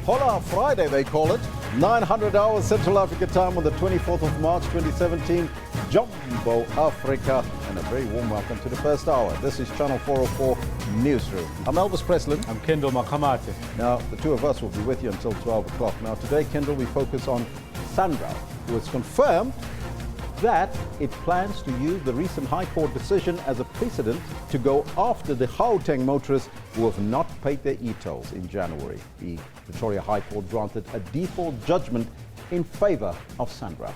Hola Friday, they call it. 900 hours Central Africa time on the 24th of March 2017. Jumbo Africa, and a very warm welcome to the first hour. This is Channel 404 Newsroom. I'm Elvis Preslin. I'm Kendall Makamate. Now, the two of us will be with you until 12 o'clock. Now, today, Kendall, we focus on SANRAL, who has confirmed that it plans to use the recent High Court decision as a precedent to go after the Gauteng motorists who have not paid their e-tolls in January. The Pretoria High Court granted a default judgment in favor of SANRAL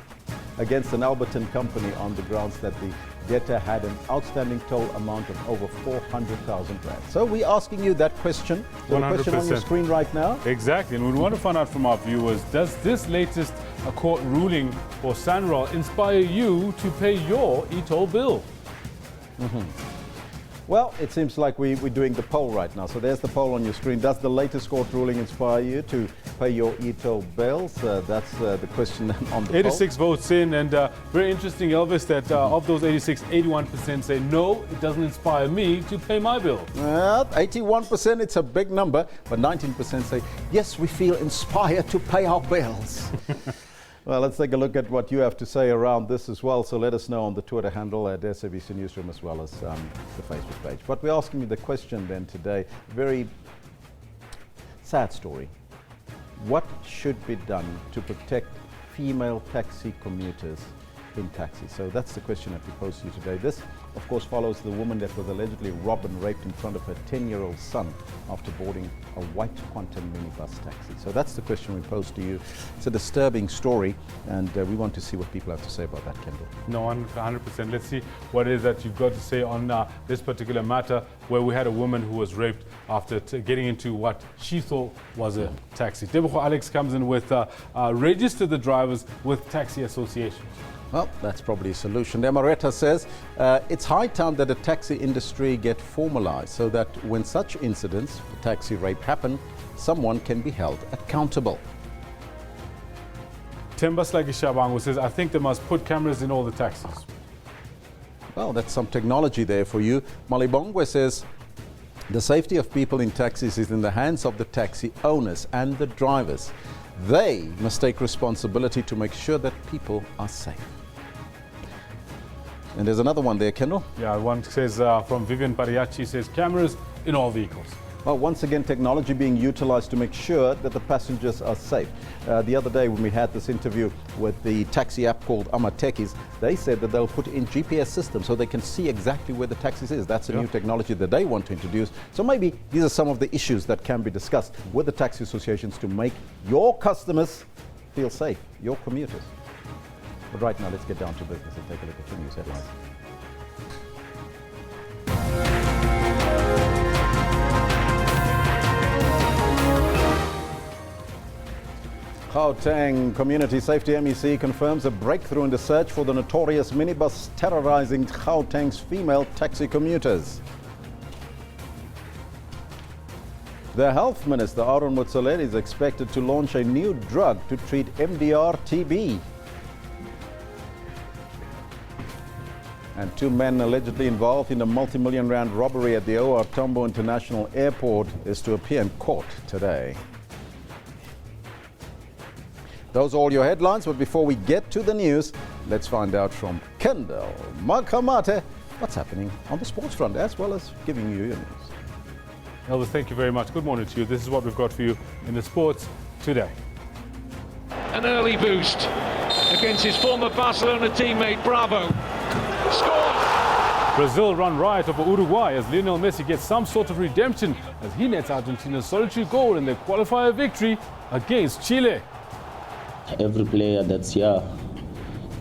against an Alberton company on the grounds that the debtor had an outstanding toll amount of over 400,000 rand. So we're asking you that question. The question on your screen right now. Exactly, and we want to find out from our viewers, does this latest court ruling for SANRAL inspire you to pay your e-toll bill? Well, it seems like we're doing the poll right now. So there's the poll on your screen. Does the latest court ruling inspire you to pay your e-toll bills? That's the question on the 86 votes in, and very interesting, Elvis, that of those 86, 81% say no, it doesn't inspire me to pay my bill. 81%, it's a big number, but 19% say, yes, we feel inspired to pay our bills. Well, let's take a look at what you have to say around this as well. So let us know on the Twitter handle at SABC Newsroom as well as the Facebook page. But we're asking you the question then today, very sad story. What should be done to protect female taxi commuters in taxis? So that's the question that we pose to you today. This, of course, follows the woman that was allegedly robbed and raped in front of her 10-year-old son after boarding a white Quantum minibus taxi. So that's the question we pose to you. It's a disturbing story, and we want to see what people have to say about that, Kendall. No, 100%. Let's see what it is that you've got to say on this particular matter, where we had a woman who was raped after getting into what she thought was a taxi. Debucho Alex comes in with register the drivers with taxi associations. Well, that's probably a solution. Demaretta says it's high time that the taxi industry get formalized so that when such incidents, taxi rape, happen, someone can be held accountable. Tembaslagi Shabangu says, I think they must put cameras in all the taxis. Well, that's some technology there for you. Malibongwe says, the safety of people in taxis is in the hands of the taxi owners and the drivers. They must take responsibility to make sure that people are safe. And there's another one there, Kendall. Yeah, one says from Vivian Pariachi, says cameras in all vehicles. Well, once again, technology being utilized to make sure that the passengers are safe. The other day when we had this interview with the taxi app called Amatekis, they said that they'll put in GPS systems so they can see exactly where the taxis is. That's a new technology that they want to introduce. So maybe these are some of the issues that can be discussed with the taxi associations to make your customers feel safe, your commuters. But right now, let's get down to business and take a look at the news headlines. Gauteng Community Safety MEC confirms a breakthrough in the search for the notorious minibus terrorizing Gauteng's female taxi commuters. The Health Minister, Aaron Motsoaledi, is expected to launch a new drug to treat MDR-TB. And two men allegedly involved in a multi-million rand robbery at the OR Tambo International Airport is to appear in court today. Those are all your headlines, but before we get to the news, let's find out from Kendall Makamate what's happening on the sports front, as well as giving you your news. Elvis, thank you very much. Good morning to you. This is what we've got for you in the sports today. An early boost against his former Barcelona teammate, Bravo. Scores! Brazil run riot over Uruguay as Lionel Messi gets some sort of redemption as he nets Argentina's solitary goal in their qualifier victory against Chile. Every player that's here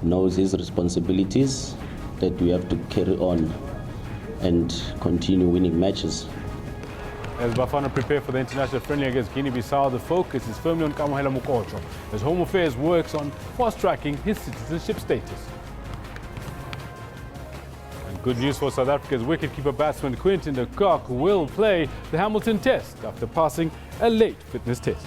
knows his responsibilities, that we have to carry on and continue winning matches. As Bafana prepare for the international friendly against Guinea-Bissau, the focus is firmly on Kamohela Mukocho as Home Affairs works on fast-tracking his citizenship status. And good news for South Africa's wicketkeeper batsman Quinton de Kock will play the Hamilton Test after passing a late fitness test.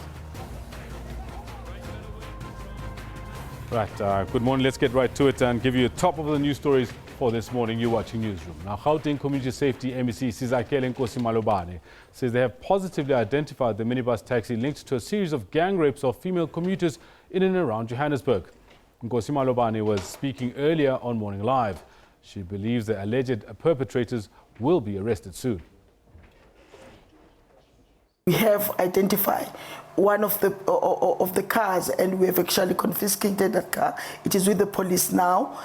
Right, good morning. Let's get right to it and give you a top of the news stories for this morning. You're watching Newsroom. Now, Gauteng Community Safety MEC Sizakele Nkosi Malobane says they have positively identified the minibus taxi linked to a series of gang rapes of female commuters in and around Johannesburg. Nkosi Malobane was speaking earlier on Morning Live. She believes the alleged perpetrators will be arrested soon. We have identified one of the cars, and we have actually confiscated that car. It is with the police now.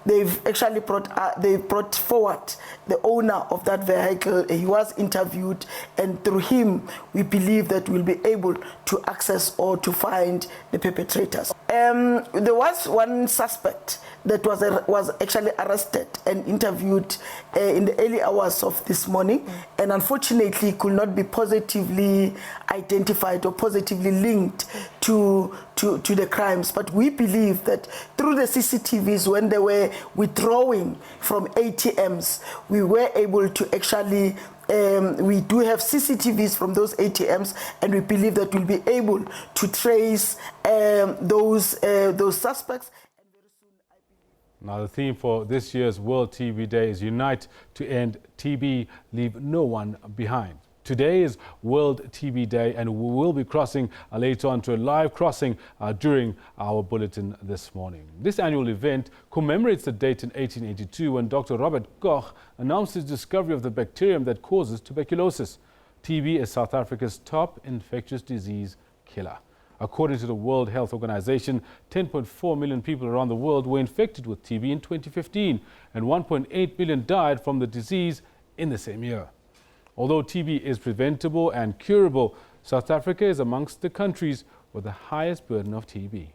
They've actually brought forward the owner of that vehicle. He was interviewed, and through him, we believe that we'll be able to access or to find the perpetrators. There was one suspect that was actually arrested and interviewed in the early hours of this morning, and unfortunately could not be positively identified or positively linked to the crimes. But we believe that through the CCTVs, when they were withdrawing from ATMs, we were able to actually we do have CCTVs from those ATMs, and we believe that we'll be able to trace those suspects. Now, the theme for this year's World TB Day is Unite to End TB, Leave No One Behind. Today is World TB Day, and we will be crossing later on to a live crossing during our bulletin this morning. This annual event commemorates the date in 1882 when Dr. Robert Koch announced his discovery of the bacterium that causes tuberculosis. TB is South Africa's top infectious disease killer. According to the World Health Organization, 10.4 million people around the world were infected with TB in 2015, and 1.8 million died from the disease in the same year. Although TB is preventable and curable, South Africa is amongst the countries with the highest burden of TB.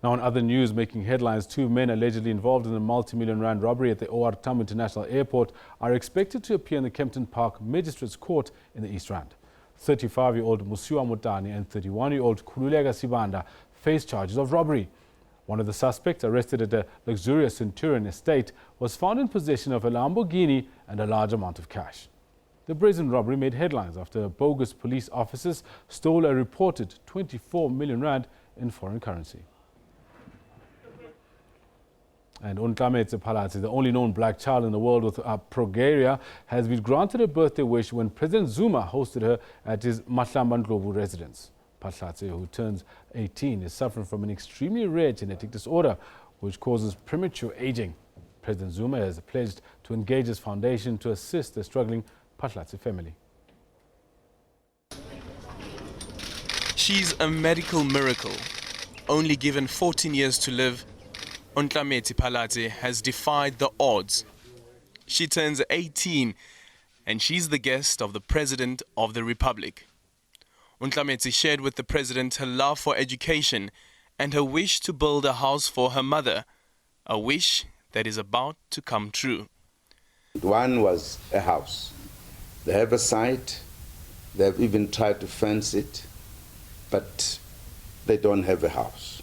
Now, in other news making headlines, 2 men allegedly involved in a multi-million rand robbery at the OR Tambo International Airport are expected to appear in the Kempton Park Magistrates Court in the East Rand. 35-year-old Musiwa Mutani and 31-year-old Khululega Sibanda face charges of robbery. One of the suspects, arrested at a luxurious Centurion estate, was found in possession of a Lamborghini and a large amount of cash. The brazen robbery made headlines after bogus police officers stole a reported 24 million rand in foreign currency. And Untlametse Palati, the only known black child in the world with progeria, has been granted a birthday wish when President Zuma hosted her at his Mahlamba Ndlovu residence. Patlatse, who turns 18, is suffering from an extremely rare genetic disorder which causes premature aging. President Zuma has pledged to engage his foundation to assist the struggling Patlatse family. She's a medical miracle. Only given 14 years to live, Untlametse Palati has defied the odds. She turns 18 and she's the guest of the President of the Republic. Untlametse shared with the President her love for education and her wish to build a house for her mother, a wish that is about to come true. One was a house. They have a site, they have even tried to fence it, but they don't have a house.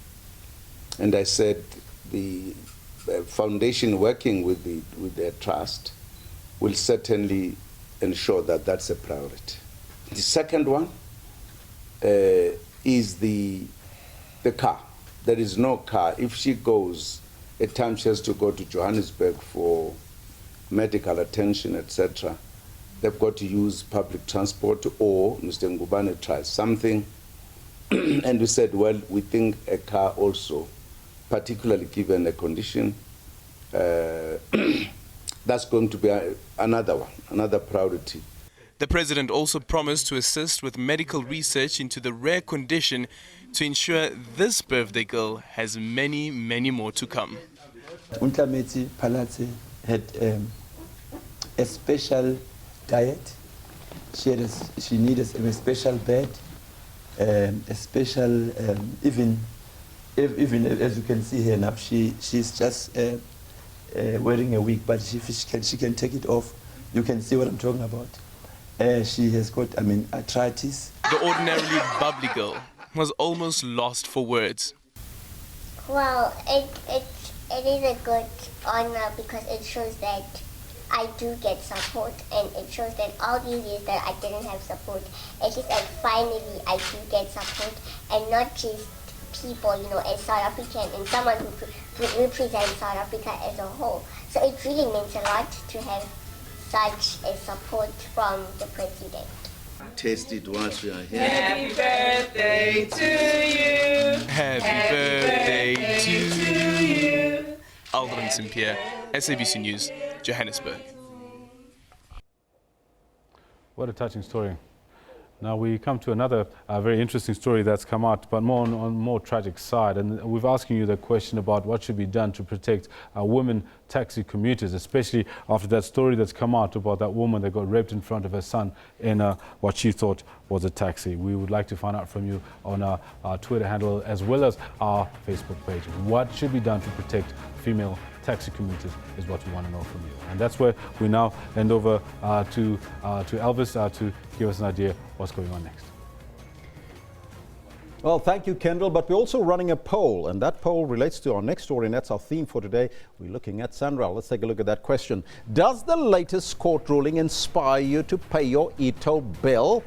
And I said, the foundation working with their trust will certainly ensure that that's a priority. The second one is the car. There is no car. If she goes, at times she has to go to Johannesburg for medical attention, etc. They've got to use public transport, or Mr. Ngubane tries something. And we said, well, we think a car also, particularly given a condition, that's going to be another one, another priority. The President also promised to assist with medical research into the rare condition to ensure this birthday girl has many, many more to come. Untlametse Palati had a special diet. She needed a special bed, a special, even as you can see here now, she's just wearing a wig, but she can take it off. You can see what I'm talking about. She has got, arthritis. The ordinarily bubbly girl was almost lost for words. Well, it is a good honor because it shows that I do get support, and it shows that all these years that I didn't have support, at least finally I do get support, and not just people, you know, as South African and someone who represents South Africa as a whole. So it really means a lot to have such a support from the president. Taste it once we are here. Happy birthday to you. Happy birthday to you. Aldrin St. Pierre, SABC News, Johannesburg. What a touching story. Now we come to another very interesting story that's come out, but more on more tragic side. And we've asking you the question about what should be done to protect women taxi commuters, especially after that story that's come out about that woman that got raped in front of her son in what she thought was a taxi. We would like to find out from you on our Twitter handle as well as our Facebook page. What should be done to protect female taxi commuters is what we want to know from you. And that's where we now hand over to Elvis to give us an idea what's going on next. Well, thank you, Kendall. But we're also running a poll, and that poll relates to our next story, and that's our theme for today. We're looking at SANRAL. Let's take a look at that question. Does the latest court ruling inspire you to pay your e-toll bill?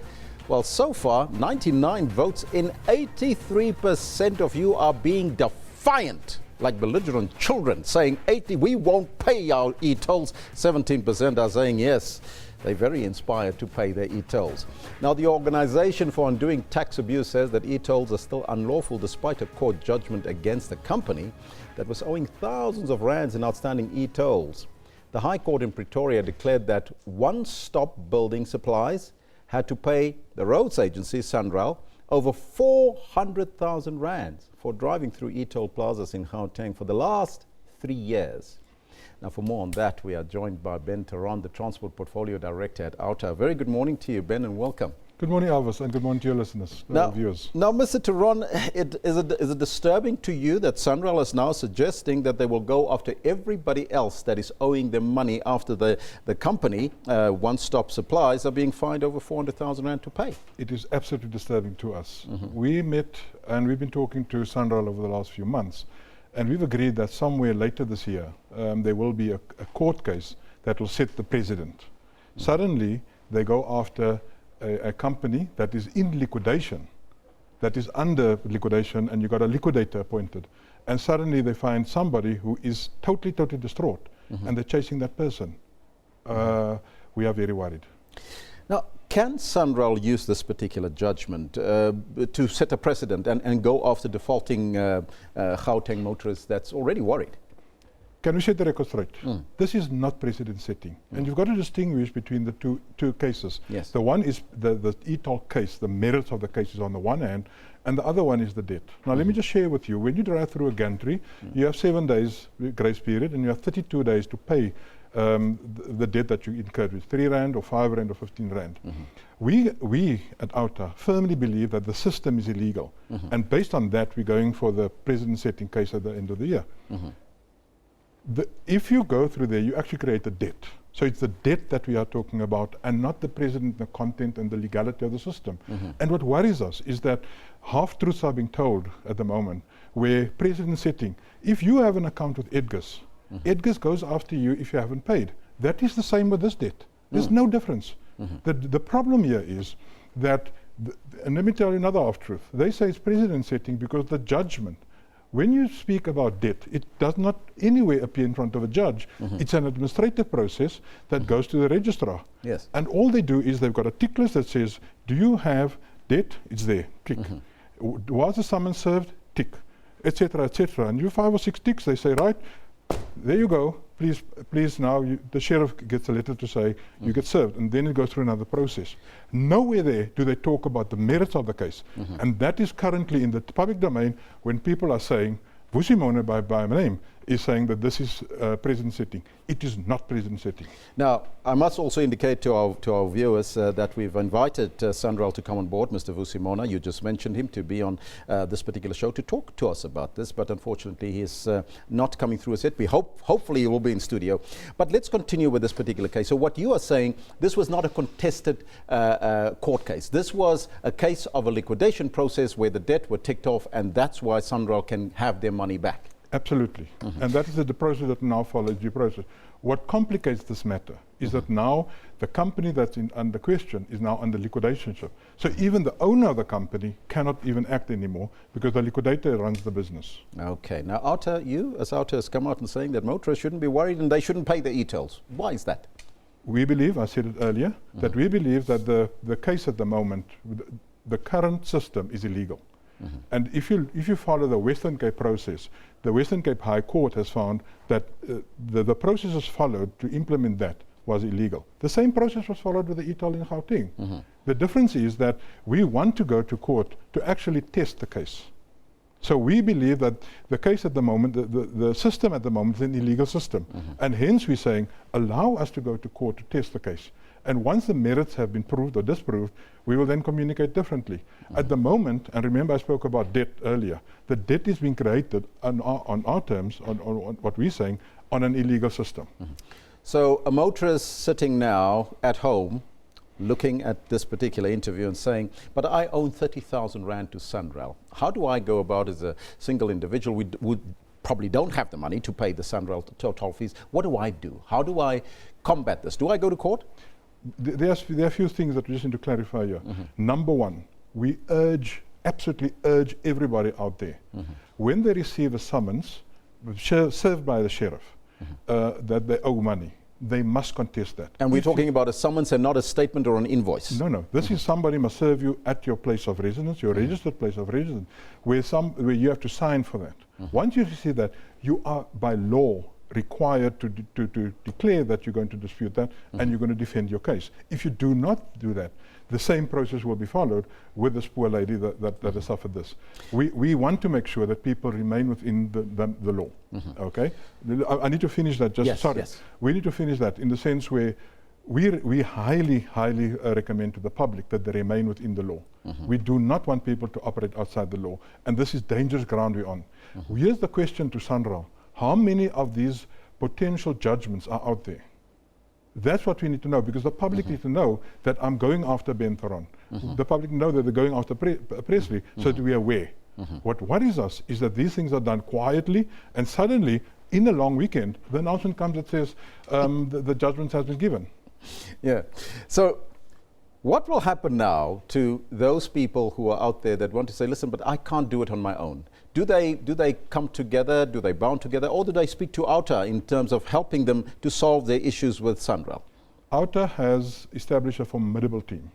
Well, so far, 99 votes in, 83% of you are being defiant, like belligerent children, saying 80, we won't pay our e-tolls. 17% are saying yes. They're very inspired to pay their e-tolls. Now, the Organization for Undoing Tax Abuse says that e-tolls are still unlawful despite a court judgment against the company that was owing thousands of rands in outstanding e-tolls. The High Court in Pretoria declared that One Stop Building Supplies had to pay the roads agency, SANRAL, over 400,000 rands for driving through e-toll plazas in Gauteng for the last 3 years. Now, for more on that, we are joined by Ben Theron, the Transport Portfolio Director at OUTA. Very good morning to you, Ben, and welcome. Good morning, Elvis, and good morning to your listeners, viewers. Now, Mr. Theron, is it disturbing to you that SANRAL is now suggesting that they will go after everybody else that is owing them money after the company, One Stop Supplies, are being fined over 400,000 rand to pay? It is absolutely disturbing to us. We met and we've been talking to SANRAL over the last few months, and we've agreed that somewhere later this year there will be a court case that will set the precedent. Suddenly, they go after a company that is in liquidation, that is under liquidation, and you've got a liquidator appointed. And suddenly they find somebody who is totally distraught, and they're chasing that person. We are very worried. Now, can SANRAL use this particular judgment to set a precedent and go after defaulting Gauteng motorists that's already worried? Can we set the record straight? This is not precedent setting. And you've got to distinguish between the two cases. Yes. The one is the e-toll case, the merits of the case is on the one hand, and the other one is the debt. Now, let me just share with you, when you drive through a gantry, you have 7 days grace period, and you have 32 days to pay the debt that you incurred with 3 rand or 5 rand or 15 rand. We at OUTA firmly believe that the system is illegal. And based on that, we're going for the precedent setting case at the end of the year. If you go through there, you actually create a debt. So it's the debt that we are talking about, and not the precedent, the content, and the legality of the system. And what worries us is that half-truths are being told at the moment, where precedent setting, if you have an account with Edgar's, Edgar's goes after you if you haven't paid. That is the same with this debt. There's no difference. The problem here is that, and let me tell you another half-truth. They say it's precedent setting because the judgment, when you speak about debt, it does not anywhere appear in front of a judge. It's an administrative process that goes to the registrar. Yes. And all they do is they've got a tick list that says, do you have debt? It's there, tick. Was the summons served? Tick, etc., etc. And you 5 or 6 ticks, they say, right, there you go. Please now, the sheriff gets a letter to say you get served, and then it goes through another process. Nowhere there do they talk about the merits of the case. And that is currently in the public domain when people are saying, Vusimone by name is saying that this is precedent setting. It is not precedent setting. Now, I must also indicate to our viewers that we've invited SANRAL to come on board, Mr. Vusimona. You just mentioned him to be on this particular show to talk to us about this, but unfortunately he's not coming through as yet. We hopefully he will be in studio. But let's continue with this particular case. So what you are saying, this was not a contested court case. This was a case of a liquidation process where the debt were ticked off, and that's why SANRAL can have their money back. Absolutely. And that is the process that now follows due process. What complicates this matter is that now the company that's under question is now under liquidationship. So even the owner of the company cannot even act anymore because the liquidator runs the business. Okay, now Outer, you as Outer has come out and saying that motorists shouldn't be worried and they shouldn't pay the e-tolls. Why is that? We believe, I said it earlier, that we believe that the case at the moment, the current system is illegal. And if you follow the Western Cape process, the Western Cape High Court has found that the processes followed to implement that was illegal. The same process was followed with the e-toll in Gauteng. The difference is that we want to go to court to actually test the case. So we believe that the case at the moment, the system at the moment is an illegal system. And hence we're saying, allow us to go to court to test the case. And once the merits have been proved or disproved, we will then communicate differently. At the moment, and remember I spoke about debt earlier, the debt is being created on our terms, on what we're saying, on an illegal system. So a motorist sitting now at home, looking at this particular interview and saying, but I own 30,000 Rand to SANRAL. How do I go about as a single individual? We would probably don't have the money to pay the SANRAL toll fees. What do I do? How do I combat this? Do I go to court? There are a few things that we just need to clarify here. Number one, we absolutely urge everybody out there, when they receive a summons served by the sheriff, that they owe money, they must contest that. And we're talking about a summons and not a statement or an invoice. No. This is somebody must serve you at your place of residence, your registered place of residence, where you have to sign for that. Once you receive that, you are by law required to declare that you're going to dispute that and you're going to defend your case. If you do not do that, the same process will be followed with this poor lady that has suffered this. We want to make sure that people remain within the law. Okay? I need to finish that. Yes. We need to finish that in the sense where we highly recommend to the public that they remain within the law. We do not want people to operate outside the law, and this is dangerous ground we're on. Here's the question to SANRAL. How many of these potential judgments are out there? That's what we need to know, because the public need to know that I'm going after Ben Theron. The public know that they're going after Presley, so that we are aware. What worries us is that these things are done quietly, and suddenly, in a long weekend, the announcement comes that says the judgment has been given. Yeah. So what will happen now to those people who are out there that want to say, listen, but I can't do it on my own? Do they come together? Do they bound together? Or do they speak to OUTA in terms of helping them to solve their issues with SANRAL? OUTA has established a formidable team.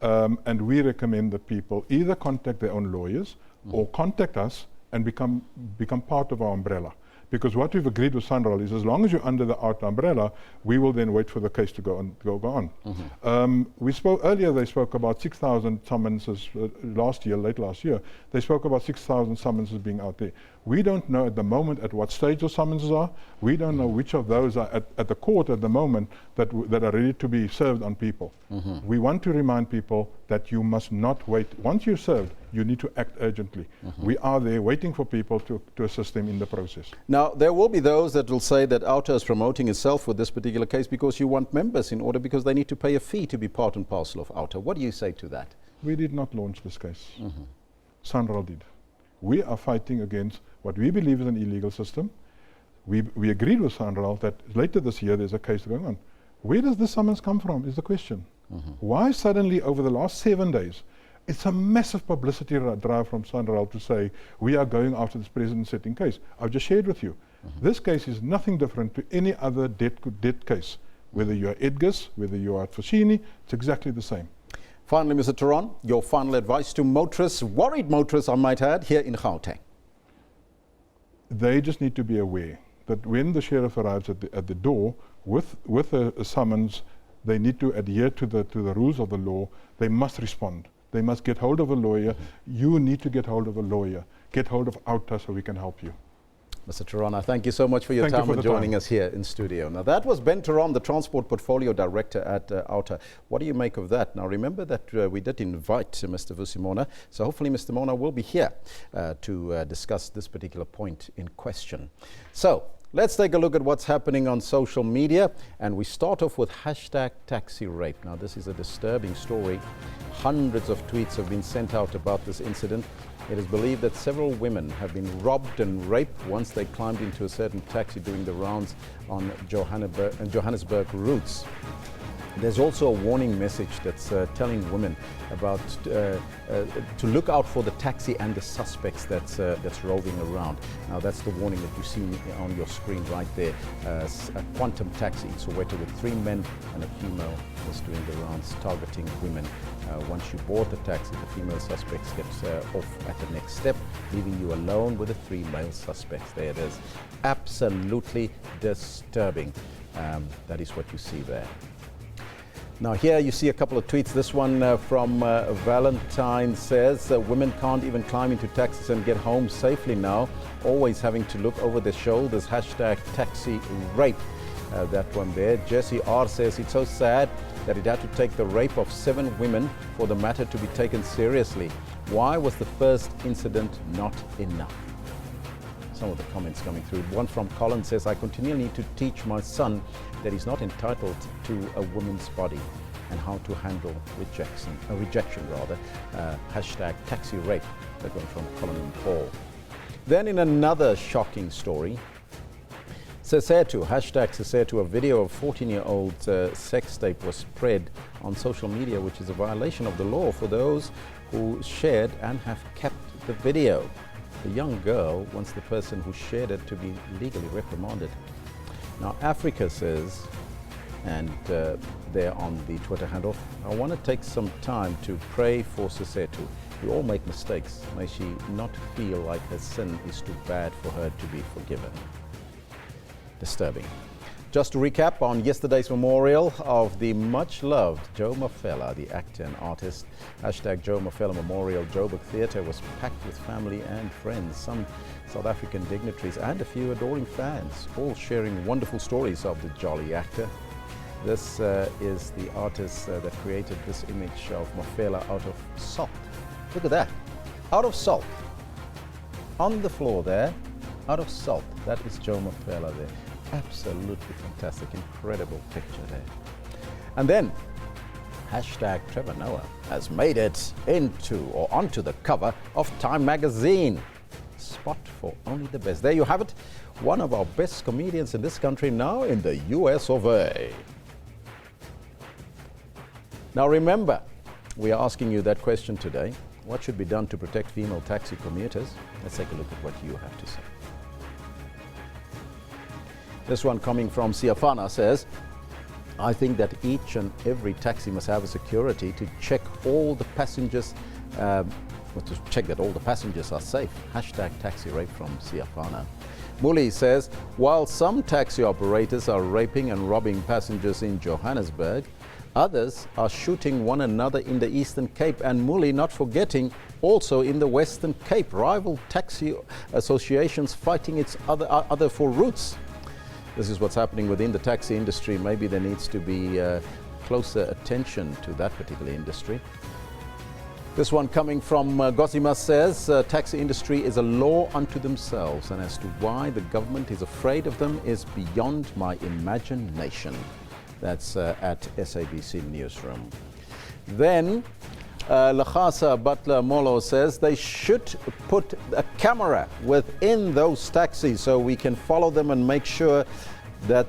And we recommend that people either contact their own lawyers or contact us and become part of our umbrella. Because what we've agreed with SANRAL is, as long as you're under the OUTA umbrella, we will then wait for the case to go on. We spoke earlier, they spoke about 6,000 summonses late last year. They spoke about 6,000 summonses being out there. We don't know at the moment at what stage those summonses are. We don't know which of those are at the court at the moment that are ready to be served on people. We want to remind people that you must not wait. Once you're served, you need to act urgently. We are there waiting for people to assist them in the process. Now, there will be those that will say that OUTA is promoting itself with this particular case because you want members because they need to pay a fee to be part and parcel of OUTA. What do you say to that? We did not launch this case. SANRAL did. We are fighting against what we believe is an illegal system. We agreed with SANRAL that later this year there's a case going on. Where does this summons come from is the question. Why suddenly over the last 7 days? It's a massive publicity drive from SANRAL to say we are going after this precedent-setting case. I've just shared with you. This case is nothing different to any other debt case. Whether you are Edgars, whether you are at Foschini, it's exactly the same. Finally, Mr. Theron, your final advice to motorists, worried motorists I might add, here in Gauteng. They just need to be aware that when the sheriff arrives at the door with a summons, they need to adhere to the rules of the law. They must respond. They must get hold of a lawyer. You need to get hold of a lawyer. Get hold of OUTA so we can help you. Mr. Theron, thank you so much for your time and joining us here in studio. Now, that was Ben Theron, the Transport Portfolio Director at OUTA. What do you make of that? Now, remember that we did invite Mr. Vusimona, so hopefully Mr. Mona will be here to discuss this particular point in question. So, Let's take a look at what's happening on social media, and we start off with hashtag taxi rape. Now, this is a disturbing story. Hundreds of tweets have been sent out about this incident. It is believed that several women have been robbed and raped once they climbed into a certain taxi doing the rounds on Johannesburg routes. There's also a warning message that's telling women about to look out for the taxi and the suspects that's roving around. Now, that's the warning that you see on your screen right there. A quantum taxi in Soweto with 3 men and a female was doing the rounds, targeting women. Once you board the taxi, the female suspects get off at the next step, leaving you alone with the 3 male suspects. There it is. Absolutely disturbing. That is what you see there. Now here you see a couple of tweets. This one from Valentine says, women can't even climb into taxis and get home safely now, always having to look over their shoulders, hashtag taxi rape. That one there. Jesse R says, it's so sad that it had to take the rape of 7 women for the matter to be taken seriously. Why was the first incident not enough? Some of the comments coming through. One from Colin says, I continually need to teach my son that he's not entitled to a woman's body and how to handle rejection rather. Hashtag taxi rape. That one from Colin and Paul. Then in another shocking story, Sesetu, hashtag Sesetu, a video of 14-year-old sex tape was spread on social media, which is a violation of the law for those who shared and have kept the video. The young girl wants the person who shared it to be legally reprimanded. Now, Africa says, and they're on the Twitter handle, I want to take some time to pray for Sesetu. We all make mistakes. May she not feel like her sin is too bad for her to be forgiven. Disturbing. Just to recap on yesterday's memorial of the much-loved Joe Mafela, the actor and artist. Hashtag Joe Mafela Memorial Joburg Theatre was packed with family and friends, some South African dignitaries and a few adoring fans, all sharing wonderful stories of the jolly actor. This is the artist that created this image of Mafela out of salt. Look at that, out of salt. On the floor there, out of salt. That is Joe Mafela there. Absolutely fantastic, incredible picture there. And then, hashtag Trevor Noah has made it onto the cover of Time magazine. Spot for only the best. There you have it, one of our best comedians in this country now in the US of A. Now remember, we are asking you that question today. What should be done to protect female taxi commuters? Let's take a look at what you have to say. This one coming from Siafana says, I think that each and every taxi must have a security to check all the passengers, to check that all the passengers are safe. Hashtag taxi rape from Siafana. Muli says, while some taxi operators are raping and robbing passengers in Johannesburg, others are shooting one another in the Eastern Cape, and Muli not forgetting also in the Western Cape. Rival taxi associations fighting each other for routes. This is what's happening within the taxi industry. Maybe there needs to be closer attention to that particular industry. This one coming from Gosima says, taxi industry is a law unto themselves, and as to why the government is afraid of them is beyond my imagination. That's at SABC Newsroom. Then Lachasa Butler Molo says they should put a camera within those taxis so we can follow them and make sure that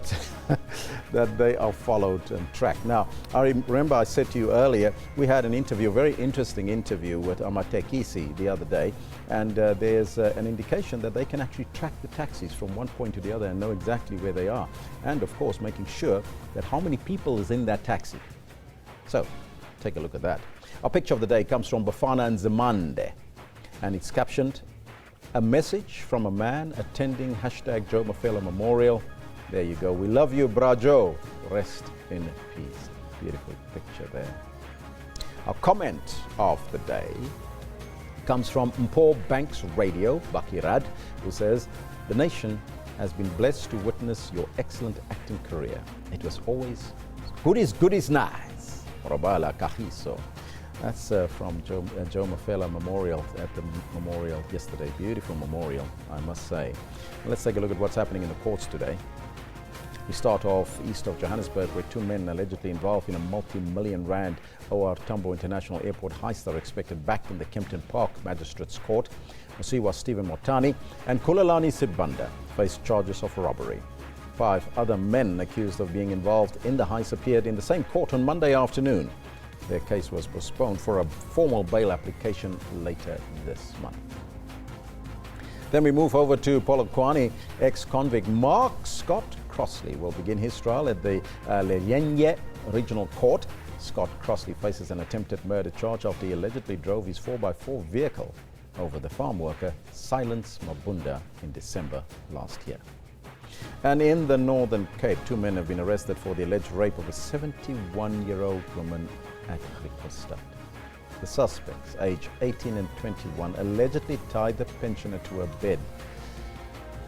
that they are followed and tracked. Now, I remember I said to you earlier, we had an interview, a very interesting interview with Amatekisi the other day, and there's an indication that they can actually track the taxis from one point to the other and know exactly where they are. And of course, making sure that how many people is in that taxi. So, take a look at that. Our picture of the day comes from Bafana Nzimande, and it's captioned, a message from a man attending hashtag Joe Mafela Memorial. There you go. We love you, Bra Joe. Rest in peace. Beautiful picture there. Our comment of the day comes from Mpo Banks Radio, Bakirad, who says, the nation has been blessed to witness your excellent acting career. It was always good is nice. Robala Kahiso. That's from Joe Mafela Memorial at the memorial yesterday. Beautiful memorial, I must say. Let's take a look at what's happening in the courts today. We start off east of Johannesburg, where 2 men allegedly involved in a multi-million rand OR Tambo International Airport heist are expected back in the Kempton Park Magistrates Court. Mosiwa Stephen Motani and Kulalani Sibanda face charges of robbery. 5 other men accused of being involved in the heist appeared in the same court on Monday afternoon. Their case was postponed for a formal bail application later this month. Then we move over to Polokwane. Ex-convict Mark Scott Crossley will begin his trial at the Leyenye Regional Court. Scott Crossley faces an attempted murder charge after he allegedly drove his 4x4 vehicle over the farm worker Silence Mabunda in December last year. And in the Northern Cape, 2 men have been arrested for the alleged rape of a 71-year-old woman at Rikostad. The suspects, aged 18 and 21, allegedly tied the pensioner to her bed.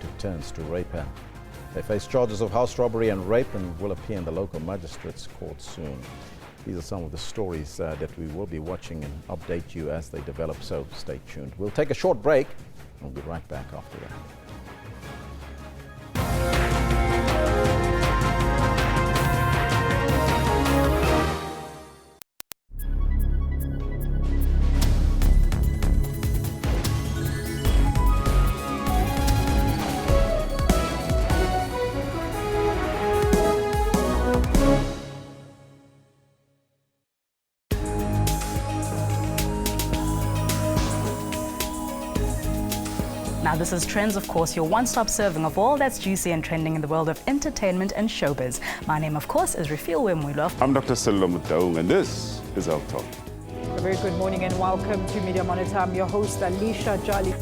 Took turns to rape her. They face charges of house robbery and rape and will appear in the local magistrates' court soon. These are some of the stories that we will be watching and update you as they develop, so stay tuned. We'll take a short break and we'll be right back after that. Now this is Trends, of course, your one-stop serving of all that's juicy and trending in the world of entertainment and showbiz. My name, of course, is Refiel Wemwilo. I'm Dr. Sello Mutaung, and this is our talk. A very good morning and welcome to Media Monitor. I'm your host, Alicia Jolly.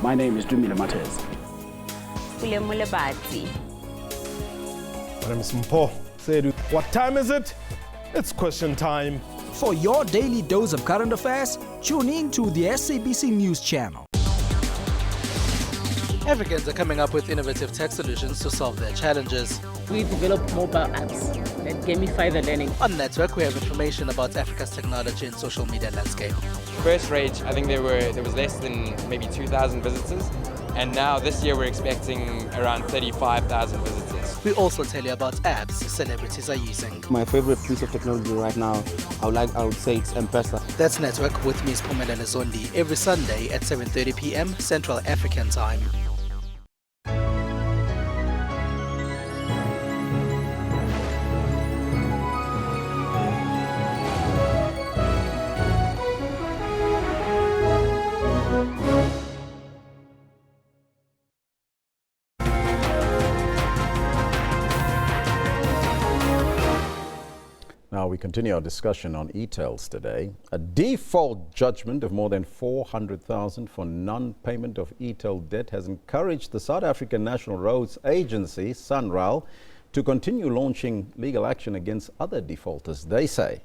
My name is Dumile Matez. My name is Mpo. What time is it? It's question time. For your daily dose of current affairs, tune in to the SABC News channel. Africans are coming up with innovative tech solutions to solve their challenges. We developed mobile apps that gamify the learning. On Network, we have information about Africa's technology and social media landscape. First rate, I think there was less than maybe 2,000 visitors, and now this year we're expecting around 35,000 visitors. We also tell you about apps celebrities are using. My favorite piece of technology right now, I would say it's M-Pesa. That's Network with Ms. Pumelele Zondi every Sunday at 7:30 p.m. Central African Time. Now we continue our discussion on e-tails today. A default judgment of more than 400,000 for non-payment of e-tail debt has encouraged the South African National Roads Agency, SANRAL, to continue launching legal action against other defaulters, they say.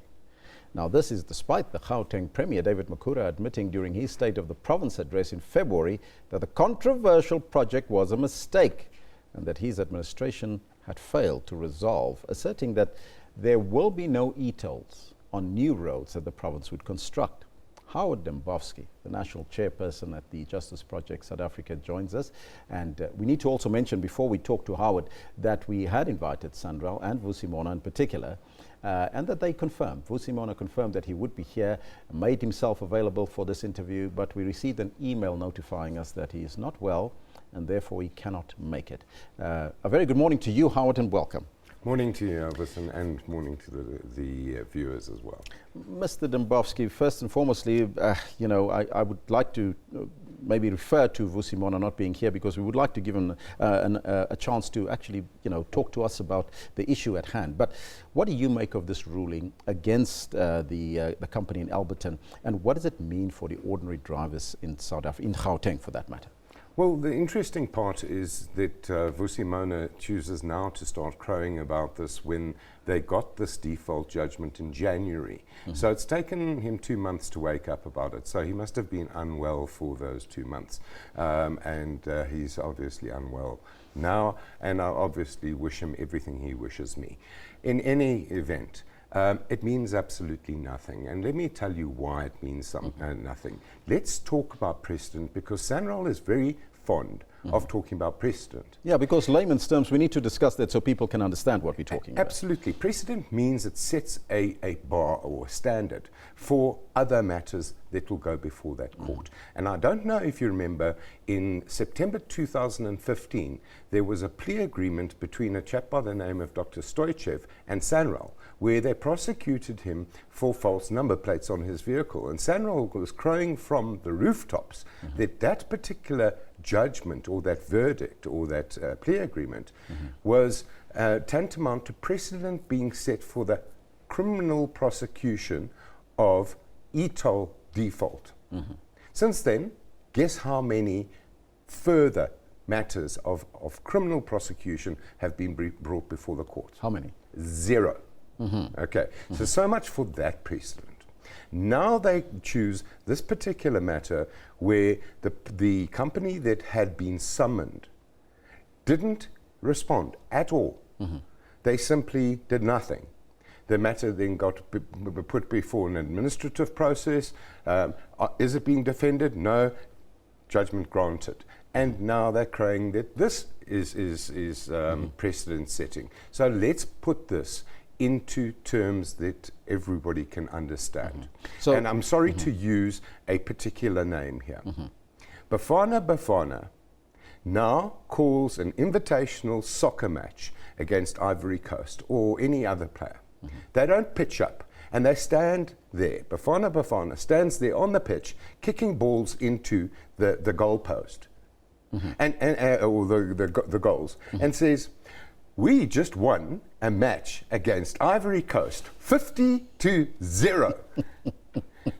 Now this is despite the Gauteng Premier David Makura admitting during his State of the Province address in February that the controversial project was a mistake and that his administration had failed to resolve, asserting that there will be no e-tolls on new roads that the province would construct. Howard Dembowski, the national chairperson at the Justice Project South Africa, joins us. And we need to also mention, before we talk to Howard, that we had invited SANRAL and Vusimona in particular, and that they confirmed. Vusimona confirmed that he would be here, made himself available for this interview, but we received an email notifying us that he is not well and therefore he cannot make it. A very good morning to you, Howard, and welcome. Morning to you, Elvis, and morning to the viewers as well. Mr. Dembowski, first and foremostly, I would like to maybe refer to Vusimona not being here because we would like to give him a chance to actually, talk to us about the issue at hand. But what do you make of this ruling against the company in Alberton, and what does it mean for the ordinary drivers in South Africa, in Gauteng for that matter? Well, the interesting part is that Vusimona chooses now to start crowing about this when they got this default judgment in January. Mm-hmm. So it's taken him 2 months to wake up about it. So he must have been unwell for those 2 months. And he's obviously unwell now, and I obviously wish him everything he wishes me. In any event, it means absolutely nothing. And let me tell you why it means nothing. Let's talk about precedent, because SANRAL is very fond of talking about precedent. Yeah, because layman's terms, we need to discuss that so people can understand what we're talking about. Absolutely. Precedent means it sets a bar or a standard for other matters that will go before that court. And I don't know if you remember, in September 2015, there was a plea agreement between a chap by the name of Dr. Stoichev and SANRAL, where they prosecuted him for false number plates on his vehicle. And SANRAL was crowing from the rooftops that that particular judgment or that verdict or that plea agreement was tantamount to precedent being set for the criminal prosecution of e-toll default. Since then, guess how many further matters of criminal prosecution have been brought before the court? How many? 0. Okay, so much for that precedent. Now they choose this particular matter where the company that had been summoned didn't respond at all. They simply did nothing. The matter then got put before an administrative process. Is it being defended? No. Judgment granted. And now they're crowing that this is precedent setting. So let's put this into terms that everybody can understand. And I'm sorry to use a particular name here. Bafana now calls an invitational soccer match against Ivory Coast or any other player. They don't pitch up, and they stand there. Bafana stands there on the pitch, kicking balls into the goalpost, or the goals, and says, "We just won a match against Ivory Coast, 50-0.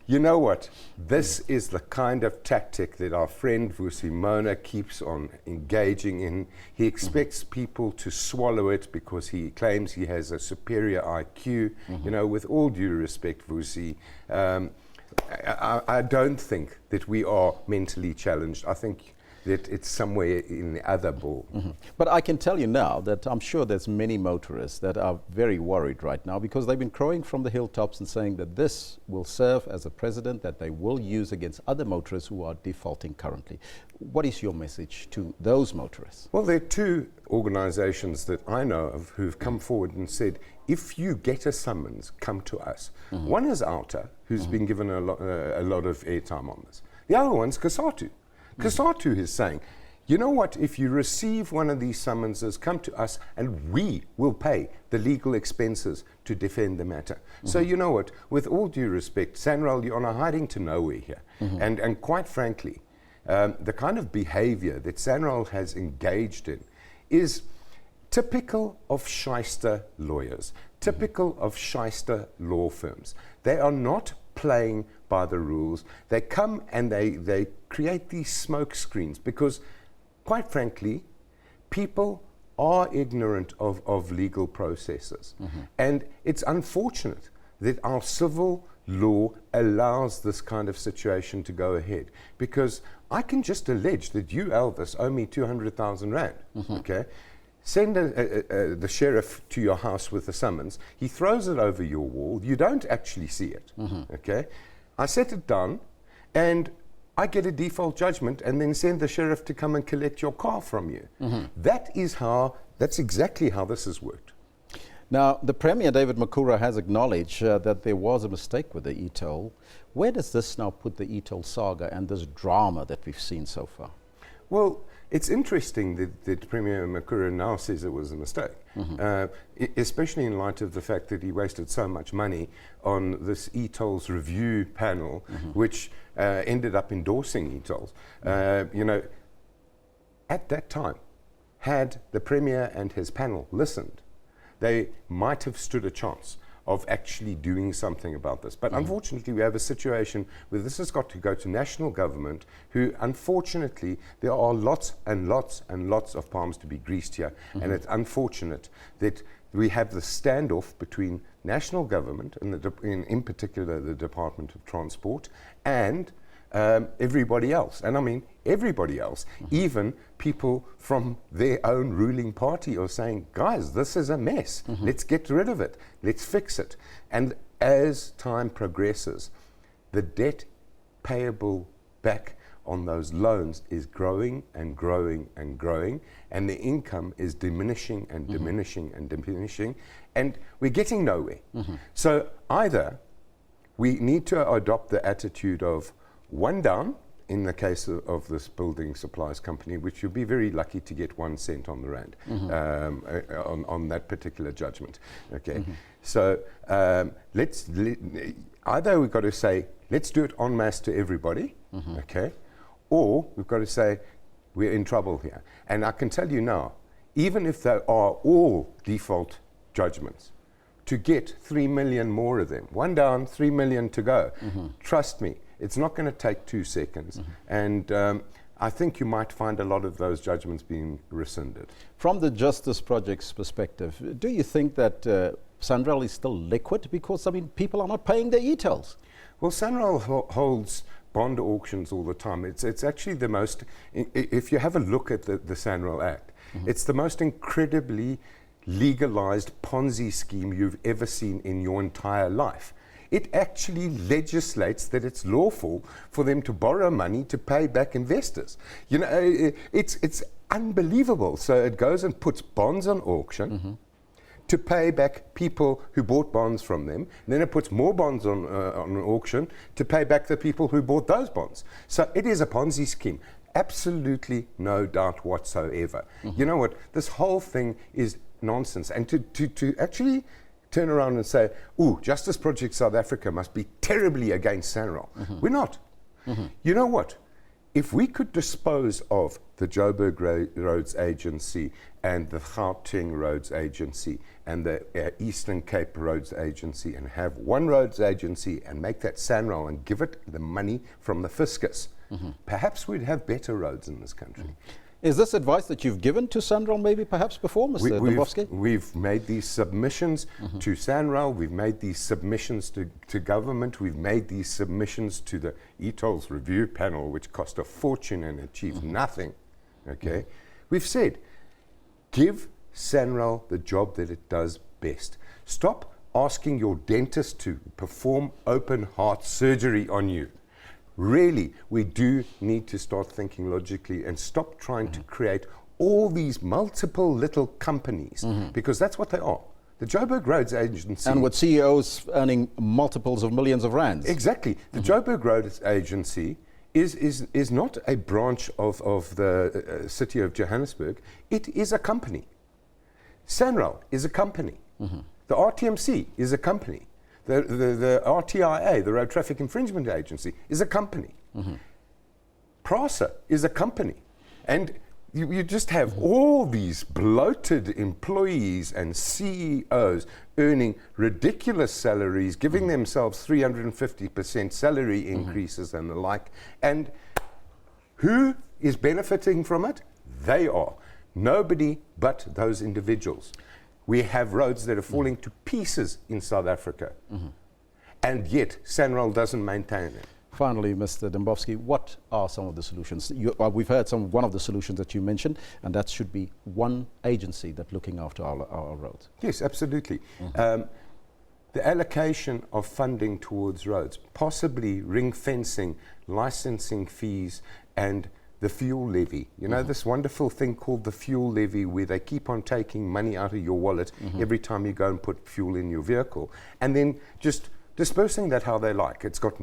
You know what? This is the kind of tactic that our friend Vusi Mona keeps on engaging in. He expects people to swallow it because he claims he has a superior IQ. You know, with all due respect, Vusi, I don't think that we are mentally challenged. I think that it's somewhere in the other ball. But I can tell you now that I'm sure there's many motorists that are very worried right now because they've been crowing from the hilltops and saying that this will serve as a precedent that they will use against other motorists who are defaulting currently. What is your message to those motorists? Well, there are two organizations that I know of who've come forward and said, if you get a summons, come to us. One is Alta, who's been given a lot of airtime on this. The other one's Kasatu. Kasatu is saying, you know what, if you receive one of these summonses, come to us and we will pay the legal expenses to defend the matter. So you know what, with all due respect, SANRAL, you're on a hiding to nowhere here. And quite frankly, the kind of behavior that SANRAL has engaged in is typical of shyster lawyers, typical of shyster law firms. They are not playing by the rules. They come and they create these smoke screens because, quite frankly, people are ignorant of legal processes. And it's unfortunate that our civil law allows this kind of situation to go ahead, because I can just allege that you, Elvis, owe me 200,000 Rand, okay? Send the sheriff to your house with a summons. He throws it over your wall. You don't actually see it, okay? I set it down, and I get a default judgment, and then send the sheriff to come and collect your car from you. That's exactly how this has worked. Now, the Premier, David Makura, has acknowledged that there was a mistake with the e-toll. Where does this now put the e-toll saga and this drama that we've seen so far? Well, it's interesting that Premier Makura now says it was a mistake, especially in light of the fact that he wasted so much money on this e-tolls review panel, which ended up endorsing e-tolls. You know, at that time, had the Premier and his panel listened, they might have stood a chance of actually doing something about this. But unfortunately, we have a situation where this has got to go to national government, who, unfortunately, there are lots and lots and lots of palms to be greased here. And it's unfortunate that we have the standoff between national government, and in particular the Department of Transport, and everybody else. And I mean everybody else, even people from their own ruling party are saying, guys, this is a mess. Let's get rid of it. Let's fix it. And as time progresses, the debt payable back on those loans is growing and growing and growing, and the income is diminishing and diminishing and diminishing, and we're getting nowhere. So either we need to adopt the attitude of one down, in the case of this building supplies company, which you'll be very lucky to get 1 cent on the rand on that particular judgment. Okay, so either we've got to say, let's do it en masse to everybody, okay, or we've got to say, we're in trouble here. And I can tell you now, even if they are all default judgments, to get 3 million more of them, one down, 3 million to go, trust me, it's not going to take 2 seconds. And I think you might find a lot of those judgments being rescinded. From the Justice Project's perspective, do you think that SANRAL is still liquid? Because, I mean, people are not paying their e-tolls. Well, SANRAL holds bond auctions all the time. It's actually the most, if you have a look at the SANRAL Act, it's the most incredibly legalized Ponzi scheme you've ever seen in your entire life. It actually legislates that it's lawful for them to borrow money to pay back investors. You know, it's unbelievable. So it goes and puts bonds on auction to pay back people who bought bonds from them. And then it puts more bonds on auction to pay back the people who bought those bonds. So it is a Ponzi scheme. Absolutely no doubt whatsoever. You know what? This whole thing is nonsense. And to actually turn around and say, ooh, Justice Project South Africa must be terribly against SANRAL. We're not. You know what? If we could dispose of the Joburg Roads Agency and the Gauteng Roads Agency and the Eastern Cape Roads Agency and have one roads agency and make that SANRAL and give it the money from the fiscus, perhaps we'd have better roads in this country. Is this advice that you've given to SANRAL maybe perhaps before, Mr. Dembowski? We've made these submissions to SANRAL, we've made these submissions to government, we've made these submissions to the e-tolls review panel, which cost a fortune and achieved nothing. Okay, we've said, give SANRAL the job that it does best. Stop asking your dentist to perform open heart surgery on you. Really, we do need to start thinking logically and stop trying to create all these multiple little companies, because that's what they are. The Joburg Roads Agency. And with CEOs earning multiples of millions of rands. Exactly. The Joburg Roads Agency is not a branch of the city of Johannesburg. It is a company. SANRAL is a company. The RTMC is a company. The RTIA, the Road Traffic Infringement Agency, is a company. PRASA is a company. And you just have all these bloated employees and CEOs earning ridiculous salaries, giving themselves 350% salary increases and the like. And who is benefiting from it? They are. Nobody but those individuals. We have roads that are falling to pieces in South Africa, and yet SANRAL doesn't maintain them. Finally, Mr. Dembowski, what are some of the solutions? We've heard one of the solutions that you mentioned, and that should be one agency that's looking after our roads. Yes, absolutely. The allocation of funding towards roads, possibly ring fencing, licensing fees, and the fuel levy. You know, this wonderful thing called the fuel levy, where they keep on taking money out of your wallet every time you go and put fuel in your vehicle, and then just dispersing that how they like. It's got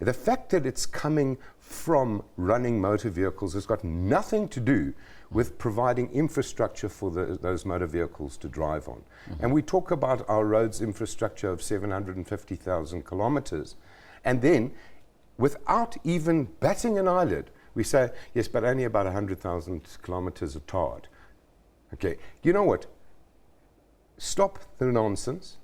the fact that it's coming from running motor vehicles has got nothing to do with providing infrastructure for those motor vehicles to drive on. And we talk about our roads infrastructure of 750,000 kilometers, and then without even batting an eyelid, we say, yes, but only about 100,000 kilometers are tarred. Okay, you know what? Stop the nonsense.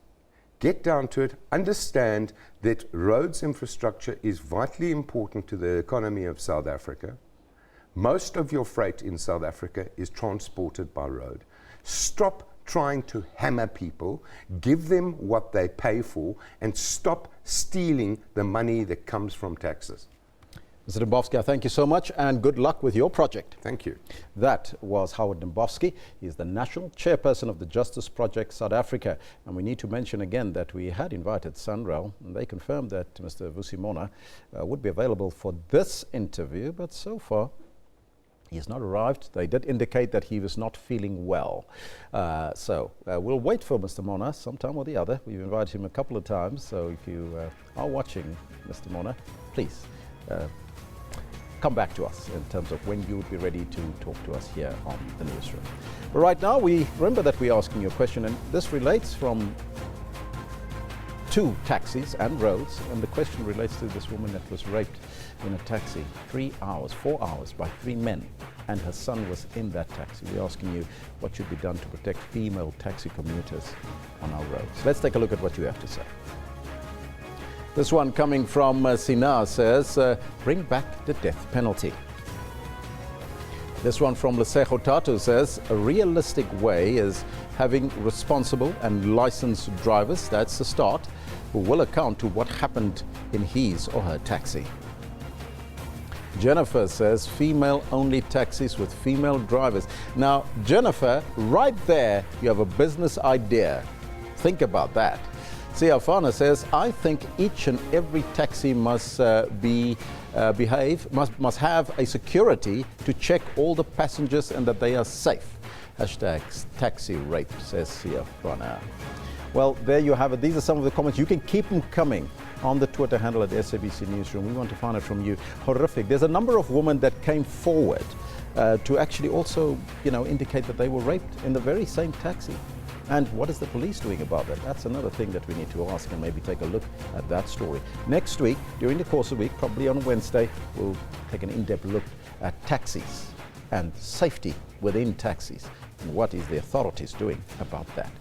Get down to it. Understand that roads infrastructure is vitally important to the economy of South Africa. Most of your freight in South Africa is transported by road. Stop trying to hammer people. Give them what they pay for, and stop stealing the money that comes from taxes. Mr. Dembowski, thank you so much and good luck with your project. Thank you. That was Howard Dembowski. He is the National Chairperson of the Justice Project South Africa. And we need to mention again that we had invited Sunrail, and they confirmed that Mr. Vusimona would be available for this interview, but so far he has not arrived. They did indicate that he was not feeling well. So we'll wait for Mr. Mona sometime or the other. We've invited him a couple of times, so if you are watching Mr. Mona, please come back to us in terms of when you would be ready to talk to us here on the Newsroom. But right now, we remember that we're asking you a question, and this relates from two taxis and roads, and the question relates to this woman that was raped in a taxi 4 hours by 3 men, and her son was in that taxi. We're asking you what should be done to protect female taxi commuters on our roads. Let's take a look at what you have to say. This one coming from Sina says, bring back the death penalty. This one from Lesego Tatu says, a realistic way is having responsible and licensed drivers, that's the start, who will account to what happened in his or her taxi. Jennifer says, female-only taxis with female drivers. Now, Jennifer, right there, you have a business idea. Think about that. Siafana says, I think each and every taxi must have a security to check all the passengers and that they are safe. Hashtag taxi rape, says Siafana. Well, there you have it. These are some of the comments. You can keep them coming on the Twitter handle at SABC Newsroom. We want to find out from you. Horrific. There's a number of women that came forward to actually also, indicate that they were raped in the very same taxi. And what is the police doing about that? That's another thing that we need to ask and maybe take a look at that story. Next week, during the course of the week, probably on Wednesday, we'll take an in-depth look at taxis and safety within taxis. And what is the authorities doing about that?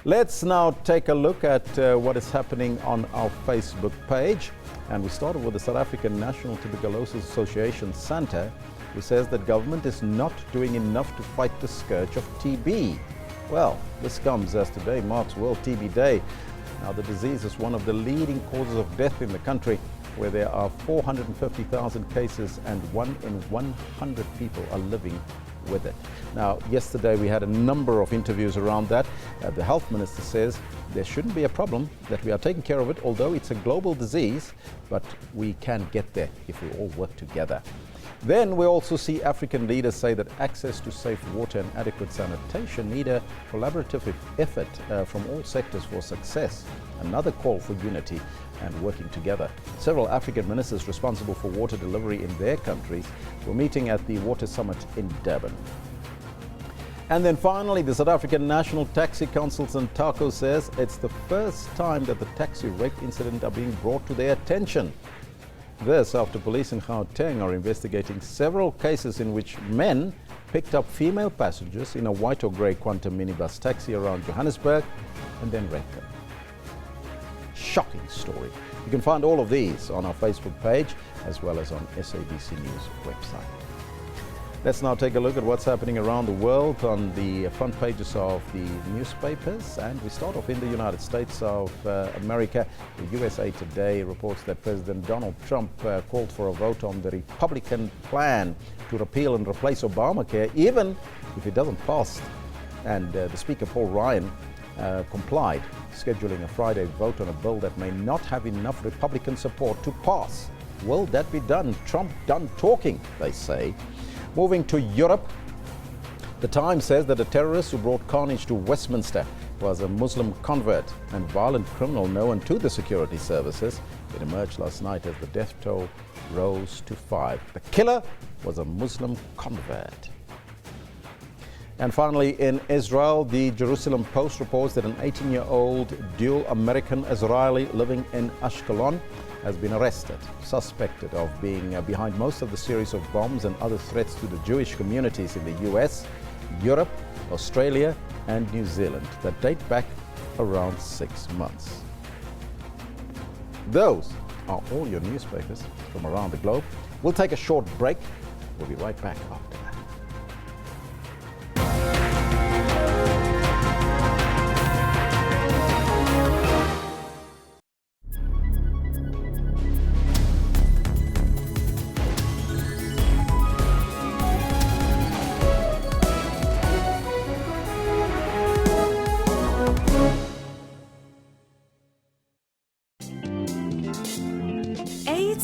Let's now take a look at what is happening on our Facebook page. And we started with the South African National Tuberculosis Association, SANTA, who says that government is not doing enough to fight the scourge of TB. Well, this comes as today marks World TB Day. Now, the disease is one of the leading causes of death in the country, where there are 450,000 cases and 1 in 100 people are living with it. Now, yesterday we had a number of interviews around that. The health minister says there shouldn't be a problem, that we are taking care of it, although it's a global disease, but we can get there if we all work together. Then we also see African leaders say that access to safe water and adequate sanitation need a collaborative effort from all sectors for success. Another call for unity and working together. Several African ministers responsible for water delivery in their countries were meeting at the Water Summit in Durban. And then finally, the South African National Taxi Council, Santaco, says it's the first time that the taxi rape incident are being brought to their attention. This after police in Gauteng are investigating several cases in which men picked up female passengers in a white or grey Quantum minibus taxi around Johannesburg and then raped them. Shocking story. You can find all of these on our Facebook page as well as on SABC News website. Let's now take a look at what's happening around the world on the front pages of the newspapers. And we start off in the United States of America. The USA Today reports that President Donald Trump called for a vote on the Republican plan to repeal and replace Obamacare, even if it doesn't pass. And the Speaker, Paul Ryan, complied, scheduling a Friday vote on a bill that may not have enough Republican support to pass. Will that be done? Trump done talking, they say. Moving to Europe, the Times says that a terrorist who brought carnage to Westminster was a Muslim convert and violent criminal known to the security services. It emerged last night as the death toll rose to 5. The killer was a Muslim convert. And finally, in Israel, the Jerusalem Post reports that an 18-year-old dual American-Israeli living in Ashkelon has been arrested, suspected of being behind most of the series of bombs and other threats to the Jewish communities in the US, Europe, Australia, and New Zealand that date back around 6 months. Those are all your newspapers from around the globe. We'll take a short break. We'll be right back after that.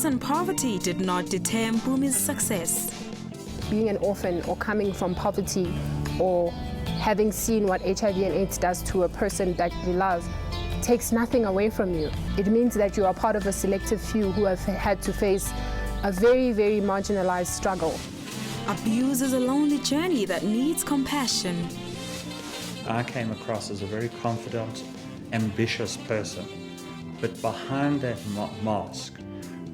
debts and poverty did not deter Mpumi's success. Being an orphan or coming from poverty or having seen what HIV and AIDS does to a person that you love takes nothing away from you. It means that you are part of a selective few who have had to face a very, very marginalized struggle. Abuse is a lonely journey that needs compassion. I came across as a very confident, ambitious person, but behind that mask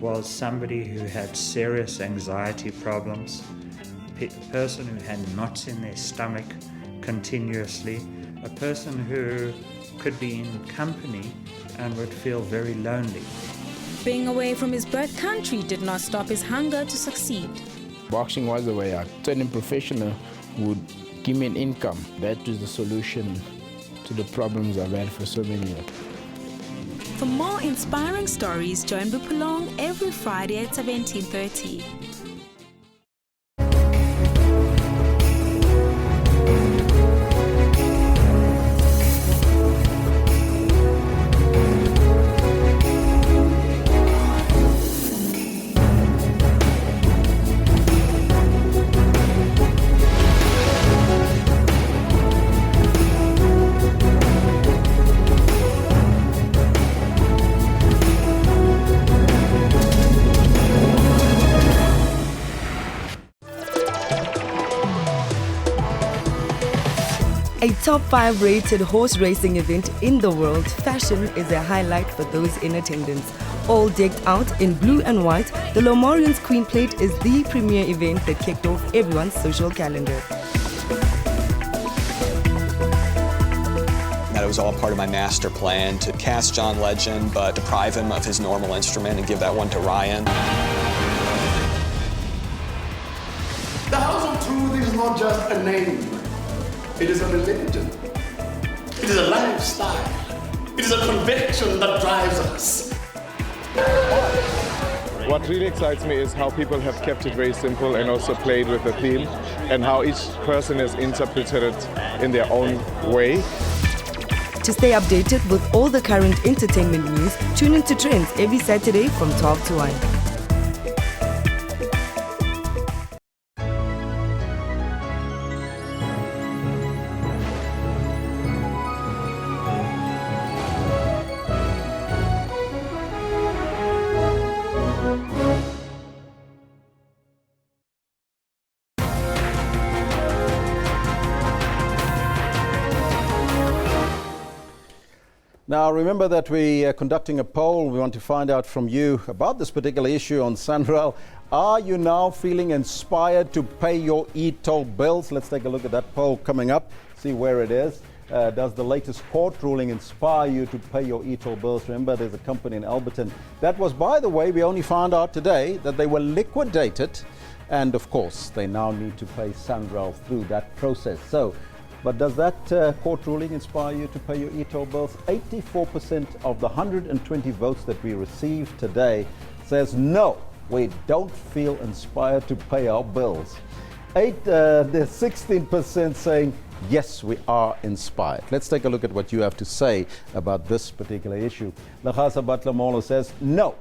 was somebody who had serious anxiety problems, a person who had knots in their stomach continuously, a person who could be in company and would feel very lonely. Being away from his birth country did not stop his hunger to succeed. Boxing was the way out. Turning professional would give me an income. That was the solution to the problems I've had for so many years. For more inspiring stories, join Bupulong every Friday at 17:30. A top 5 rated horse racing event in the world, fashion is a highlight for those in attendance. All decked out in blue and white, the Lomorians Queen Plate is the premier event that kicked off everyone's social calendar. That it was all part of my master plan to cast John Legend but deprive him of his normal instrument and give that one to Ryan. The House of Truth is not just a name. It is a religion. It is a lifestyle. It is a conviction that drives us. What really excites me is how people have kept it very simple and also played with the theme, and how each person has interpreted it in their own way. To stay updated with all the current entertainment news, tune into Trends every Saturday from 12 to 1. Now remember that we are conducting a poll. We want to find out from you about this particular issue on Sanral. Are you now feeling inspired to pay your e-toll bills? Let's take a look at that poll coming up, see where it is. Does the latest court ruling inspire you to pay your e-toll bills? Remember, there's a company in Alberton. That was, by the way, we only found out today that they were liquidated. And of course, they now need to pay Sanral through that process. But does that court ruling inspire you to pay your e-toll bills? 84% of the 120 votes that we received today says no, we don't feel inspired to pay our bills. There's 16% saying yes, we are inspired. Let's take a look at what you have to say about this particular issue. Lagasa Butler Molo says, no,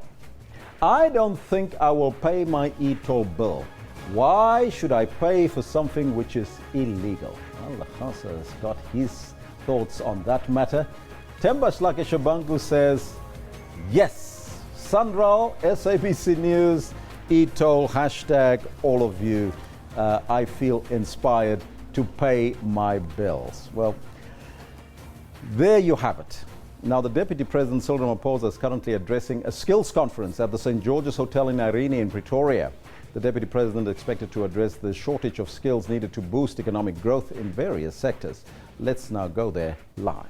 I don't think I will pay my e-toll bill. Why should I pay for something which is illegal? Well, Lagasa has got his thoughts on that matter. Temba Shlake Shabangu says, yes, Sanral, SABC News, e-toll, hashtag all of you. I feel inspired to pay my bills. Well, there you have it. Now, the Deputy President, Cyril Ramaphosa, is currently addressing a skills conference at the St. George's Hotel in Irene in Pretoria. The Deputy President is expected to address the shortage of skills needed to boost economic growth in various sectors. Let's now go there live.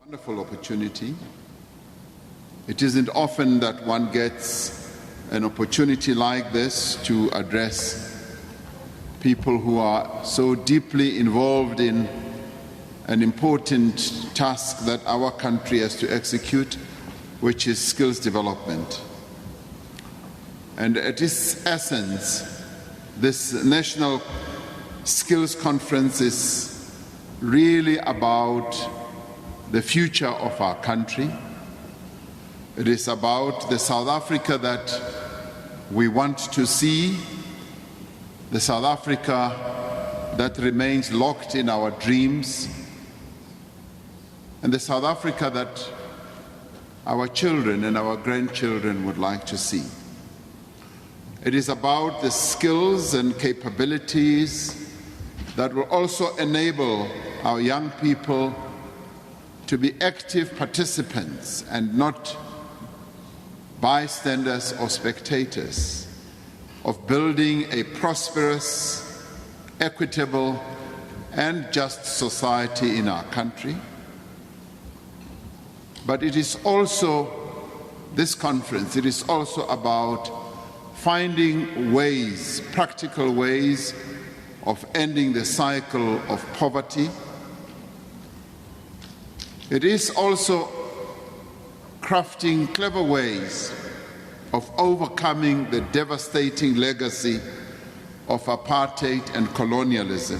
Wonderful opportunity. It isn't often that one gets an opportunity like this to address people who are so deeply involved in an important task that our country has to execute, which is skills development. And at its essence, this National Skills Conference is really about the future of our country. It is about the South Africa that we want to see, the South Africa that remains locked in our dreams, and the South Africa that our children and our grandchildren would like to see. It is about the skills and capabilities that will also enable our young people to be active participants and not bystanders or spectators of building a prosperous, equitable, and just society in our country. But it is also, this conference, it is also about finding ways, practical ways of ending the cycle of poverty. It is also crafting clever ways of overcoming the devastating legacy of apartheid and colonialism.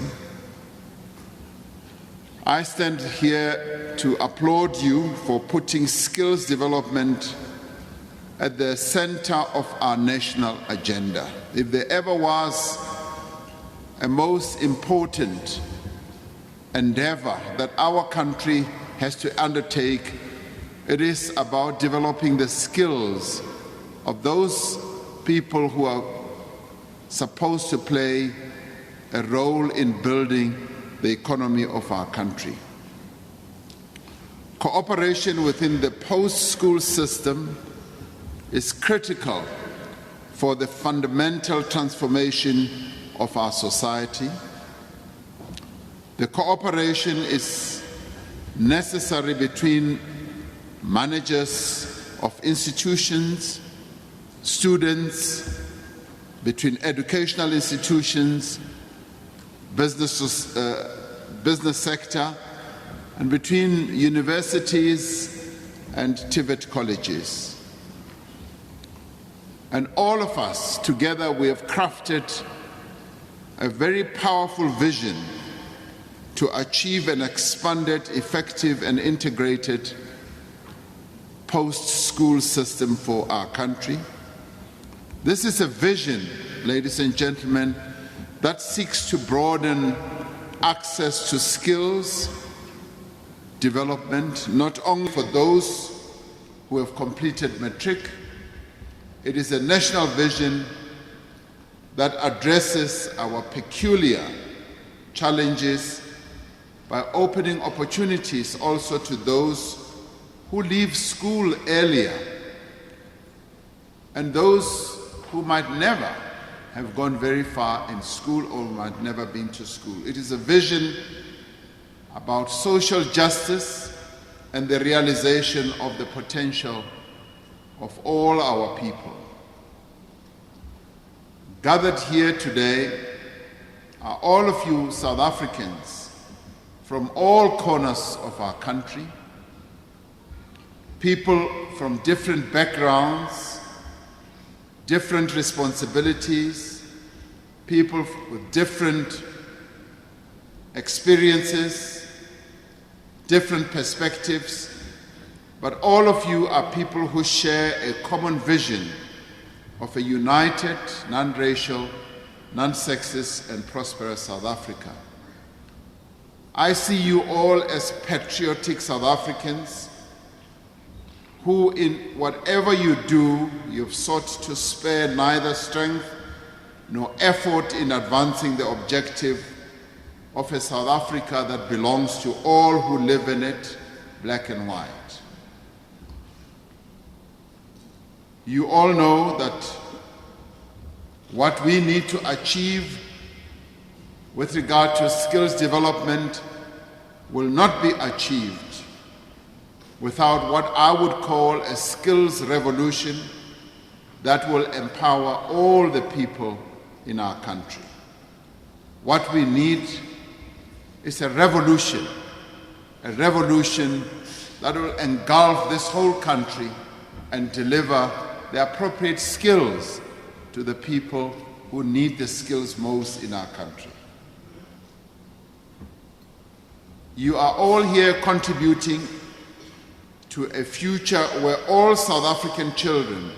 I stand here to applaud you for putting skills development at the center of our national agenda. If there ever was a most important endeavor that our country has to undertake, it is about developing the skills of those people who are supposed to play a role in building the economy of our country. Cooperation within the post-school system is critical for the fundamental transformation of our society. The cooperation is necessary between managers of institutions, students, between educational institutions, business sector, and between universities and TVET colleges. And all of us together, we have crafted a very powerful vision to achieve an expanded, effective, and integrated post-school system for our country. This is a vision, ladies and gentlemen, that seeks to broaden access to skills development, not only for those who have completed matric. It is a national vision that addresses our peculiar challenges by opening opportunities also to those who leave school earlier and those who might never have gone very far in school or might never been to school. It is a vision about social justice and the realization of the potential of all our people. Gathered here today are all of you South Africans from all corners of our country, people from different backgrounds, different responsibilities, people with different experiences, different perspectives, but all of you are people who share a common vision of a united, non-racial, non-sexist, and prosperous South Africa. I see you all as patriotic South Africans who, in whatever you do, you've sought to spare neither strength nor effort in advancing the objective of a South Africa that belongs to all who live in it, black and white. You all know that what we need to achieve with regard to skills development will not be achieved without what I would call a skills revolution that will empower all the people in our country. What we need is a revolution that will engulf this whole country and deliver the appropriate skills to the people who need the skills most in our country. You are all here contributing to a future where all South African children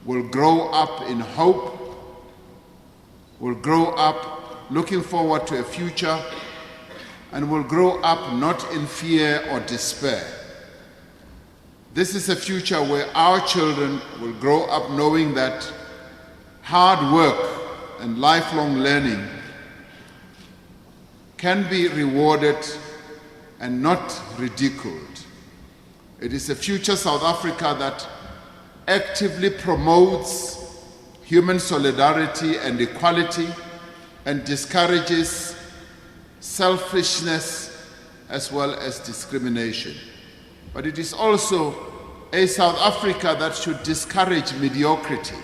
will grow up in hope, will grow up looking forward to a future, and will grow up not in fear or despair. This is a future where our children will grow up knowing that hard work and lifelong learning can be rewarded and not ridiculed. It is a future South Africa that actively promotes human solidarity and equality and discourages selfishness as well as discrimination. But it is also a South Africa that should discourage mediocrity.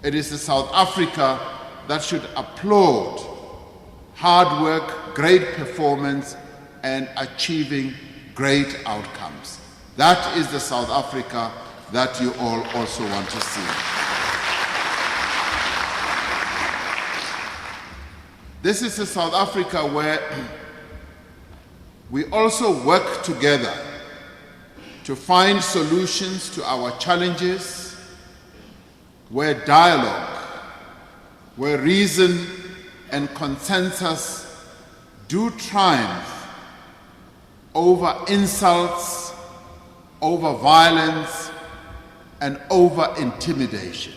It is a South Africa that should applaud hard work, great performance, and achieving great outcomes. That is the South Africa that you all also want to see. This is a South Africa where we also work together to find solutions to our challenges, where dialogue, where reason and consensus do triumph over insults, over violence, and over intimidation.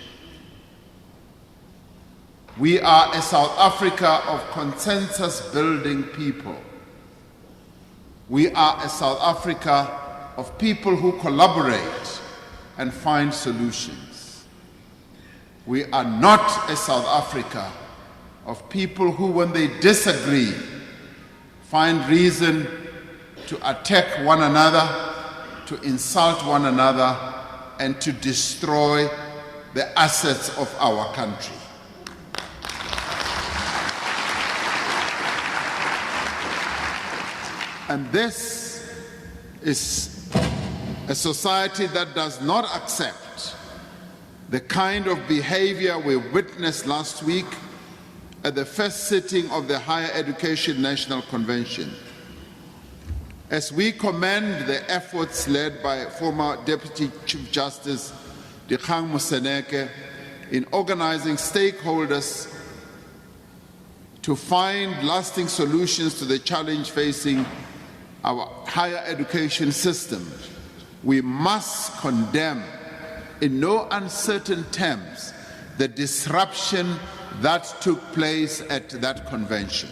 We are a South Africa of consensus-building people. We are a South Africa of people who collaborate and find solutions. We are not a South Africa of people who, when they disagree, find reason to attack one another, to insult one another, and to destroy the assets of our country. And this is a society that does not accept the kind of behavior we witnessed last week at the first sitting of the Higher Education National Convention. As we commend the efforts led by former Deputy Chief Justice Dikgang Moseneke in organizing stakeholders to find lasting solutions to the challenge facing our higher education system, we must condemn in no uncertain terms the disruption that took place at that convention.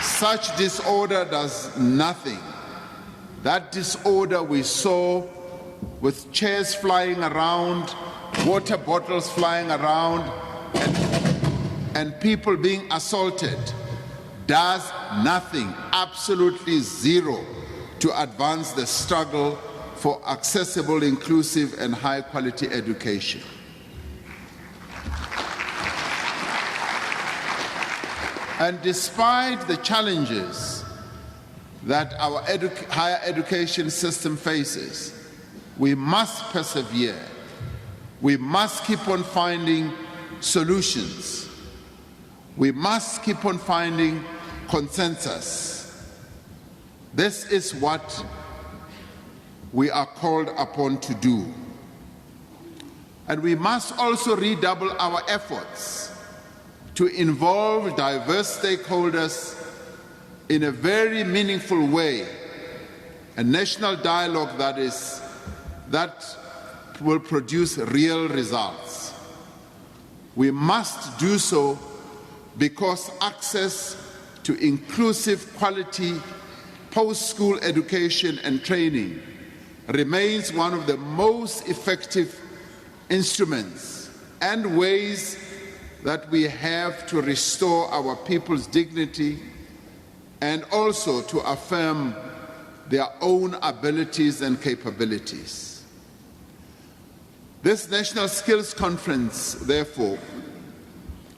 Such disorder does nothing. That disorder we saw with chairs flying around, water bottles flying around, and people being assaulted does nothing, absolutely zero, to advance the struggle for accessible, inclusive, and high-quality education. And despite the challenges that our higher education system faces, we must persevere. We must keep on finding solutions. We must keep on finding consensus. This is what we are called upon to do. And we must also redouble our efforts to involve diverse stakeholders in a very meaningful way, a national dialogue that will produce real results. We must do so because access to inclusive, quality post-school education and training remains one of the most effective instruments and ways that we have to restore our people's dignity and also to affirm their own abilities and capabilities. This National Skills Conference, therefore,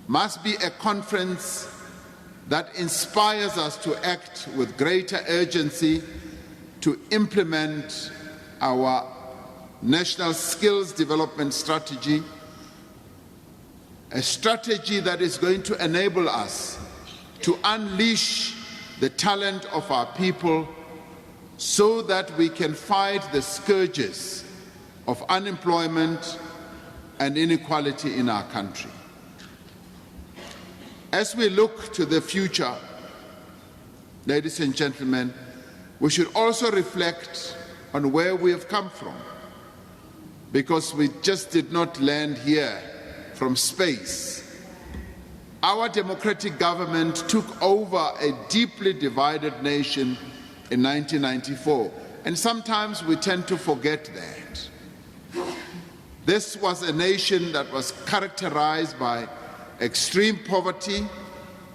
must be a conference that inspires us to act with greater urgency to implement our National Skills Development Strategy, a strategy that is going to enable us to unleash the talent of our people so that we can fight the scourges of unemployment and inequality in our country. As we look to the future, ladies and gentlemen, we should also reflect on where we have come from, because we just did not land here from space. Our democratic government took over a deeply divided nation in 1994, and sometimes we tend to forget that. This was a nation that was characterized by extreme poverty,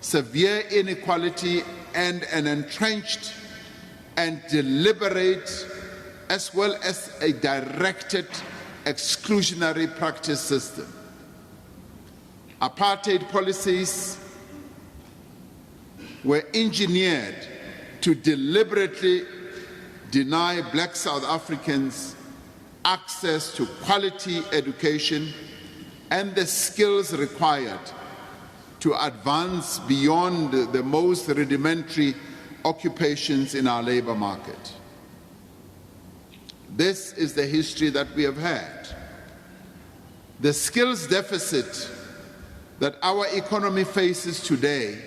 severe inequality, and an entrenched and deliberate, as well as a directed exclusionary practice system. Apartheid policies were engineered to deliberately deny black South Africans access to quality education and the skills required to advance beyond the most rudimentary occupations in our labor market. This is the history that we have had. The skills deficit that our economy faces today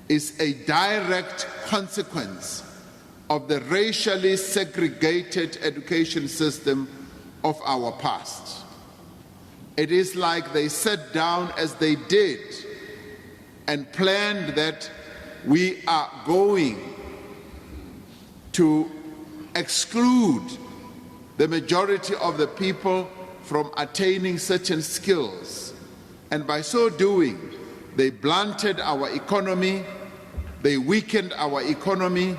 is a direct consequence of the racially segregated education system of our past. It is like they sat down as they did and planned that we are going to exclude the majority of the people from attaining certain skills. And by so doing, they blunted our economy, they weakened our economy,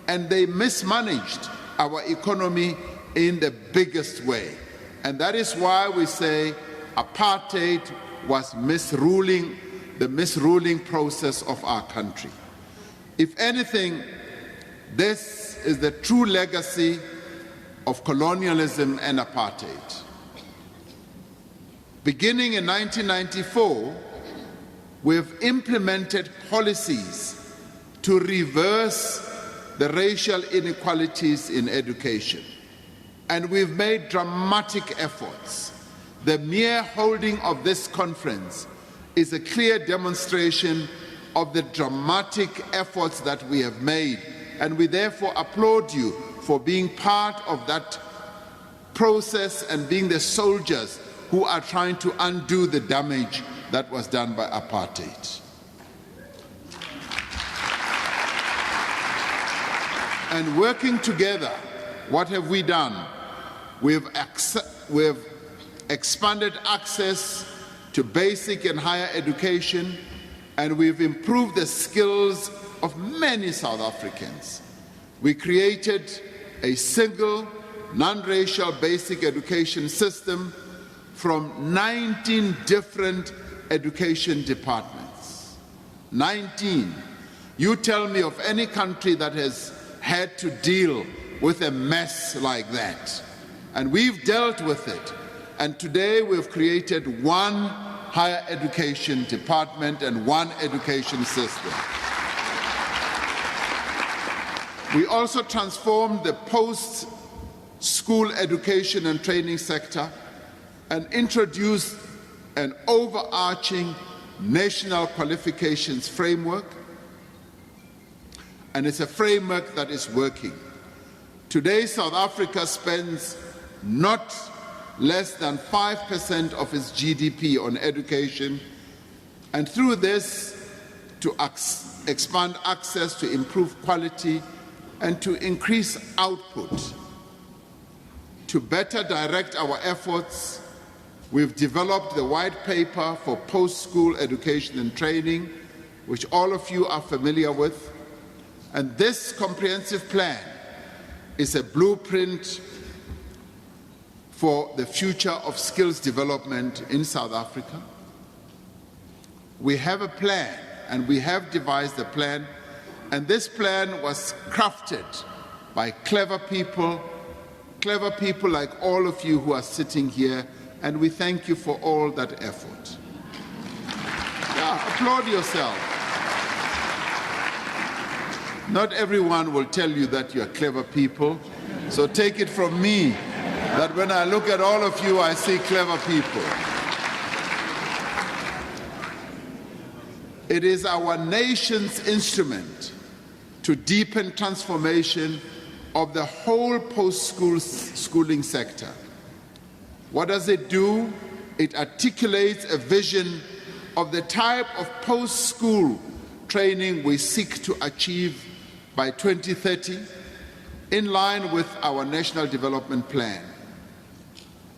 and they mismanaged our economy in the biggest way. And that is why we say apartheid was the misruling process of our country. If anything, this is the true legacy of colonialism and apartheid. Beginning in 1994, we've implemented policies to reverse the racial inequalities in education, and we've made dramatic efforts. The mere holding of this conference is a clear demonstration of the dramatic efforts that we have made, and we therefore applaud you for being part of that process and being the soldiers who are trying to undo the damage that was done by apartheid. And working together, what have we done? We've expanded access to basic and higher education, and we've improved the skills of many South Africans. We created a single, non-racial basic education system from 19 different education departments. 19. You tell me of any country that has had to deal with a mess like that. And we've dealt with it. And today we've created one higher education department and one education system. We also transformed the post-school education and training sector and introduced an overarching national qualifications framework. And it's a framework that is working. Today, South Africa spends not less than 5% of its GDP on education, and through this, to expand access, to improve quality, and to increase output. To better direct our efforts, we've developed the white paper for post-school education and training, which all of you are familiar with. And this comprehensive plan is a blueprint for the future of skills development in South Africa. We have a plan, and we have devised a plan, and this plan was crafted by clever people like all of you who are sitting here, and we thank you for all that effort. Yeah, applaud yourself. Not everyone will tell you that you are clever people. So take it from me that when I look at all of you, I see clever people. It is our nation's instrument to deepen transformation of the whole schooling sector. What does it do? It articulates a vision of the type of post-school training we seek to achieve by 2030, in line with our National Development Plan.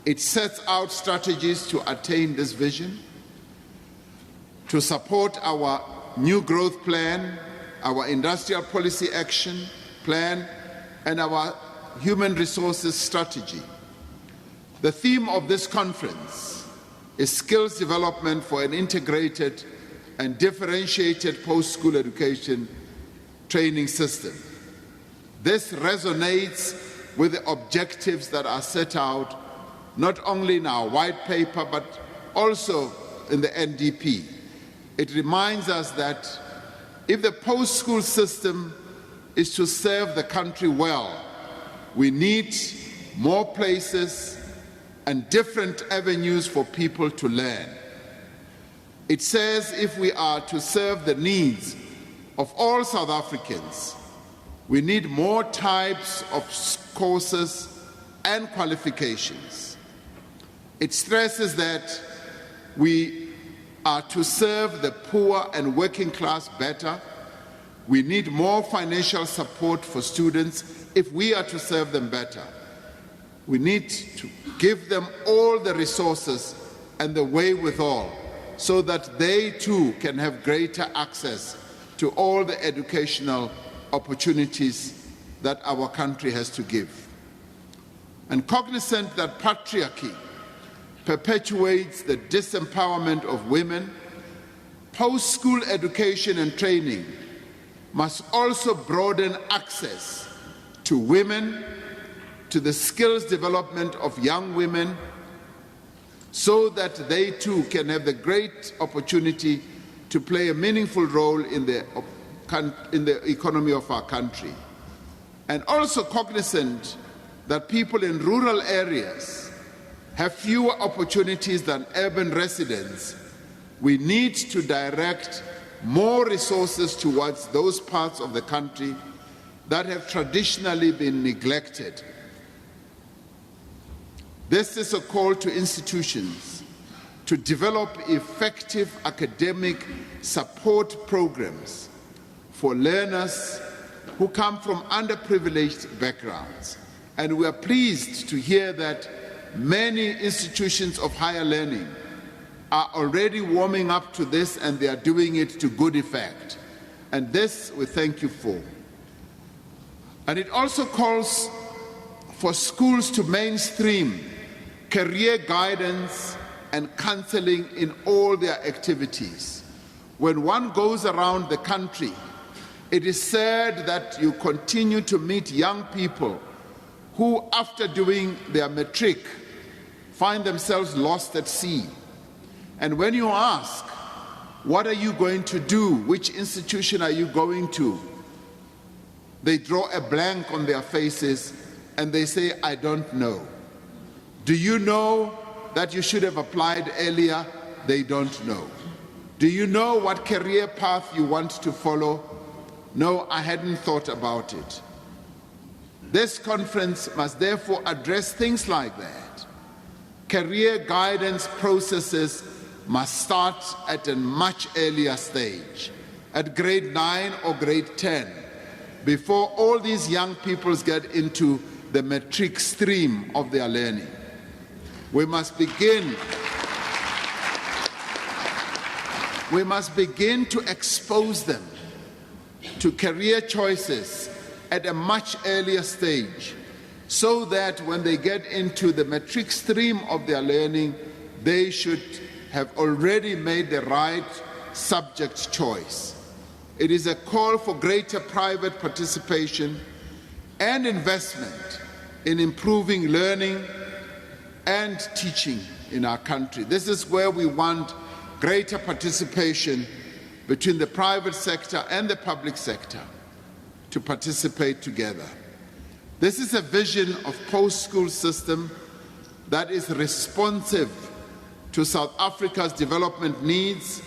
It sets out strategies to attain this vision, to support our new growth plan, our industrial policy action plan, and our human resources strategy. The theme of this conference is skills development for an integrated and differentiated post-school education training system. This resonates with the objectives that are set out not only in our white paper but also in the NDP. It reminds us that if the post-school system is to serve the country well, we need more places and different avenues for people to learn. It says if we are to serve the needs of all South Africans, we need more types of courses and qualifications. It stresses that we are to serve the poor and working class better. We need more financial support for students if we are to serve them better. We need to give them all the resources and the wherewithal so that they too can have greater access to all the educational opportunities that our country has to give. And cognizant that patriarchy perpetuates the disempowerment of women, post-school education and training must also broaden access to women, to the skills development of young women, so that they too can have the great opportunity to play a meaningful role in the economy of our country. And also cognizant that people in rural areas have fewer opportunities than urban residents, we need to direct more resources towards those parts of the country that have traditionally been neglected. This is a call to institutions to develop effective academic support programs for learners who come from underprivileged backgrounds. And we are pleased to hear that many institutions of higher learning are already warming up to this, and they are doing it to good effect. And this we thank you for. And it also calls for schools to mainstream career guidance and counseling in all their activities. When one goes around the country, it is said that you continue to meet young people who, after doing their matric, find themselves lost at sea. And when you ask, what are you going to do? Which institution are you going to? They draw a blank on their faces and they say, I don't know. Do you know that you should have applied earlier? They don't know. Do you know what career path you want to follow? No, I hadn't thought about it. This conference must therefore address things like that. Career guidance processes must start at a much earlier stage, at grade 9 or grade 10, before all these young people get into the matric stream of their learning. We must begin to expose them to career choices at a much earlier stage, so that when they get into the matric stream of their learning, they should have already made the right subject choice. It is a call for greater private participation and investment in improving learning and teaching in our country. This is where we want greater participation between the private sector and the public sector to participate together. This is a vision of post-school system that is responsive to South Africa's development needs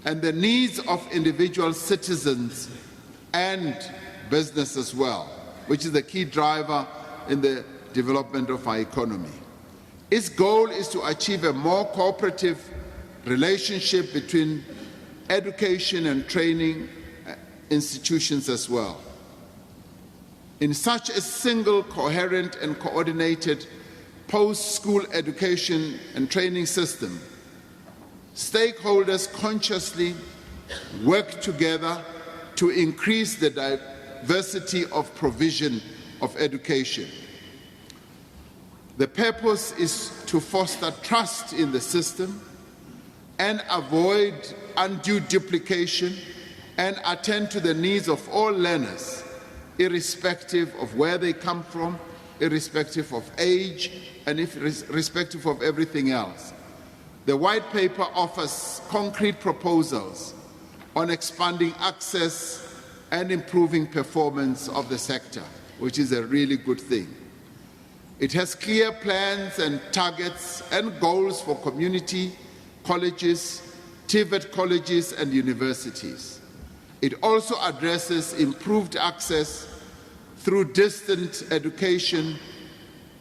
and the needs of individual citizens and business as well, which is the key driver in the development of our economy. Its goal is to achieve a more cooperative relationship between education and training institutions as well. In such a single, coherent and coordinated post-school education and training system, stakeholders consciously work together to increase the diversity of provision of education. The purpose is to foster trust in the system and avoid undue duplication and attend to the needs of all learners, irrespective of where they come from, irrespective of age, and irrespective of everything else. The white paper offers concrete proposals on expanding access and improving performance of the sector, which is a really good thing. It has clear plans and targets and goals for community colleges, TVET colleges and universities. It also addresses improved access through distant education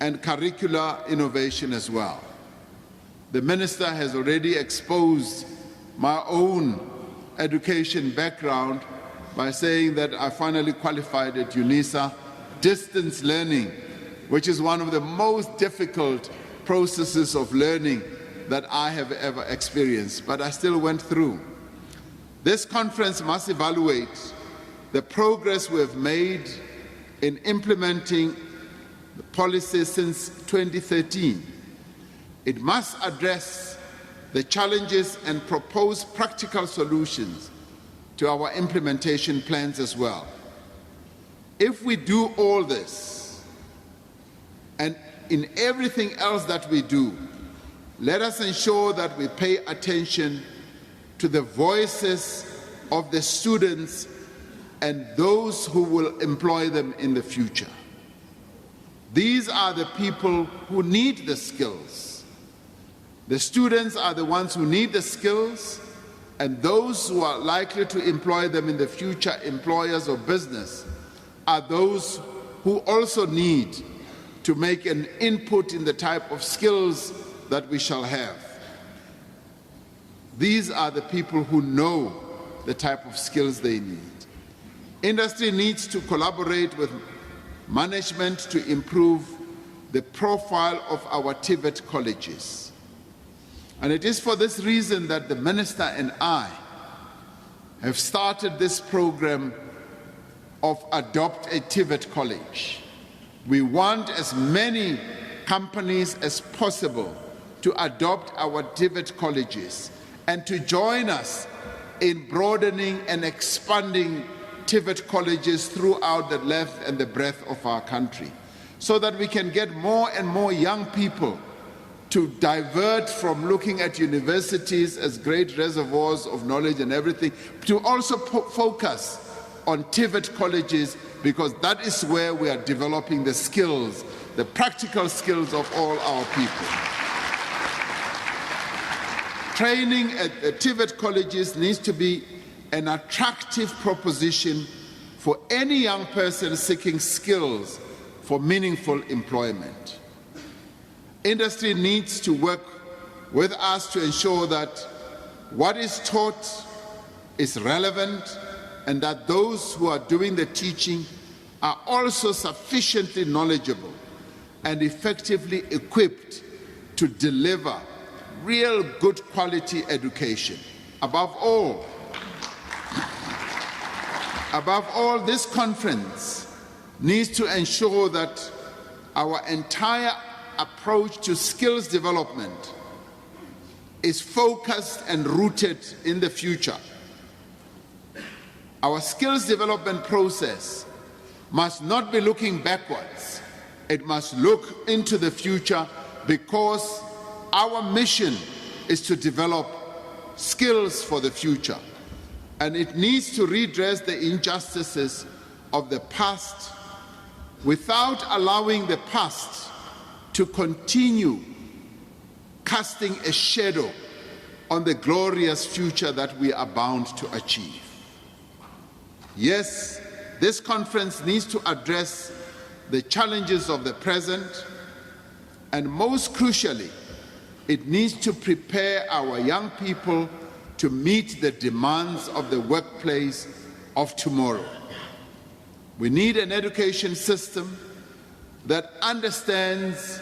and curricular innovation as well. The Minister has already exposed my own education background by saying that I finally qualified at UNISA, distance learning, which is one of the most difficult processes of learning that I have ever experienced, but I still went through. This conference must evaluate the progress we have made in implementing the policy since 2013. It must address the challenges and propose practical solutions to our implementation plans as well. If we do all this, and in everything else that we do, let us ensure that we pay attention to the voices of the students and those who will employ them in the future. These are the people who need the skills. The students are the ones who need the skills, and those who are likely to employ them in the future, employers or business, are those who also need to make an input in the type of skills that we shall have. These are the people who know the type of skills they need. Industry needs to collaborate with management to improve the profile of our TVET colleges. And it is for this reason that the Minister and I have started this program of Adopt a TVET College. We want as many companies as possible to adopt our TVET colleges and to join us in broadening and expanding TVET colleges throughout the length and the breadth of our country, so that we can get more and more young people to divert from looking at universities as great reservoirs of knowledge and everything, to also focus on TVET colleges, because that is where we are developing the skills, the practical skills of all our people. Training at the TVET colleges needs to be an attractive proposition for any young person seeking skills for meaningful employment. Industry needs to work with us to ensure that what is taught is relevant and that those who are doing the teaching are also sufficiently knowledgeable and effectively equipped to deliver real good quality education. Above all, this conference needs to ensure that our entire approach to skills development is focused and rooted in the future. Our skills development process must not be looking backwards. It must look into the future, because our mission is to develop skills for the future. And it needs to redress the injustices of the past without allowing the past to continue casting a shadow on the glorious future that we are bound to achieve. Yes, this conference needs to address the challenges of the present, and most crucially, it needs to prepare our young people to meet the demands of the workplace of tomorrow. We need an education system that understands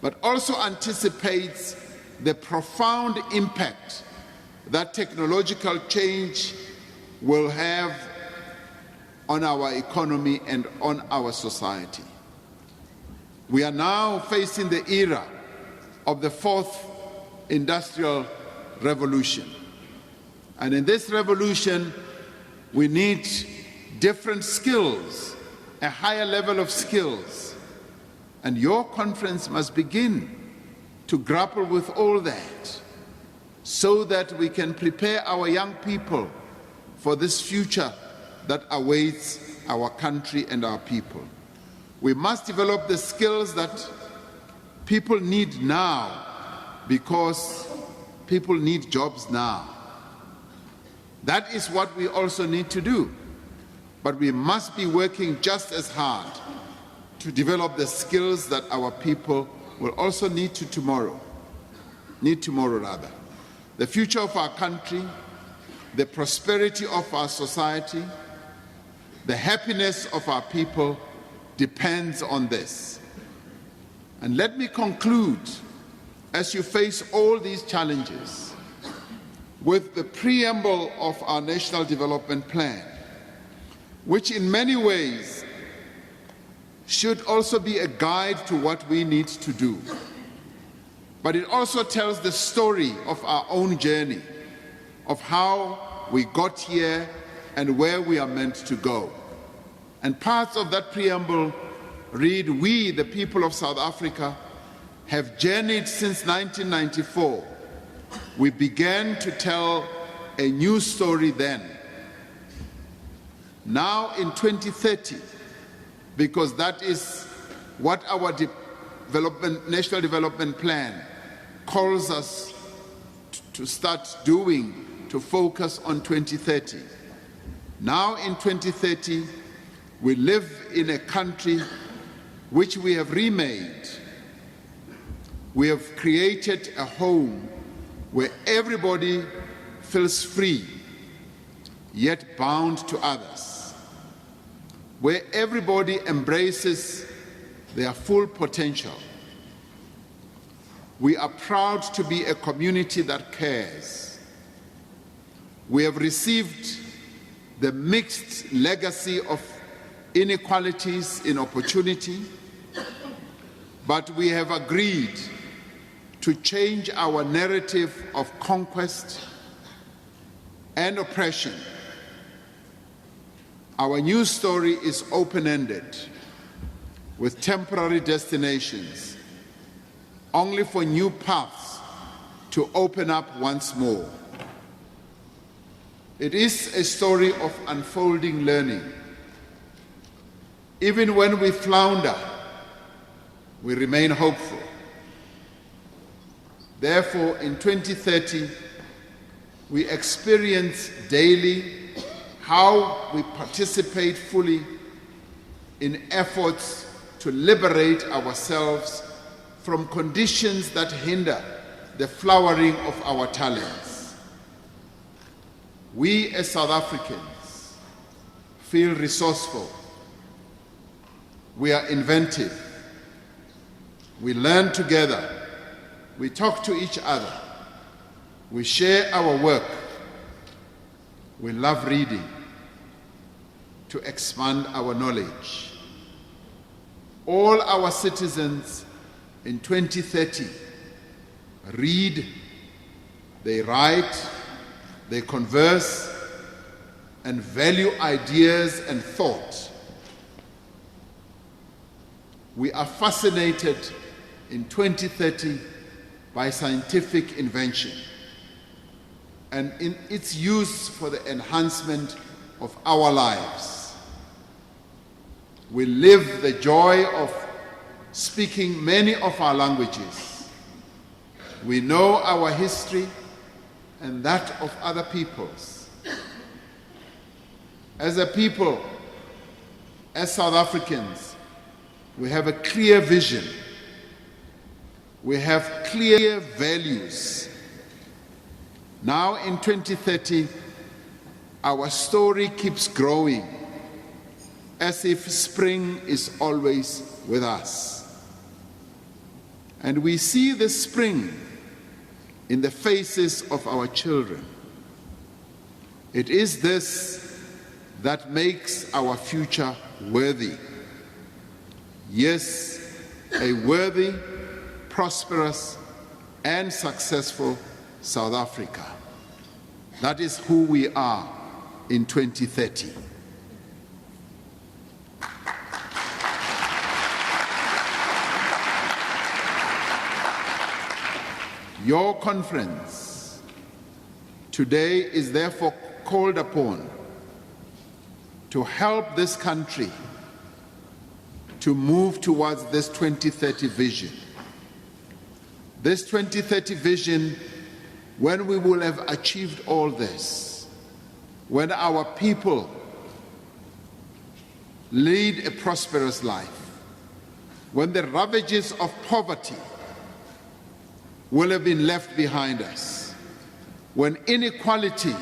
but also anticipates the profound impact that technological change will have on our economy and on our society. We are now facing the era of the fourth industrial revolution. And in this revolution, we need different skills, a higher level of skills. And your conference must begin to grapple with all that so that we can prepare our young people for this future that awaits our country and our people. We must develop the skills that people need now because people need jobs now. That is what we also need to do. But we must be working just as hard to develop the skills that our people will also need tomorrow. The future of our country, the prosperity of our society, the happiness of our people depends on this. And let me conclude, as you face all these challenges, with the preamble of our National Development Plan, which in many ways should also be a guide to what we need to do. But it also tells the story of our own journey, of how we got here and where we are meant to go. And parts of that preamble read, "We, the people of South Africa, have journeyed since 1994. We began to tell a new story then. Now in 2030, because that is what our National Development Plan calls us to start doing, to focus on 2030. Now in 2030, we live in a country which we have remade. We have created a home where everybody feels free, yet bound to others, where everybody embraces their full potential. We are proud to be a community that cares. We have received the mixed legacy of inequalities in opportunity, but we have agreed to change our narrative of conquest and oppression. Our new story is open-ended, with temporary destinations, only for new paths to open up once more. It is a story of unfolding learning. Even when we flounder, we remain hopeful. Therefore, in 2030, we experience daily how we participate fully in efforts to liberate ourselves from conditions that hinder the flowering of our talents. We as South Africans feel resourceful. We are inventive. We learn together. We talk to each other. We share our work. We love reading to expand our knowledge. All our citizens in 2030 read, they write, they converse, and value ideas and thought. We are fascinated in 2030 by scientific invention and in its use for the enhancement of our lives. We live the joy of speaking many of our languages. We know our history and that of other peoples. As a people, as South Africans, we have a clear vision. We have clear values. Now in 2030, our story keeps growing as if spring is always with us. And we see the spring in the faces of our children. It is this that makes our future worthy. Yes, a worthy, prosperous, and successful South Africa. That is who we are in 2030. Your conference today is therefore called upon to help this country to move towards this 2030 vision. This 2030 vision, when we will have achieved all this, when our people lead a prosperous life, when the ravages of poverty will have been left behind us, when inequality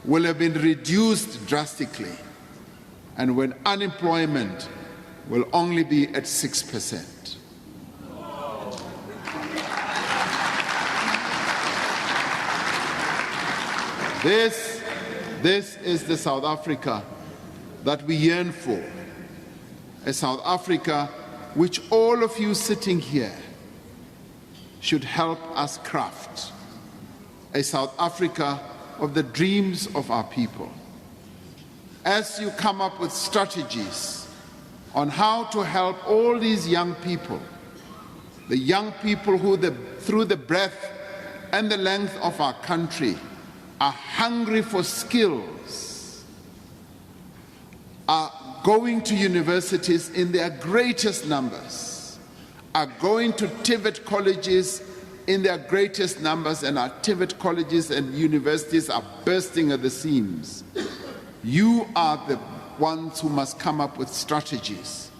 will have been reduced drastically, and when unemployment will only be at 6%. This is the South Africa that we yearn for, a South Africa which all of you sitting here should help us craft, a South Africa of the dreams of our people. As you come up with strategies on how to help all these young people, the young people who through the breadth and the length of our country are hungry for skills, are going to universities in their greatest numbers, are going to TVET colleges in their greatest numbers, and our TVET colleges and universities are bursting at the seams. You are the ones who must come up with strategies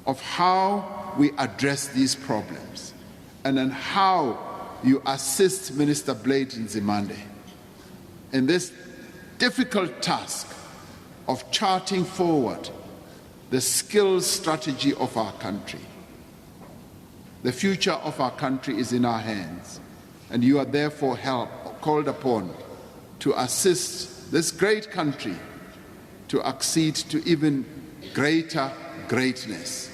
of how we address these problems and then how you assist Minister Blade Nzimande in this difficult task of charting forward the skills strategy of our country. The future of our country is in our hands, and you are therefore called upon to assist this great country to accede to even greater greatness.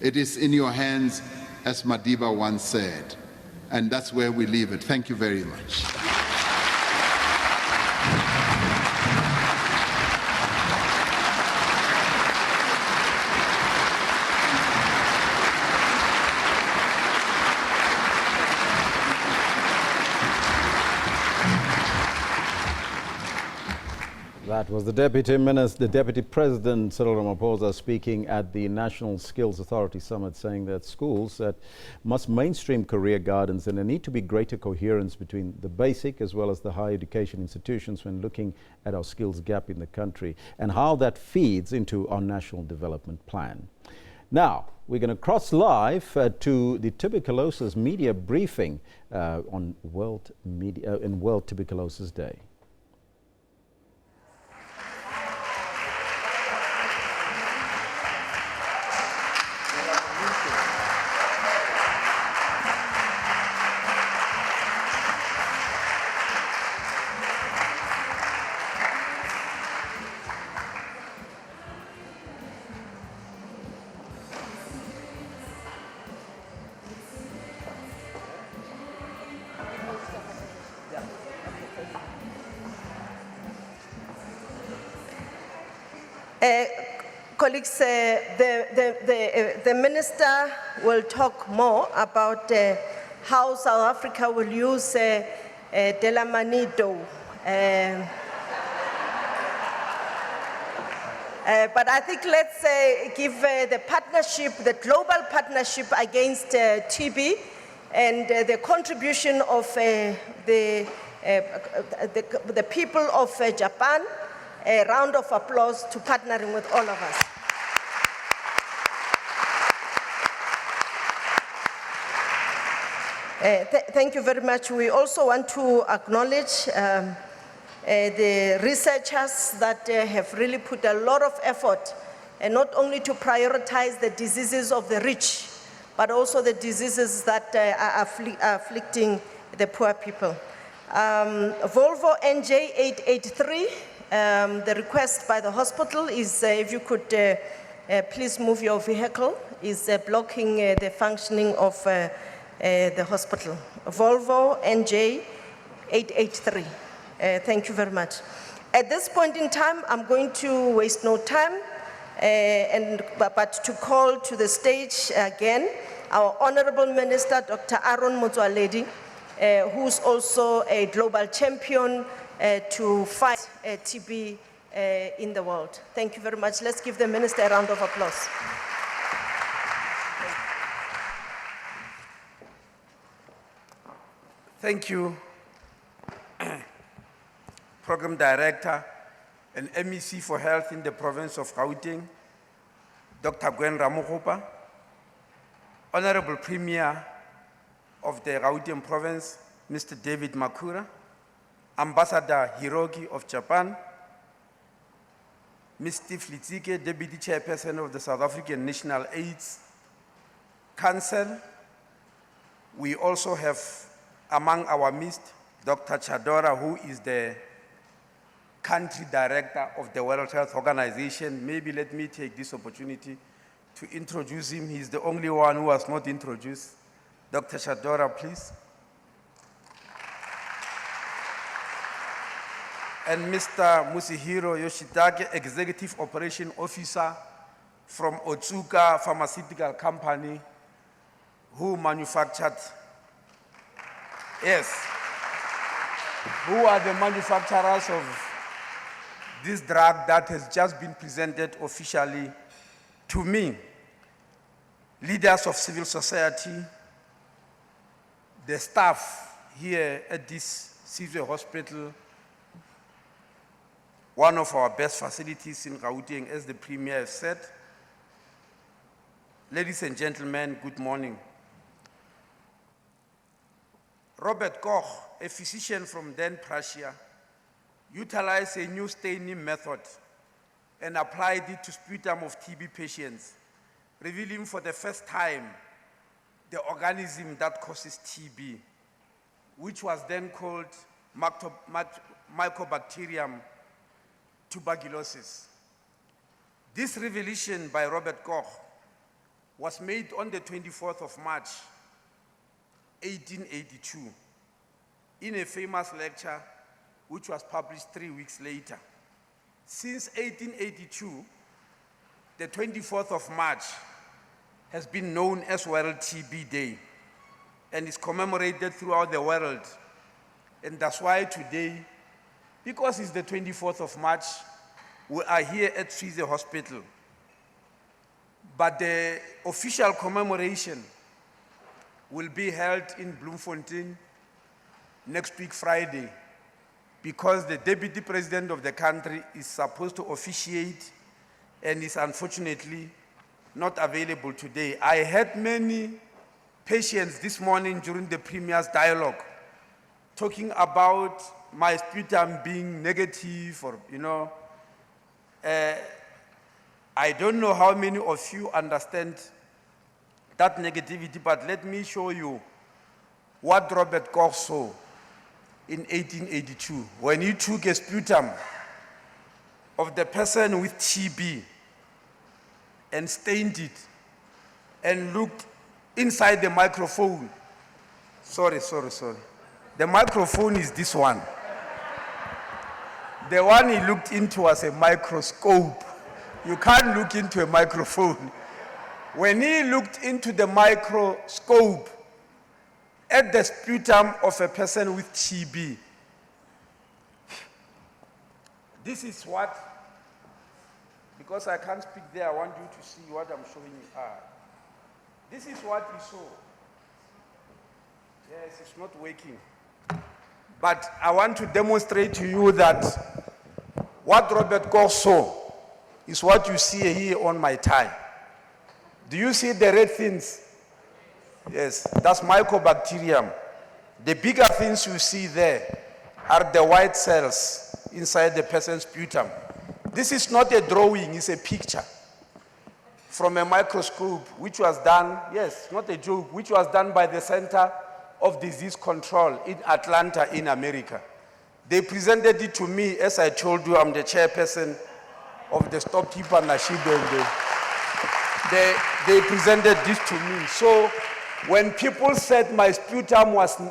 It is in your hands, as Madiba once said, and that's where we leave it. Thank you very much. That was the Deputy President Cyril Ramaphosa speaking at the National Skills Authority Summit, saying that schools that must mainstream career guidance, and there need to be greater coherence between the basic as well as the higher education institutions when looking at our skills gap in the country and how that feeds into our national development plan. Now, we're going to cross live to the tuberculosis media briefing on World Tuberculosis Day. Colleagues, the Minister will talk more about how South Africa will use Delamanito But I think let's give the partnership, the global partnership against TB, and the contribution of the people of Japan, a round of applause to partnering with all of us. Thank you very much. We also want to acknowledge the researchers that have really put a lot of effort, and not only to prioritize the diseases of the rich, but also the diseases that are afflicting the poor people. Volvo NJ883, the request by the hospital is if you could please move your vehicle, is blocking the functioning of the hospital. Volvo NJ883. Thank you very much. At this point in time, I'm going to waste no time but to call to the stage again our Honorable Minister, Dr. Aaron Motsoaledi, who's also a global champion to fight TB in the world. Thank you very much. Let's give the Minister a round of applause. Thank you, Program Director and MEC for Health in the province of Gauteng, Dr. Gwen Ramogopa, Honorable Premier of the Gauteng province, Mr. David Makura, Ambassador Hiroki of Japan, Ms. Steve Litzike, Deputy Chairperson of the South African National AIDS Council. We also have among our midst Dr. Chadora, who is the Country Director of the World Health Organization. Maybe let me take this opportunity to introduce him. He's the only one who was not introduced. Dr. Chadora, please. And Mr. Musihiro Yoshitake, Executive Operation Officer from Otsuka Pharmaceutical Company, who manufactured, yes, who are the manufacturers of this drug that has just been presented officially to me. Leaders of civil society, the staff here at this civil hospital, one of our best facilities in Gauteng, as the Premier has said. Ladies and gentlemen, good morning. Robert Koch, a physician from then Prussia, utilized a new staining method and applied it to sputum of TB patients, revealing for the first time the organism that causes TB, which was then called Mycobacterium tuberculosis. This revelation by Robert Koch was made on the 24th of March, 1882, in a famous lecture which was published 3 weeks later. Since 1882, the 24th of March has been known as World TB Day and is commemorated throughout the world. And that's why today, because it's the 24th of March, we are here at Tshwize Hospital. But the official commemoration will be held in Bloemfontein next week, Friday, because the Deputy President of the country is supposed to officiate and is unfortunately not available today. I had many patients this morning during the Premier's dialogue talking about my sputum being negative, or, I don't know how many of you understand that negativity, but let me show you what Robert Koch saw in 1882 when he took a sputum of the person with TB and stained it and looked inside the microphone. Sorry. The microphone is this one. The one he looked into was a microscope. You can't look into a microphone. When he looked into the microscope at the sputum of a person with TB, this is what Because I can't speak there, I want you to see what I'm showing you. This is what we saw. Yes, it's not working. But I want to demonstrate to you that what Robert Koch saw is what you see here on my tie. Do you see the red things? Yes, that's mycobacterium. The bigger things you see there are the white cells inside the person's sputum. This is not a drawing, it's a picture from a microscope which was done, yes, not a joke, which was done by the Center of Disease Control in Atlanta in America. They presented it to me. As I told you, I'm the chairperson of the Stockkeeper Nashibe, and they presented this to me. So when people said my sputum was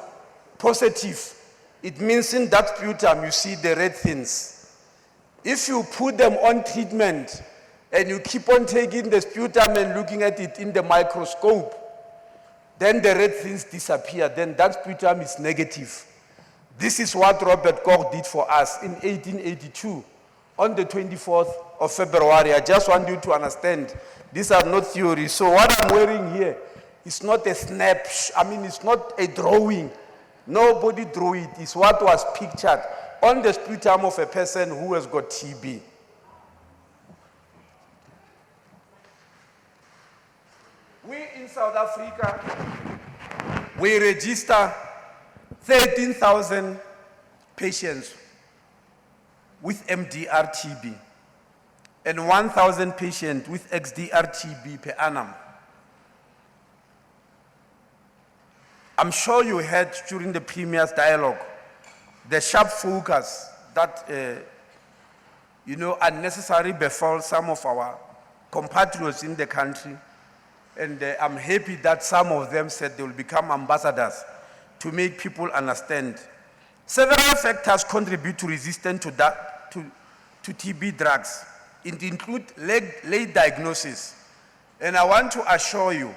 positive, it means in that sputum you see the red things. If you put them on treatment and you keep on taking the sputum and looking at it in the microscope, then the red things disappear, then that sputum is negative. This is what Robert Koch did for us in 1882 on the 24th of February. I just want you to understand, these are not theories. So what I'm wearing here is not a snapshot, it's not a drawing. Nobody drew it. It's what was pictured on the sputum of a person who has got TB. We in South Africa, we register 13,000 patients with MDR TB and 1,000 patients with XDR TB per annum. I'm sure you heard during the Premier's dialogue the sharp focus that, unnecessarily befall some of our compatriots in the country. And I'm happy that some of them said they will become ambassadors to make people understand. Several factors contribute to resistance to TB drugs. It includes late diagnosis. And I want to assure you,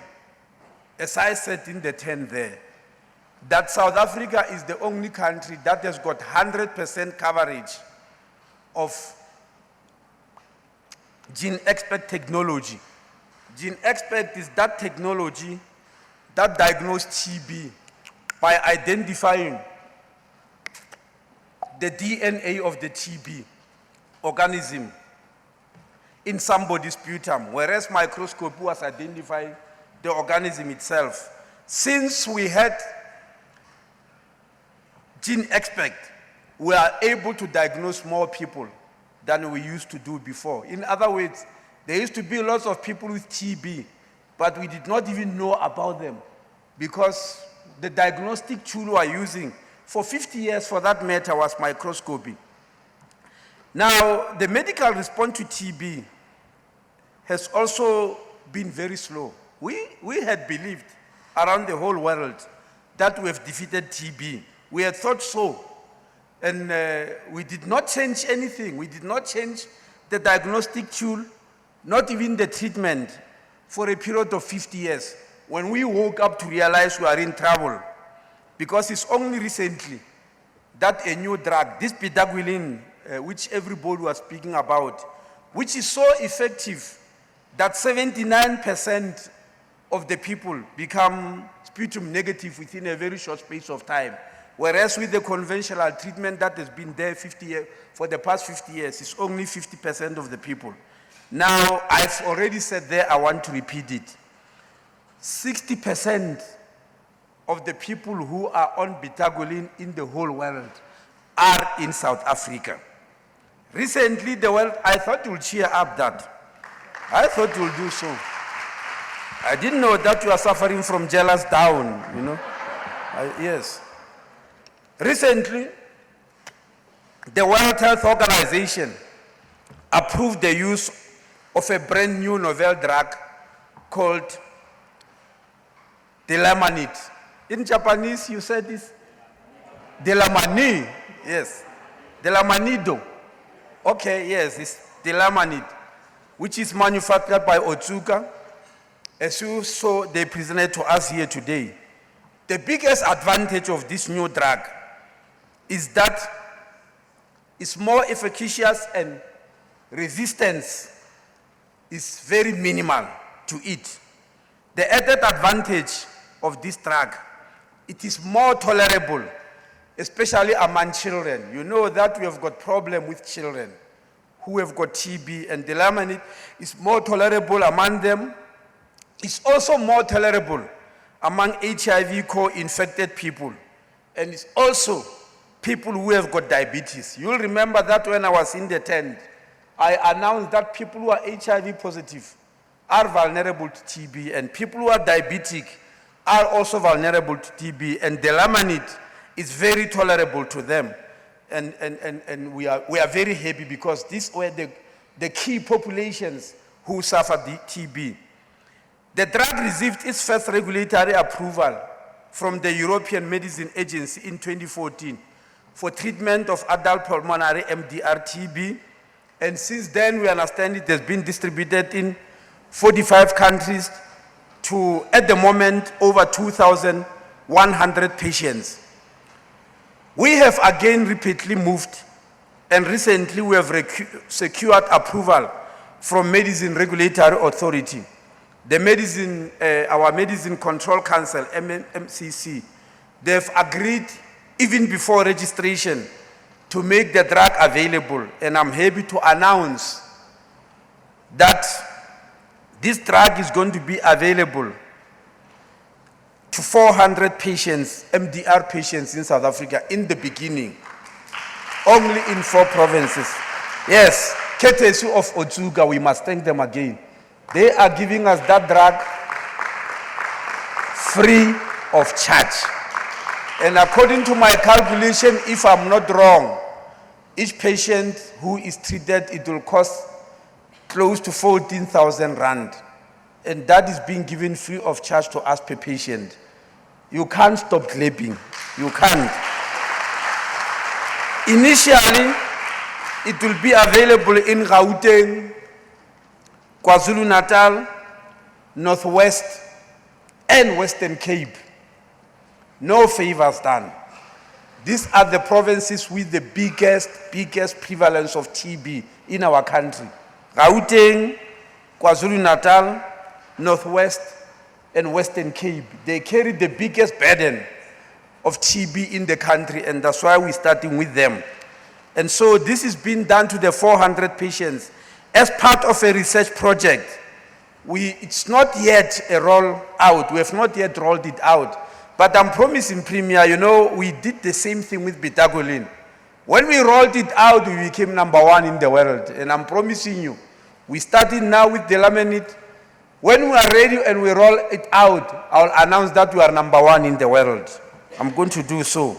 as I said in the 10 there, that South Africa is the only country that has got 100% coverage of gene expert technology. Gene expert is that technology that diagnoses TB by identifying the DNA of the TB organism in somebody's sputum, whereas microscope was identifying the organism itself. Since we had gene expert, we are able to diagnose more people than we used to do before. In other words, there used to be lots of people with TB, but we did not even know about them because the diagnostic tool we are using for 50 years, for that matter, was microscopy. Now, the medical response to TB has also been very slow. We had believed around the whole world that we have defeated TB. We had thought so. And we did not change anything. We did not change the diagnostic tool, not even the treatment, for a period of 50 years. When we woke up to realize we are in trouble, because it's only recently that a new drug, this bedaquiline, which everybody was speaking about, which is so effective that 79% of the people become sputum negative within a very short space of time. Whereas with the conventional treatment that has been there for the past 50 years, it's only 50% of the people. Now, I've already said there, I want to repeat it. 60% of the people who are on bedaquiline in the whole world are in South Africa. Recently, the world, I thought you would cheer up that. I thought you would do so. I didn't know that you are suffering from jealous down, yes. Recently, the World Health Organization approved the use of a brand new novel drug called Delamanid. In Japanese, you said this? Delamani, yes. Delamanido. Okay, yes, it's Delamanid, which is manufactured by Otsuka. As you saw, they presented to us here today. The biggest advantage of this new drug is that it's more efficacious and resistance is very minimal to it. The added advantage of this drug, it is more tolerable, especially among children. You know that we have got problem with children who have got TB, and Delamanid is more tolerable among them. It's also more tolerable among HIV co-infected people, and it's also people who have got diabetes. You'll remember that when I was in the tent, I announced that people who are HIV positive are vulnerable to TB, and people who are diabetic are also vulnerable to TB, and Delamanid is very tolerable to them. And we are very happy because these were the key populations who suffered the TB. The drug received its first regulatory approval from the European Medicine Agency in 2014 for treatment of adult pulmonary MDR TB. And since then, we understand it has been distributed in 45 countries to, at the moment, over 2,100 patients. We have again repeatedly moved, and recently we have secured approval from Medicine Regulatory Authority. Our Medicine Control Council, MCC, they've agreed, even before registration, to make the drug available. And I'm happy to announce that this drug is going to be available to 400 patients, MDR patients in South Africa in the beginning, only in 4 provinces. Yes, courtesy of Otsuka, we must thank them again. They are giving us that drug free of charge. And according to my calculation, if I'm not wrong, each patient who is treated, it will cost close to 14,000 rand. And that is being given free of charge to us per patient. You can't stop clapping. You can't. Initially, it will be available in Gauteng, KwaZulu-Natal, Northwest, and Western Cape. No favors done. These are the provinces with the biggest prevalence of TB in our country. Gauteng, KwaZulu-Natal, Northwest, and Western Cape. They carry the biggest burden of TB in the country, and that's why we're starting with them. And so this is being done to the 400 patients as part of a research project. It's not yet a roll out. We have not yet rolled it out. But I'm promising, Premier, you know, we did the same thing with Bitagolin. When we rolled it out, we became #1 in the world. And I'm promising you, we started now with Delamanid. When we are ready and we roll it out, I'll announce that we are #1 in the world. I'm going to do so.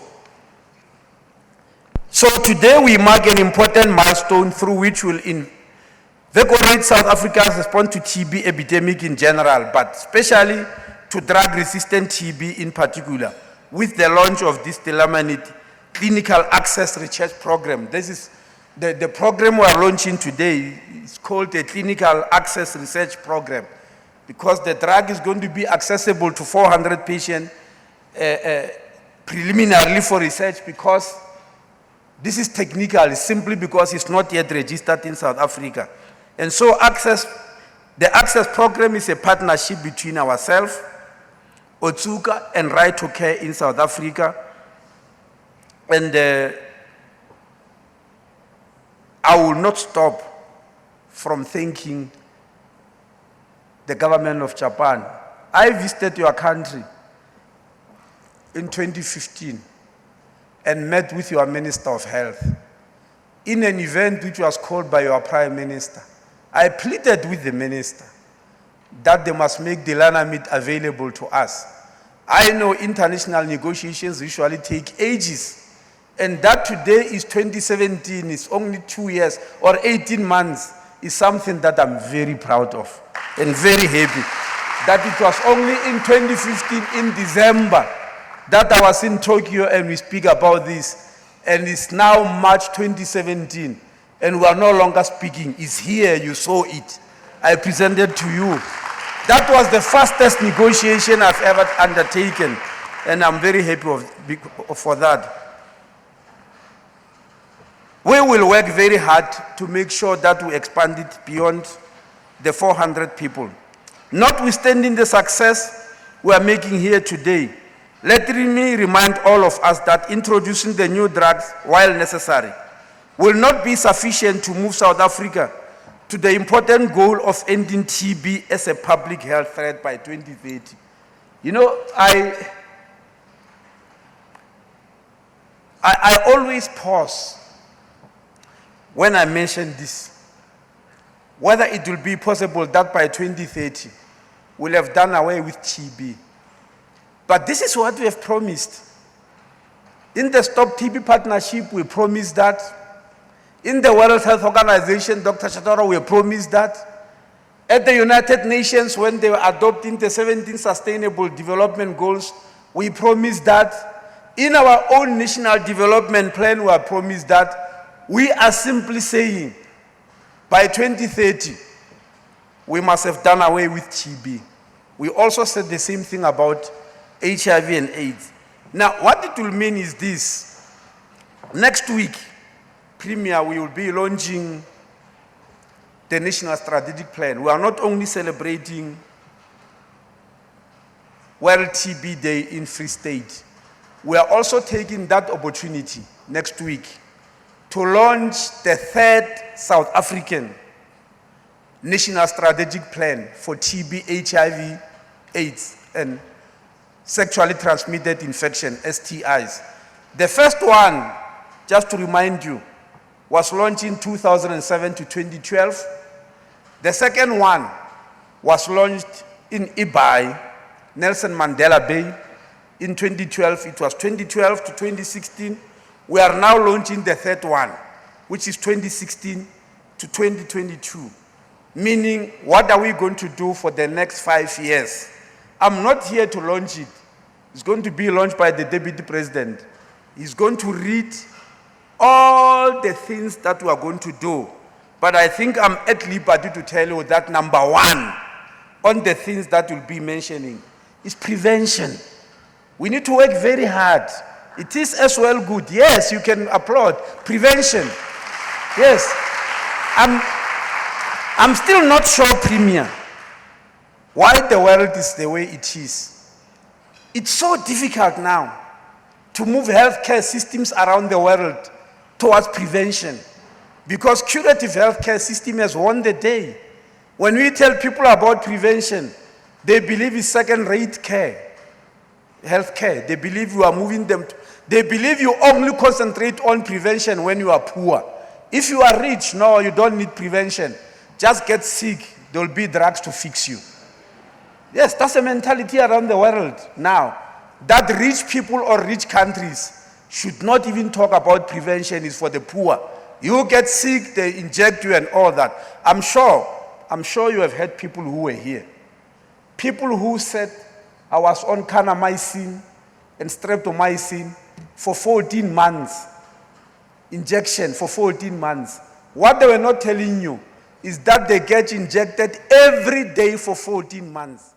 So today we mark an important milestone through which we'll invigorate South Africa's response to TB epidemic in general, but especially to drug-resistant TB in particular, with the launch of this Delamanid Clinical Access Research Program. This is the program we are launching today. It's called the Clinical Access Research Program, because the drug is going to be accessible to 400 patients preliminarily for research, because this is technical, simply because it's not yet registered in South Africa. And so the access program is a partnership between ourselves, Otsuka, and Right to Care in South Africa. And I will not stop from thanking the government of Japan. I visited your country in 2015 and met with your Minister of Health in an event which was called by your Prime Minister. I pleaded with the Minister that they must make Delamanid available to us. I know international negotiations usually take ages, and that today is 2017, it's only 2 years or 18 months, is something that I'm very proud of and very happy. That it was only in 2015, in December, that I was in Tokyo and we speak about this, and it's now March 2017, and we are no longer speaking. It's here, you saw it. I presented to you. That was the fastest negotiation I've ever undertaken, and I'm very happy for that. We will work very hard to make sure that we expand it beyond the 400 people. Notwithstanding the success we are making here today, let me remind all of us that introducing the new drugs, while necessary, will not be sufficient to move South Africa to the important goal of ending TB as a public health threat by 2030. You know, I always pause when I mention this, whether it will be possible that by 2030 we'll have done away with TB. But this is what we have promised. In the Stop TB Partnership, we promised that. In the World Health Organization, Dr. Chatara, we promised that. At the United Nations, when they were adopting the 17 Sustainable Development Goals, we promised that. In our own National Development Plan, we have promised that. We are simply saying, by 2030, we must have done away with TB. We also said the same thing about HIV and AIDS. Now, what it will mean is this. Next week, Premier, we will be launching the National Strategic Plan. We are not only celebrating World TB Day in Free State, we are also taking that opportunity next week to launch the third South African National Strategic Plan for TB, HIV, AIDS, and sexually transmitted infection, STIs. The first one, just to remind you, was launched in 2007 to 2012. The second one was launched in Ibai, Nelson Mandela Bay. In 2012, it was 2012 to 2016. We are now launching the third one, which is 2016 to 2022. Meaning, what are we going to do for the next 5 years? I'm not here to launch it. It's going to be launched by the Deputy President. He's going to read all the things that we are going to do. But I think I'm at liberty to tell you that number one on the things that we'll be mentioning is prevention. We need to work very hard. It is as well good. Yes, you can applaud. Prevention. Yes. I'm still not sure, Premier, why the world is the way it is. It's so difficult now to move healthcare systems around the world towards prevention, because curative healthcare system has won the day. When we tell people about prevention, they believe it's second-rate care, healthcare. They believe you are moving them. They believe you only concentrate on prevention when you are poor. If you are rich, no, you don't need prevention. Just get sick. There will be drugs to fix you. Yes, that's a mentality around the world now, that rich people or rich countries should not even talk about prevention. Is for the poor. You get sick, they inject you and all that. I'm sure you have heard people who were here. People who said, I was on kanamycin and streptomycin for 14 months. Injection for 14 months. What they were not telling you is that they get injected every day for 14 months.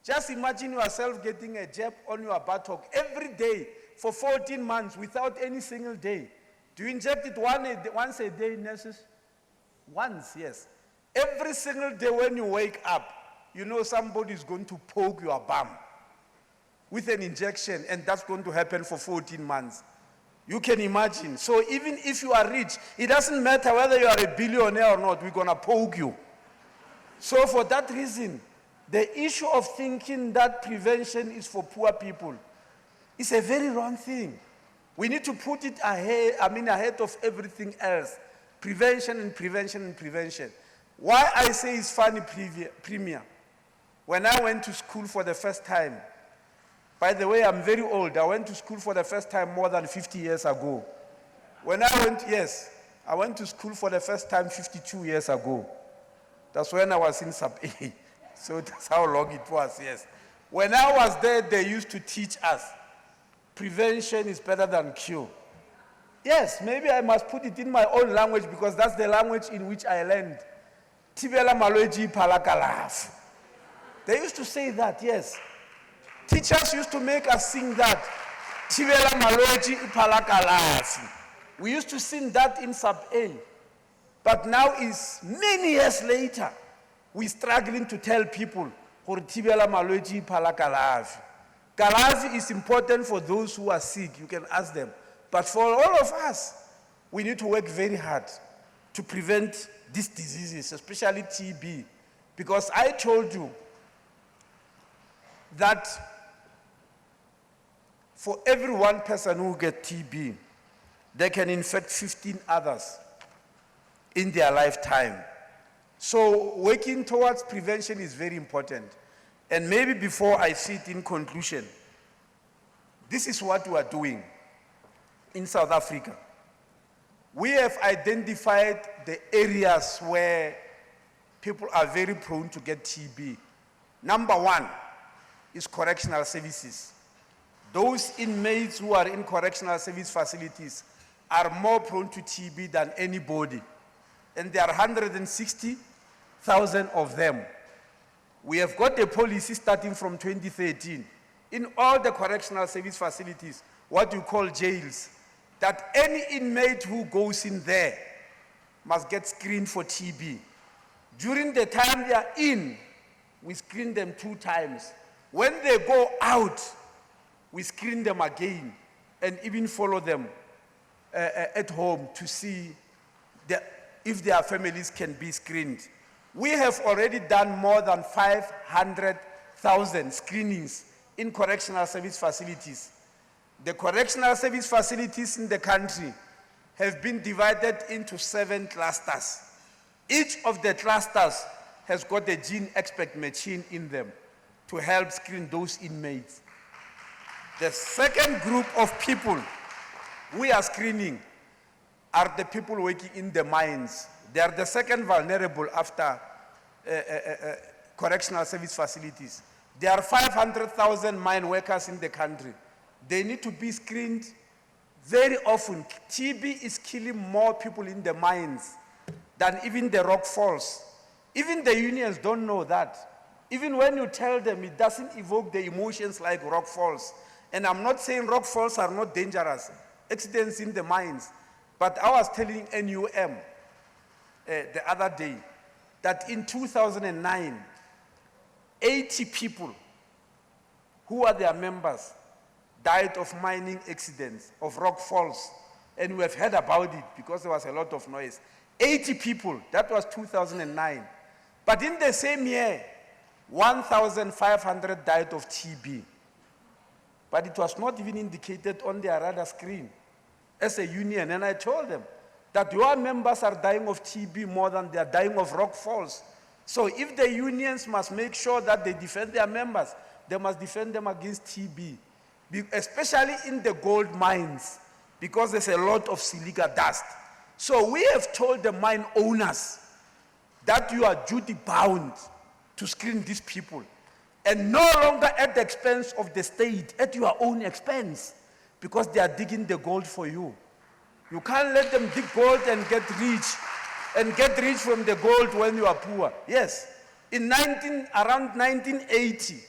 Just imagine yourself getting a jab on your buttock every day for 14 months without any single day. Do you inject it once a day, nurses? Once, yes. Every single day when you wake up, you know somebody is going to poke your bum with an injection, and that's going to happen for 14 months. You can imagine. So even if you are rich, it doesn't matter whether you are a billionaire or not, we're going to poke you. So for that reason, the issue of thinking that prevention is for poor people is a very wrong thing. We need to put it ahead of everything else. Prevention and prevention and prevention. Why I say it's funny, Premier, when I went to school for the first time, by the way, I'm very old. I went to school for the first time more than 50 years ago. When I went to school for the first time 52 years ago. That's when I was in sub A. So that's how long it was, yes. When I was there, they used to teach us, prevention is better than cure. Yes, maybe I must put it in my own language because that's the language in which I learned. Tibela maloji palakalafu. They used to say that, yes. Teachers used to make us sing that. Tibela maloji palakalafu. We used to sing that in sub A. But now it's many years later. we're struggling to tell people, gore thibela malwetse phala kalafi. Kalafi is important for those who are sick, you can ask them. But for all of us, we need to work very hard to prevent these diseases, especially TB. Because I told you that for every one person who gets TB, they can infect 15 others in their lifetime. So working towards prevention is very important. And maybe before I sit in conclusion, this is what we are doing in South Africa. We have identified the areas where people are very prone to get TB. Number one is correctional services. Those inmates who are in correctional service facilities are more prone to TB than anybody. And there are 160,000 of them. We have got a policy starting from 2013 in all the correctional service facilities, what you call jails, that any inmate who goes in there must get screened for TB. During the time they are in, we screen them 2 times. When they go out, we screen them again and even follow them at home to see if their families can be screened. We have already done more than 500,000 screenings in correctional service facilities. The correctional service facilities in the country have been divided into 7 clusters. Each of the clusters has got a gene expert machine in them to help screen those inmates. The second group of people we are screening are the people working in the mines. They are the second vulnerable after correctional service facilities. There are 500,000 mine workers in the country. They need to be screened very often. TB is killing more people in the mines than even the rock falls. Even the unions don't know that. Even when you tell them, it doesn't evoke the emotions like rock falls. And I'm not saying rock falls are not dangerous, accidents in the mines. But I was telling NUM the other day that in 2009, 80 people who are their members died of mining accidents, of rock falls. And we have heard about it because there was a lot of noise. 80 people, that was 2009. But in the same year, 1,500 died of TB. But it was not even indicated on their radar screen as a union. And I told them that your members are dying of TB more than they are dying of rock falls. So if the unions must make sure that they defend their members, they must defend them against TB, especially in the gold mines, because there's a lot of silica dust. So we have told the mine owners that you are duty bound to screen these people, and no longer at the expense of the state, at your own expense, because they are digging the gold for you. You can't let them dig gold and get rich from the gold when you are poor. Yes, around 1980,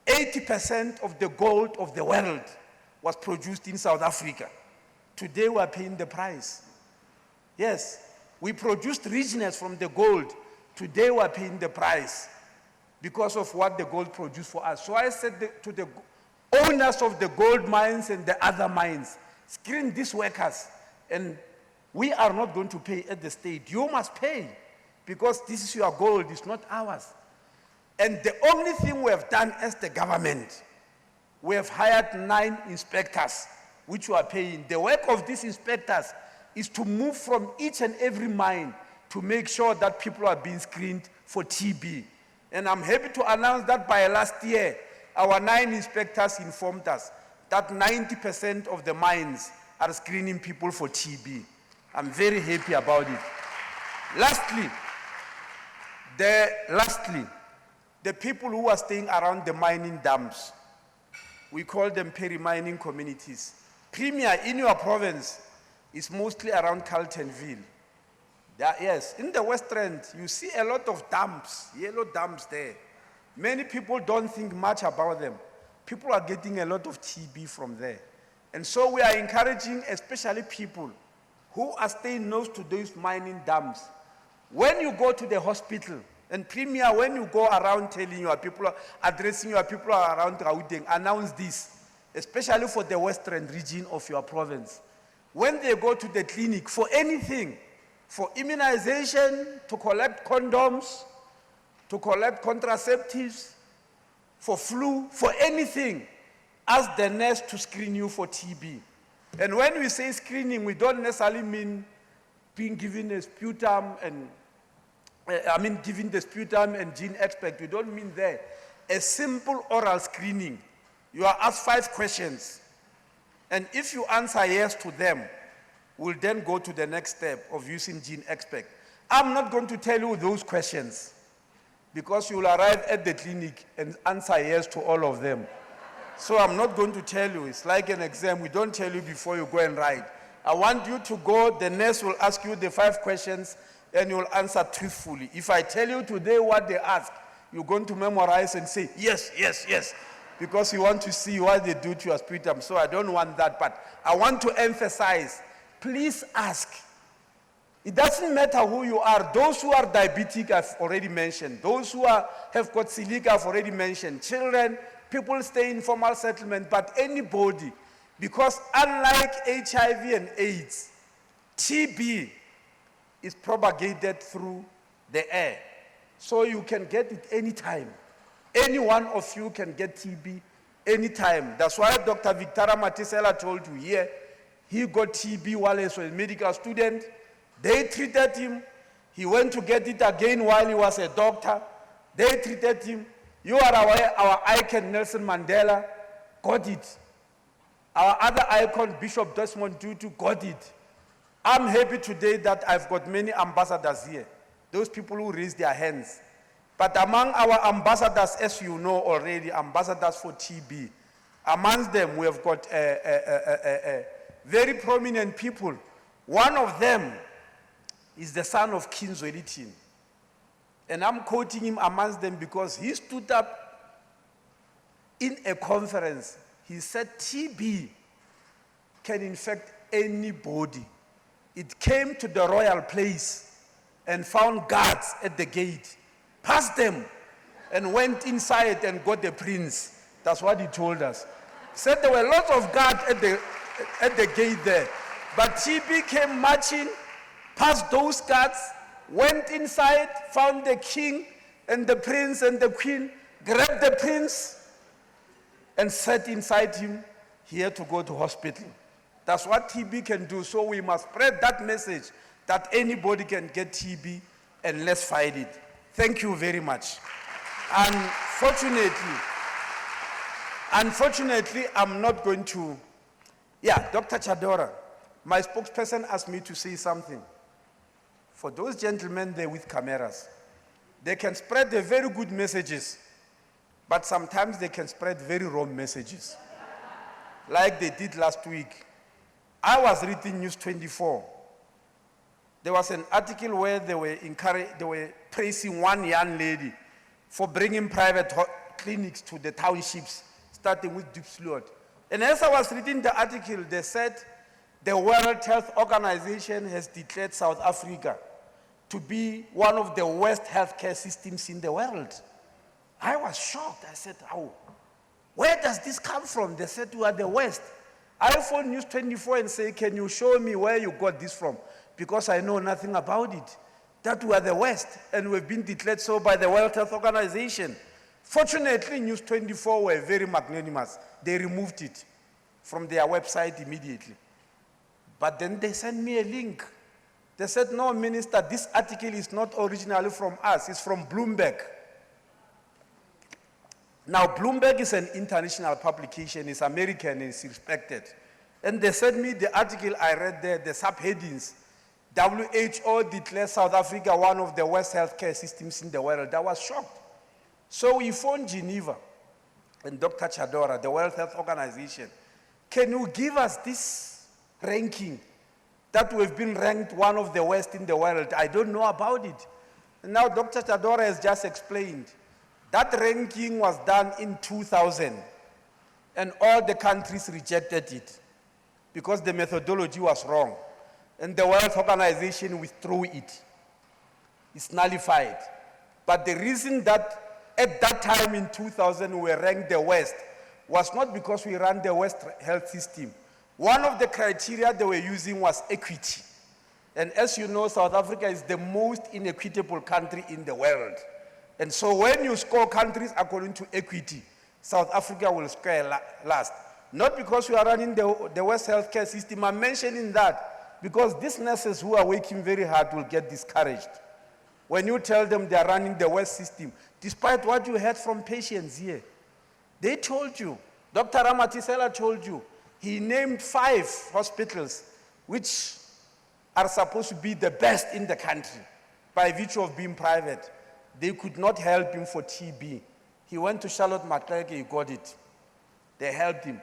80% of the gold of the world was produced in South Africa. Today we are paying the price. Yes, we produced richness from the gold. Today we are paying the price because of what the gold produced for us. So I said to the owners of the gold mines and the other mines, screen these workers, and we are not going to pay at the state. You must pay because this is your gold, it's not ours. And the only thing we have done as the government, we have hired 9 inspectors, which we are paying. The work of these inspectors is to move from each and every mine to make sure that people are being screened for TB. And I'm happy to announce that by last year, our 9 inspectors informed us that 90% of the mines are screening people for TB. I'm very happy about it. Lastly, the people who are staying around the mining dumps, we call them peri-mining communities. Premier, in your province, is mostly around Carltonville. Yes, in the West End, you see a lot of dumps, yellow dumps there. Many people don't think much about them. People are getting a lot of TB from there. And so we are encouraging, especially people who are staying close to those mining dumps. When you go to the hospital, And Premier, when you go around telling your people, addressing your people around Gauteng, announce this, especially for the western region of your province. When they go to the clinic for anything, for immunization, to collect condoms, to collect contraceptives, for flu, for anything, ask the nurse to screen you for TB. And when we say screening, we don't necessarily mean being given a sputum and giving the sputum and gene extract. We don't mean that. A simple oral screening. You are asked 5 questions. And if you answer yes to them, we'll then go to the next step of using gene extract. I'm not going to tell you those questions because you will arrive at the clinic and answer yes to all of them. So I'm not going to tell you. It's like an exam. We don't tell you before you go and write. I want you to go. The nurse will ask you the 5 questions and you will answer truthfully. If I tell you today what they ask, you're going to memorize and say, yes, yes, yes, because you want to see what they do to your sputum. So I don't want that. But I want to emphasize, please ask. It doesn't matter who you are. Those who are diabetic, I've already mentioned. Those who have got celiac, I've already mentioned. Children, people stay in formal settlement, but anybody, because unlike HIV and AIDS, TB is propagated through the air. So you can get it anytime. Any one of you can get TB anytime. That's why Dr. Victoria Matisela told you here, he got TB while he was a medical student. They treated him. He went to get it again while he was a doctor. They treated him. You are aware, our icon Nelson Mandela got it. Our other icon, Bishop Desmond Tutu, got it. I'm happy today that I've got many ambassadors here, those people who raise their hands. But among our ambassadors, as you know already, ambassadors for TB, amongst them we have got very prominent people. One of them is the son of King Zwelitin. And I'm quoting him amongst them because he stood up in a conference. He said TB can infect anybody. It came to the royal place and found guards at the gate, passed them, and went inside and got the prince. That's what he told us. He said there were lots of guards at the gate there. But TB came marching, past those guards, went inside, found the king and the prince and the queen, grabbed the prince and sat inside him, here to go to hospital. That's what TB can do. So we must spread that message that anybody can get TB, and let's fight it. Thank you very much. Unfortunately, I'm not going to. Yeah, Dr. Chadora, my spokesperson asked me to say something. For those gentlemen there with cameras, they can spread the very good messages, but sometimes they can spread very wrong messages, like they did last week. I was reading News 24. There was an article where they were praising one young lady for bringing private clinics to the townships, starting with Diepsloot. And as I was reading the article, they said the World Health Organization has declared South Africa to be one of the worst healthcare systems in the world. I was shocked. I said, oh, where does this come from? They said, we are the worst. I phoned News 24 and say, can you show me where you got this from? Because I know nothing about it. That we are the worst, and we've been declared so by the World Health Organization. Fortunately, News 24 were very magnanimous. They removed it from their website immediately. But then they sent me a link. They said, no, Minister, this article is not originally from us. It's from Bloomberg. Now, Bloomberg is an international publication. It's American and it's respected. And they sent me the article I read there, the subheadings. WHO declares South Africa one of the worst healthcare systems in the world. I was shocked. So we phoned Geneva and Dr. Chadora, the World Health Organization. Can you give us this ranking that we've been ranked one of the worst in the world? I don't know about it. And now Dr. Chadora has just explained. That ranking was done in 2000, and all the countries rejected it because the methodology was wrong. And the World Organization withdrew it. It's nullified. But the reason that at that time in 2000 we were ranked the worst was not because we ran the worst health system. One of the criteria they were using was equity. And as you know, South Africa is the most inequitable country in the world. And so when you score countries according to equity, South Africa will score last. Not because we are running the worst healthcare system. I'm mentioning that because these nurses who are working very hard will get discouraged. When you tell them they are running the worst system, despite what you heard from patients here, they told you, Dr. Ramatisela told you, he named 5 hospitals which are supposed to be the best in the country by virtue of being private. They could not help him for TB. He went to Charlotte Maxeke, he got it. They helped him.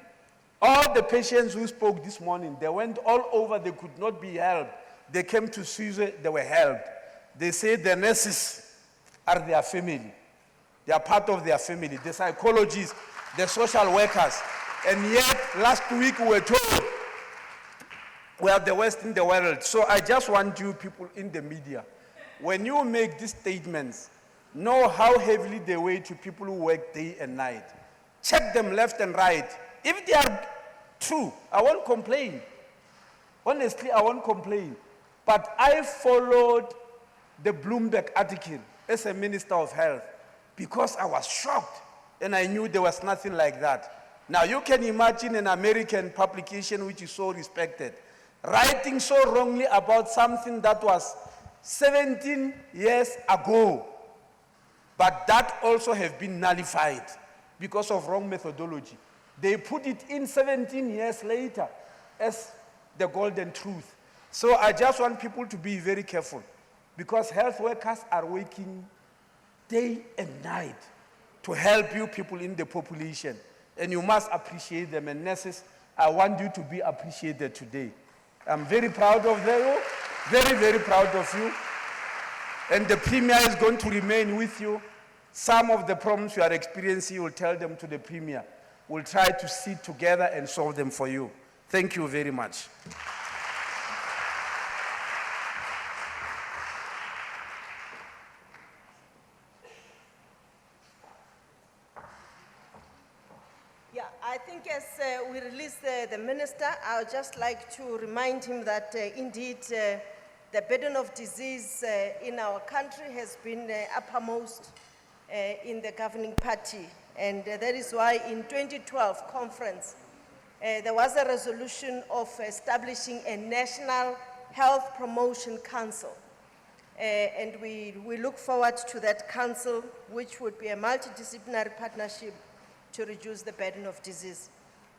All the patients who spoke this morning, they went all over, they could not be helped. They came to Suze, they were helped. They say the nurses are their family. They are part of their family. The psychologists, the social workers. And yet, last week we were told we are the worst in the world. So I just want you people in the media, when you make these statements, know how heavily they weigh to people who work day and night. Check them left and right. If they are true, I won't complain. Honestly, I won't complain. But I followed the Bloomberg article as a Minister of Health because I was shocked and I knew there was nothing like that. Now you can imagine an American publication which is so respected, writing so wrongly about something that was 17 years ago. But that also has been nullified because of wrong methodology. They put it in 17 years later as the golden truth. So I just want people to be very careful because health workers are working day and night to help you people in the population. And you must appreciate them. And nurses, I want you to be appreciated today. I'm very proud of you, very, very proud of you. And the Premier is going to remain with you. Some of the problems you are experiencing, you will tell them to the Premier. We'll try to sit together and solve them for you. Thank you very much. Yeah, I think as we release the Minister, I would just like to remind him that indeed the burden of disease in our country has been uppermost in the governing party. And that is why in 2012 conference, there was a resolution of establishing a National Health Promotion Council. And we look forward to that council, which would be a multidisciplinary partnership to reduce the burden of disease.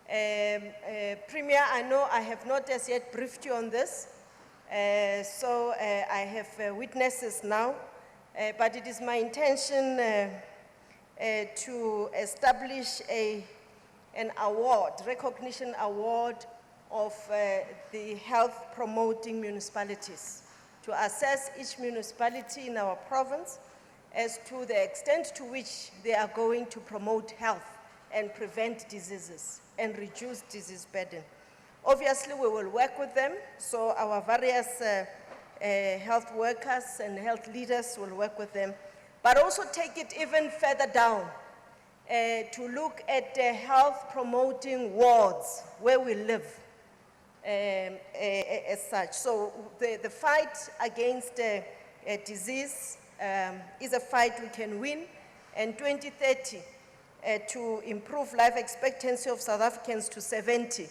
Premier, I know I have not as yet briefed you on this, so I have witnesses now, but it is my intention to establish an award, recognition award of the health promoting municipalities to assess each municipality in our province as to the extent to which they are going to promote health and prevent diseases and reduce disease burden. Obviously, we will work with them, so our various health workers and health leaders will work with them, but also take it even further down to look at health promoting wards where we live as such. So the fight against disease is a fight we can win, and 2030 to improve life expectancy of South Africans to 70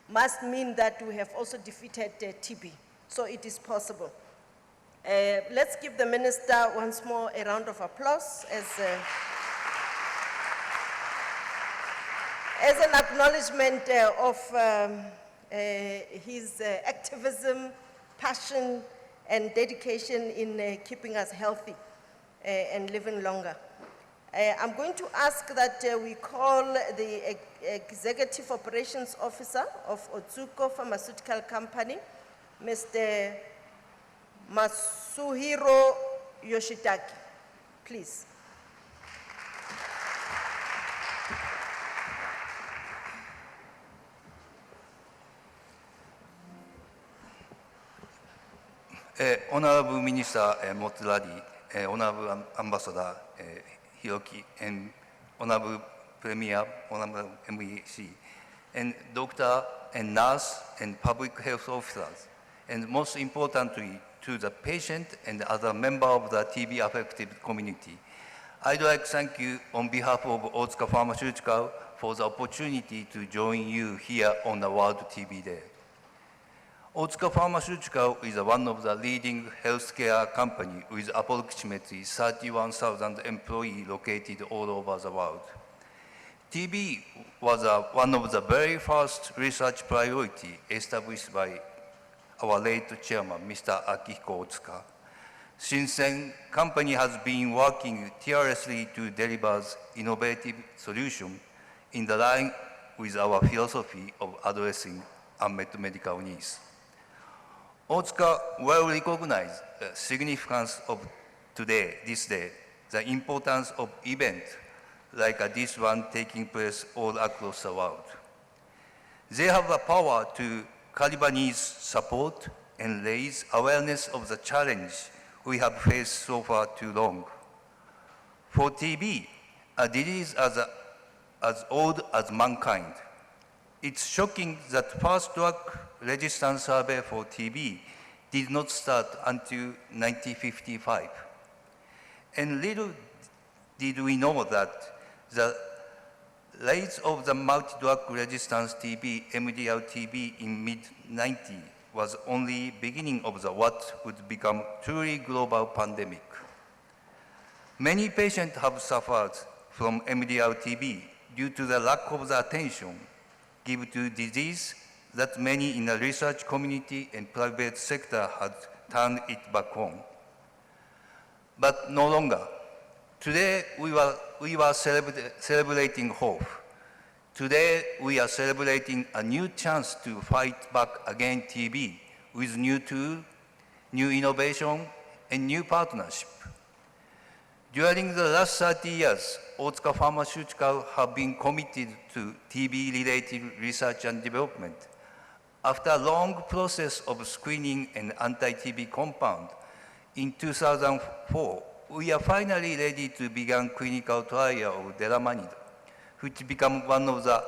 must mean that we have also defeated TB. So it is possible. Let's give the Minister once more a round of applause as an acknowledgement of his activism, passion, and dedication in keeping us healthy and living longer. I'm going to ask that we call the Executive Operations Officer of Otsuko Pharmaceutical Company, Mr. Masuhiro Yoshitaki, please. Honorable Minister Mothladi, Honorable Ambassador Hiroki, and Honorable Premier, Honorable MEC, and doctor and nurse and public health officers, and most importantly, to the patient and other member of the TB affected community. I'd like to thank you on behalf of Otsuka Pharmaceutical for the opportunity to join you here on the World TB Day. Otsuka Pharmaceutical is one of the leading healthcare companies with approximately 31,000 employees located all over the world. TB was one of the very first research priorities established by our late chairman, Mr. Akihiko Otsuka. Since then, the company has been working tirelessly to deliver innovative solutions in the line with our philosophy of addressing unmet medical needs. Otsuka well recognizes the significance of this day, the importance of events like this one taking place all across the world. They have the power to caliber needs support and raise awareness of the challenge we have faced so far too long. For TB, a disease as old as mankind, it's shocking that first drug resistance survey for TB did not start until 1955. And little did we know that the rise of the multi-drug resistance TB, MDR-TB in mid-90s was only beginning of what would become truly global pandemic. Many patients have suffered from MDR-TB due to the lack of the attention given to disease that many in the research community and private sector had turned it back on. But no longer. Today we were celebrating hope. Today we are celebrating a new chance to fight back against TB with new tools, new innovation, and new partnership. During the last 30 years, Otsuka Pharmaceutical have been committed to TB-related research and development. After a long process of screening an anti-TB compound, in 2004, we are finally ready to begin clinical trial of delamanid, which became one of the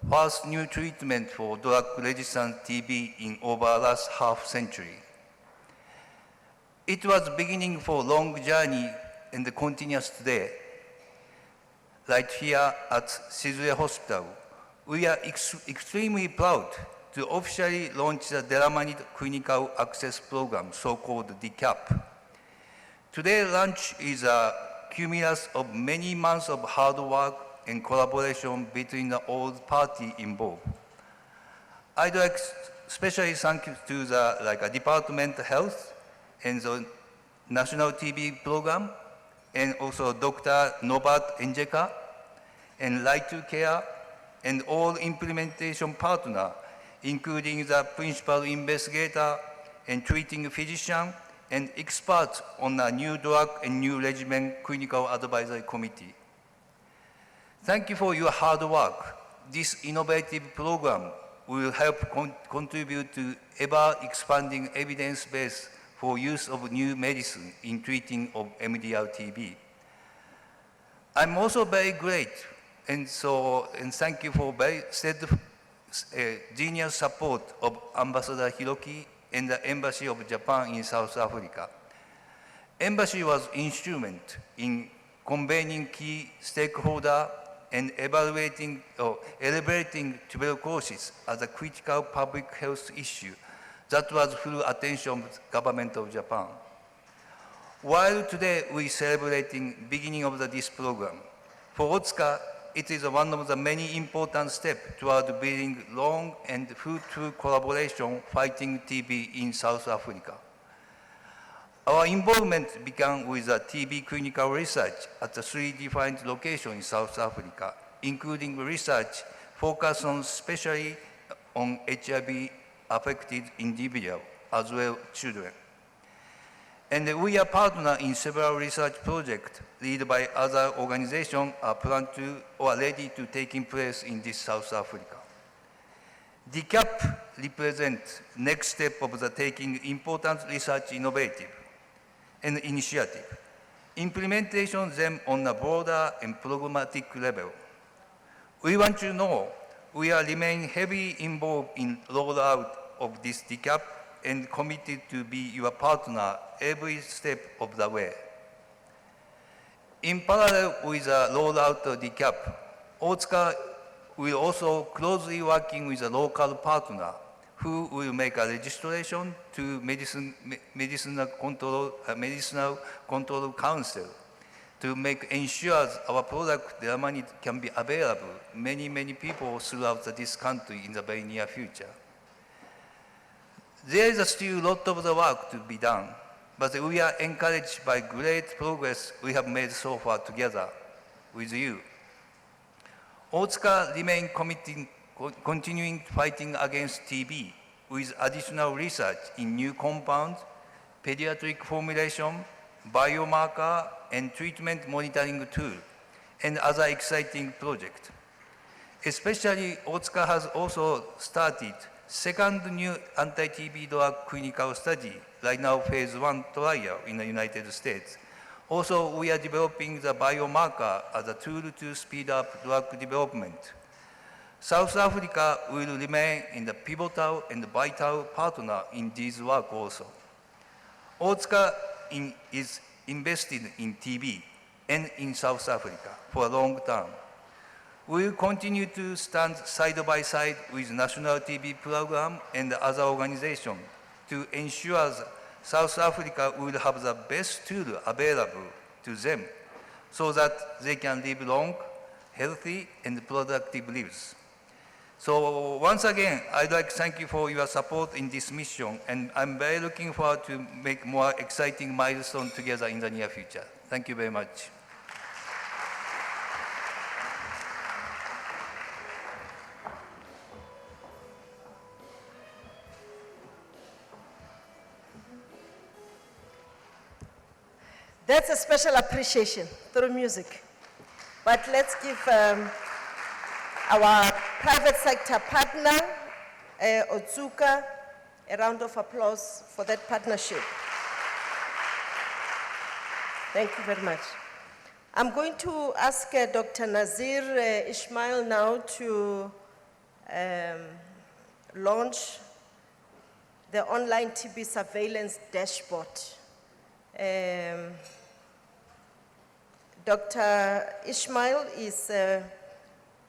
first new treatments for drug-resistant TB in over the last half century. It was beginning for a long journey and continues today. Right here at Shizue Hospital, we are extremely proud to officially launch the delamanid clinical access program, so-called DCAP. Today's launch is a cumulus of many months of hard work and collaboration between all parties involved. I'd like especially thank you to the Department of Health and the National TB Program, and also Dr. Norbert Enjeka, and Right to Care, and all implementation partners, including the principal investigator and treating physician, and experts on a new drug and new regimen clinical advisory committee. Thank you for your hard work. This innovative program will help contribute to ever-expanding evidence base for use of new medicine in treating of MDR-TB. I'm also very grateful, and thank you for very genius support of Ambassador Hiroki and the Embassy of Japan in South Africa. Embassy was instrumental in convening key stakeholders and elevating tuberculosis as a critical public health issue that was full attention of the government of Japan. While today we celebrating beginning of this program, for Otsuka, it is one of the many important steps toward building long and fruitful collaboration fighting TB in South Africa. Our involvement began with the TB clinical research at the 3 different locations in South Africa, including research focused on especially on HIV-affected individuals, as well as children. And we are partners in several research projects led by other organizations are planned to or ready to taking place in this South Africa. The CAP represents next step of the taking important research innovative and initiative implementation them on a broader and programmatic level. We want to know we are remain heavily involved in rollout of this DCAP and committed to be your partner every step of the way. In parallel with the rollout of DCAP, Otsuka will also closely working with a local partner who will make a registration to Medicinal Control Council to ensure our product, their money can be available many people throughout this country in the very near future. There is still a lot of the work to be done, but we are encouraged by great progress we have made so far together with you. Otsuka remain committed, continuing fighting against TB with additional research in new compounds, pediatric formulation, biomarker, and treatment monitoring tool, and other exciting projects. Especially, Otsuka has also started second new anti-TB drug clinical study, right now phase 1 trial in the United States. Also, we are developing the biomarker as a tool to speed up drug development. South Africa will remain in the pivotal and vital partner in this work also. Otsuka is invested in TB and in South Africa for a long term. We will continue to stand side by side with National TB Program and other organizations to ensure South Africa will have the best tool available to them so that they can live long, healthy, and productive lives. So once again, I'd like to thank you for your support in this mission, and I'm very looking forward to make more exciting milestones together in the near future. Thank you very much. That's a special appreciation through music. But let's give our private sector partner, Otsuka, a round of applause for that partnership. Thank you very much. I'm going to ask Dr. Nazir Ismail now to launch the online TB surveillance dashboard. Dr. Ismail is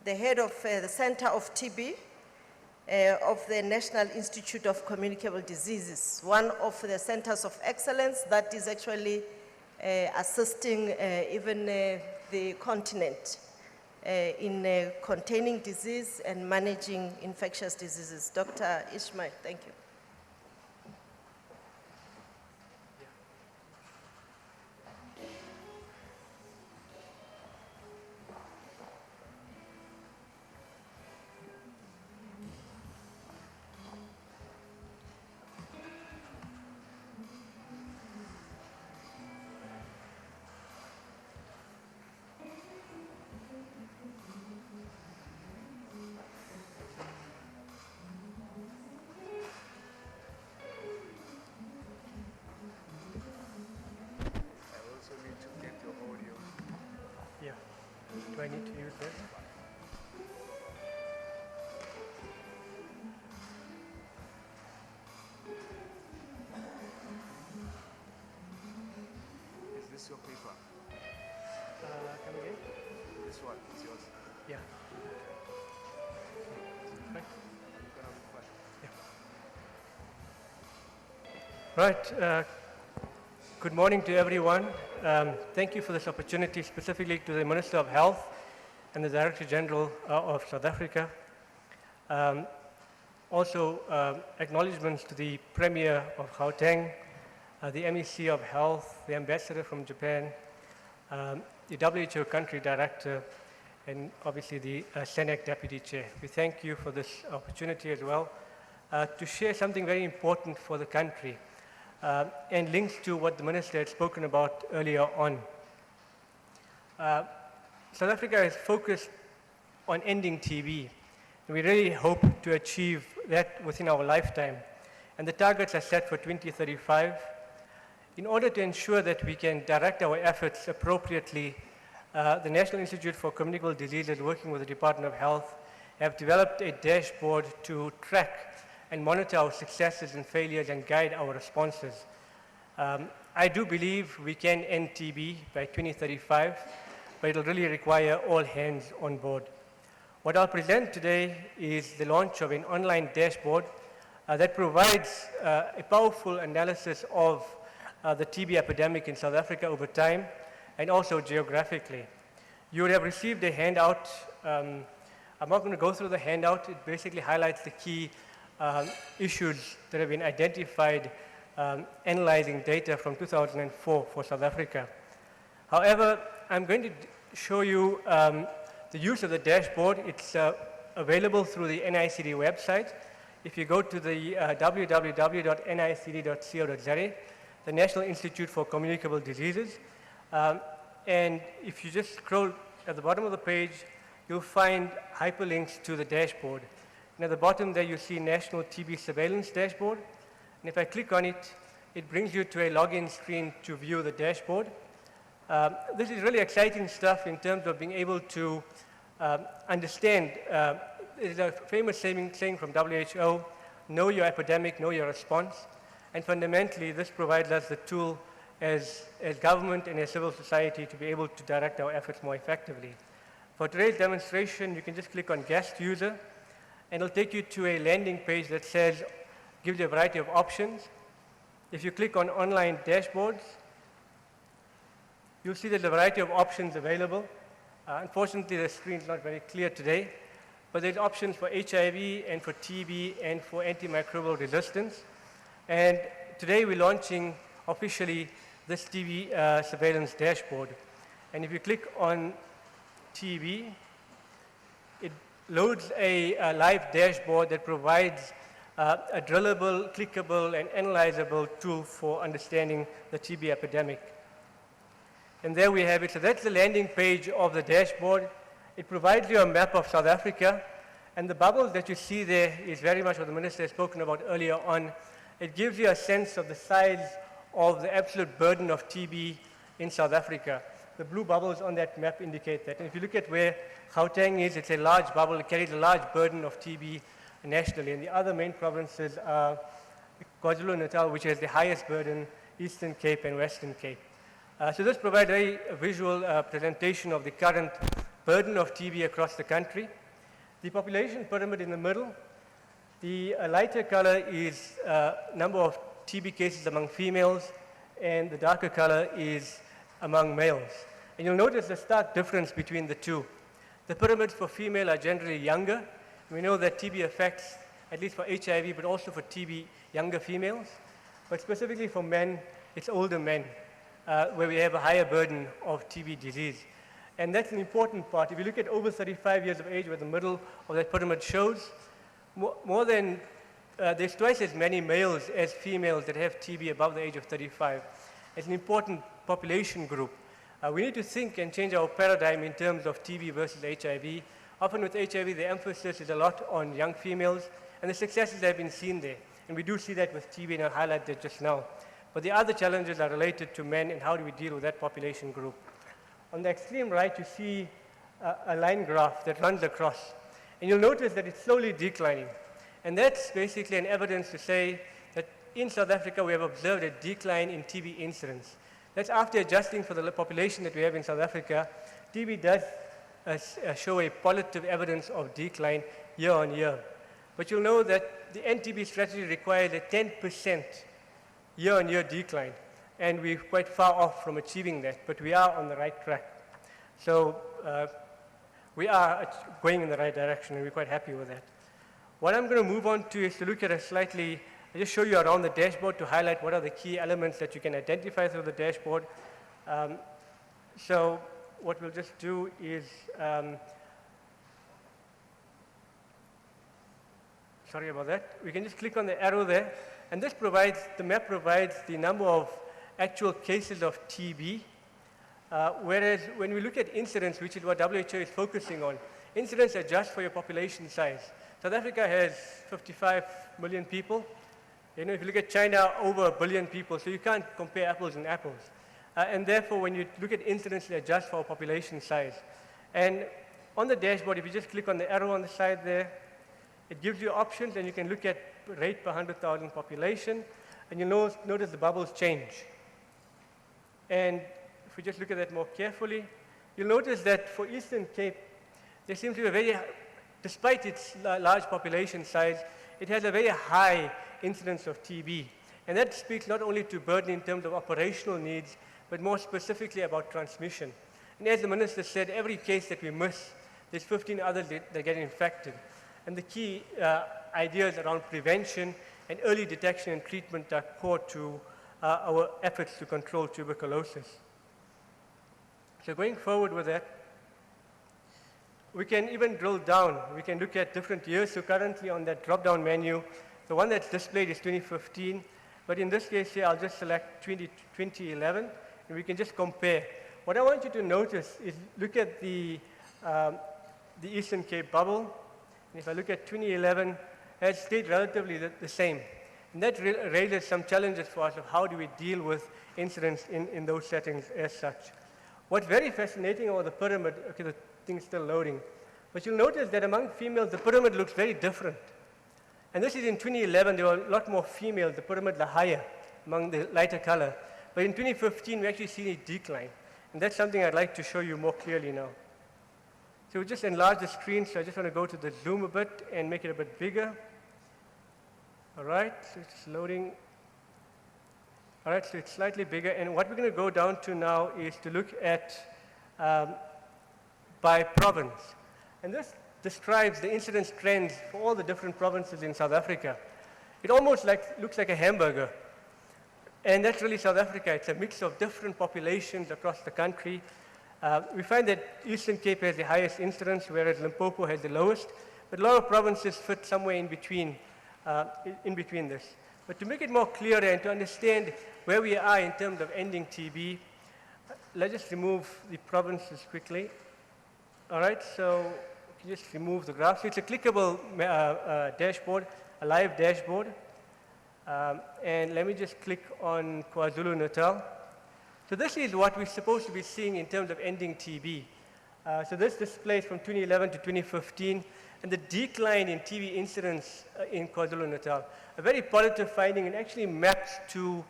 the head of the Center of TB of the National Institute of Communicable Diseases, one of the centers of excellence that is actually assisting even the continent in containing disease and managing infectious diseases. Dr. Ismail, thank you. Do I need to use this? Is this your paper? Come again? This one, it's yours. Yeah. Right. Right. Good morning to everyone. Thank you for this opportunity, specifically to the Minister of Health and the Director General of South Africa. Also, acknowledgements to the Premier of Gauteng, the MEC of Health, the Ambassador from Japan, the WHO Country Director, and obviously the SENEC Deputy Chair. We thank you for this opportunity as well to share something very important for the country. And links to what the Minister had spoken about earlier on. South Africa is focused on ending TB. And we really hope to achieve that within our lifetime. And the targets are set for 2035. In order to ensure that we can direct our efforts appropriately, the National Institute for Communicable Diseases, working with the Department of Health, have developed a dashboard to track and monitor our successes and failures and guide our responses. I do believe we can end TB by 2035, but it'll really require all hands on board. What I'll present today is the launch of an online dashboard that provides a powerful analysis of the TB epidemic in South Africa over time and also geographically. You would have received a handout. I'm not going to go through the handout. It basically highlights the key issues that have been identified analyzing data from 2004 for South Africa. However, I'm going to show you the use of the dashboard. It's available through the NICD website. If you go to the www.nicd.co.za, the National Institute for Communicable Diseases, and if you just scroll at the bottom of the page, you'll find hyperlinks to the dashboard. And at the bottom there you see National TB Surveillance Dashboard. And if I click on it, it brings you to a login screen to view the dashboard. This is really exciting stuff in terms of being able to understand. There's a famous saying from WHO, know your epidemic, know your response. And fundamentally, this provides us the tool as government and as civil society to be able to direct our efforts more effectively. For today's demonstration, you can just click on guest user, and it'll take you to a landing page that says, gives you a variety of options. If you click on online dashboards, you'll see there's a variety of options available. Unfortunately, the screen is not very clear today, but there's options for HIV and for TB and for antimicrobial resistance. And today we're launching officially this TB surveillance dashboard. And if you click on TB, it loads a live dashboard that provides a drillable, clickable, and analyzable tool for understanding the TB epidemic. And there we have it. So that's the landing page of the dashboard. It provides you a map of South Africa. And the bubbles that you see there is very much what the Minister has spoken about earlier on. It gives you a sense of the size of the absolute burden of TB in South Africa. The blue bubbles on that map indicate that. And if you look at where Gauteng is, it's a large bubble. It carries a large burden of TB nationally. And the other main provinces are KwaZulu-Natal, which has the highest burden, Eastern Cape and Western Cape. So this provides a visual presentation of the current burden of TB across the country. The population pyramid in the middle, the lighter color is number of TB cases among females, and the darker color is among males. And you'll notice a stark difference between the two. The pyramids for female are generally younger. We know that TB affects, at least for HIV, but also for TB, younger females. But specifically for men, it's older men, where we have a higher burden of TB disease. And that's an important part. If you look at over 35 years of age, where the middle of that pyramid shows, there's twice as many males as females that have TB above the age of 35. It's an important population group. We need to think and change our paradigm in terms of TB versus HIV. Often with HIV, the emphasis is a lot on young females, and the successes have been seen there. And we do see that with TB, and I'll highlight that just now. But the other challenges are related to men, and how do we deal with that population group. On the extreme right, you see a line graph that runs across. And you'll notice that it's slowly declining. And that's basically an evidence to say that in South Africa, we have observed a decline in TB incidence. That's after adjusting for the population that we have in South Africa. TB does show a positive evidence of decline year on year. But you'll know that the NTB strategy requires a 10% year-on-year decline. And we're quite far off from achieving that, but we are on the right track. So we are going in the right direction, and we're quite happy with that. What I'm going to move on to is to look at I'll just show you around the dashboard to highlight what are the key elements that you can identify through the dashboard. So what we'll just do is, sorry about that. We can just click on the arrow there, and the map provides the number of actual cases of TB, whereas when we look at incidence, which is what WHO is focusing on, incidence adjusts for your population size. South Africa has 55 million people. You know, if you look at China, over 1 billion people, so you can't compare apples and apples. And therefore, when you look at incidence, they adjust for our population size. And on the dashboard, if you just click on the arrow on the side there, it gives you options, and you can look at rate per 100,000 population, and you'll notice the bubbles change. And if we just look at that more carefully, you'll notice that for Eastern Cape, there seems to be a very, despite its large population size, it has a very high incidence of TB. And that speaks not only to burden in terms of operational needs, but more specifically about transmission. And as the Minister said, every case that we miss, there's 15 others that get infected. And the key ideas around prevention and early detection and treatment are core to our efforts to control tuberculosis. So going forward with that, we can even drill down. We can look at different years. So currently on that drop-down menu, the one that's displayed is 2015. But in this case here, I'll just select 2011, and we can just compare. What I want you to notice is look at the Eastern Cape bubble. And if I look at 2011, it has stayed relatively the same. And that raises some challenges for us of how do we deal with incidents in those settings as such. What's very fascinating about the pyramid, okay, the thing's still loading, but you'll notice that among females, the pyramid looks very different. And this is in 2011, there were a lot more females, the pyramid are higher among the lighter color. But in 2015, we actually see a decline. And that's something I'd like to show you more clearly now. So we'll just enlarge the screen, so I just want to go to the zoom a bit and make it a bit bigger. All right, so it's loading. All right, so it's slightly bigger. And what we're going to go down to now is to look at by province. And this describes the incidence trends for all the different provinces in South Africa. It almost looks like a hamburger. And that's really South Africa. It's a mix of different populations across the country. We find that Eastern Cape has the highest incidence, whereas Limpopo has the lowest. But a lot of provinces fit somewhere in between this. But to make it more clear and to understand where we are in terms of ending TB, let's just remove the provinces quickly. All right, so you just remove the graph. So it's a clickable dashboard, a live dashboard. And let me just click on KwaZulu-Natal. So this is what we're supposed to be seeing in terms of ending TB. So this displays from 2011 to 2015, and the decline in TB incidence in KwaZulu-Natal. A very positive finding, and actually maps to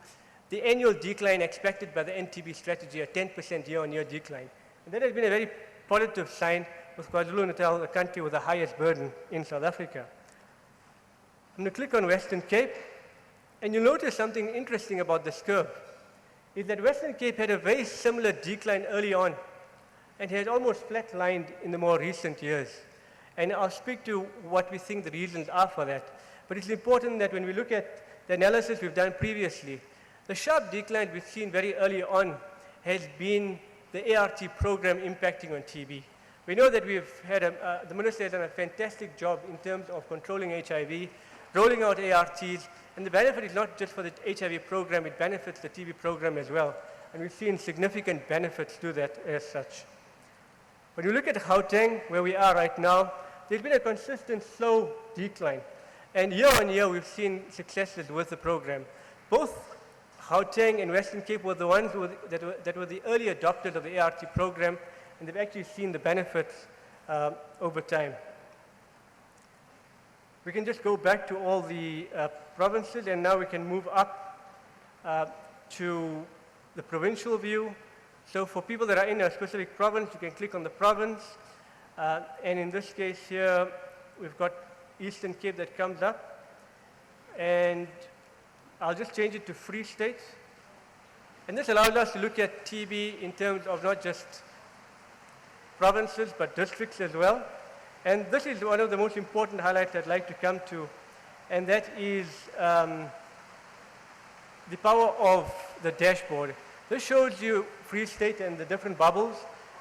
the annual decline expected by the NTB strategy, a 10% year-on-year decline. And that has been a very positive sign with KwaZulu-Natal, the country with the highest burden in South Africa. I'm going to click on Western Cape, and you'll notice something interesting about this curve, is that Western Cape had a very similar decline early on, and has almost flatlined in the more recent years. And I'll speak to what we think the reasons are for that. But it's important that when we look at the analysis we've done previously, the sharp decline we've seen very early on has been the ART program impacting on TB. We know that we've had the Minister has done a fantastic job in terms of controlling HIV, rolling out ARTs, and the benefit is not just for the HIV program, it benefits the TB program as well. And we've seen significant benefits to that as such. When you look at Gauteng, where we are right now, there's been a consistent slow decline. And year on year, we've seen successes with the program. Both Gauteng and Western Cape were the ones that were the early adopters of the ART program, and they've actually seen the benefits over time. We can just go back to all the provinces, and now we can move up to the provincial view. So for people that are in a specific province, you can click on the province. And in this case here, we've got Eastern Cape that comes up. And I'll just change it to Free State. And this allows us to look at TB in terms of not just provinces, but districts as well. And this is one of the most important highlights I'd like to come to, and that is the power of the dashboard. This shows you Free State and the different bubbles.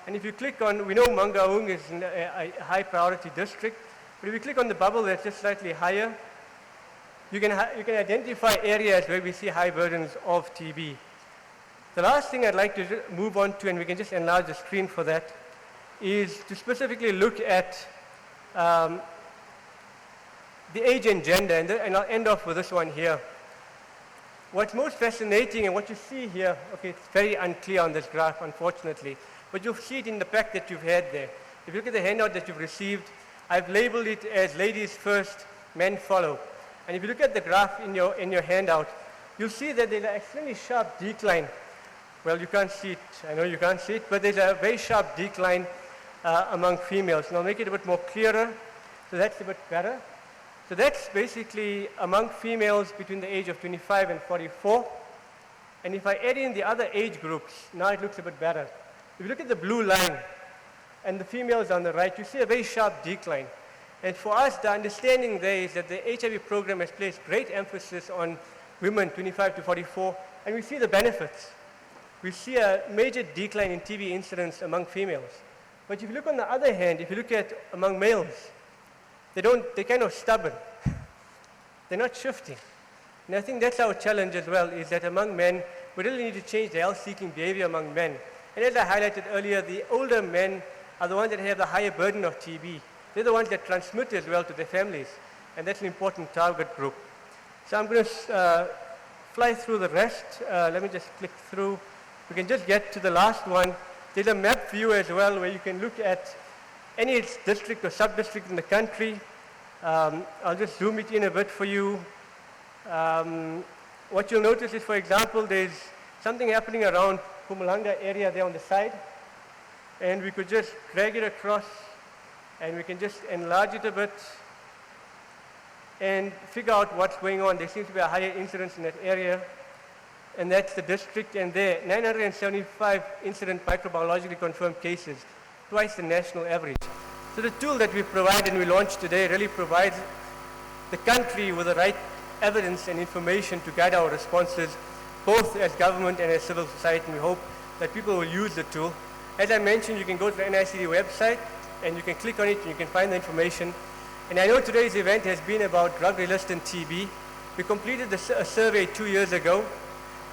And if you click on, we know Mangaung is a high priority district, but if you click on the bubble that's just slightly higher, you can identify areas where we see high burdens of TB. The last thing I'd like to move on to, and we can just enlarge the screen for that, is to specifically look at the age and gender, and I'll end off with this one here. What's most fascinating and what you see here, okay, it's very unclear on this graph, unfortunately, but you'll see it in the pack that you've had there. If you look at the handout that you've received, I've labeled it as ladies first, men follow. And if you look at the graph in your handout, you'll see that there's an extremely sharp decline. Well, you can't see it, I know you can't see it, but there's a very sharp decline among females. And I'll make it a bit more clearer, so that's a bit better. So that's basically among females between the age of 25 and 44. And if I add in the other age groups, now it looks a bit better. If you look at the blue line and the females on the right, you see a very sharp decline. And for us, the understanding there is that the HIV program has placed great emphasis on women 25 to 44, and we see the benefits. We see a major decline in TB incidence among females. But if you look on the other hand, if you look at among males, they're kind of stubborn. They're not shifting. And I think that's our challenge as well, is that among men, we really need to change the health-seeking behavior among men. And as I highlighted earlier, the older men are the ones that have the higher burden of TB. They're the ones that transmit as well to their families. And that's an important target group. So I'm going to fly through the rest. Let me just click through. We can just get to the last one. There's a map view as well where you can look at any district or sub-district in the country. I'll just zoom it in a bit for you. What you'll notice is, for example, there's something happening around Pumalanga area there on the side. And we could just drag it across and we can just enlarge it a bit and figure out what's going on. There seems to be a higher incidence in that area. And that's the district, and there, 975 incident microbiologically confirmed cases, twice the national average. So the tool that we provide and we launched today really provides the country with the right evidence and information to guide our responses, both as government and as civil society, and we hope that people will use the tool. As I mentioned, you can go to the NICD website and you can click on it and you can find the information. And I know today's event has been about drug-resistant TB. We completed a survey 2 years ago,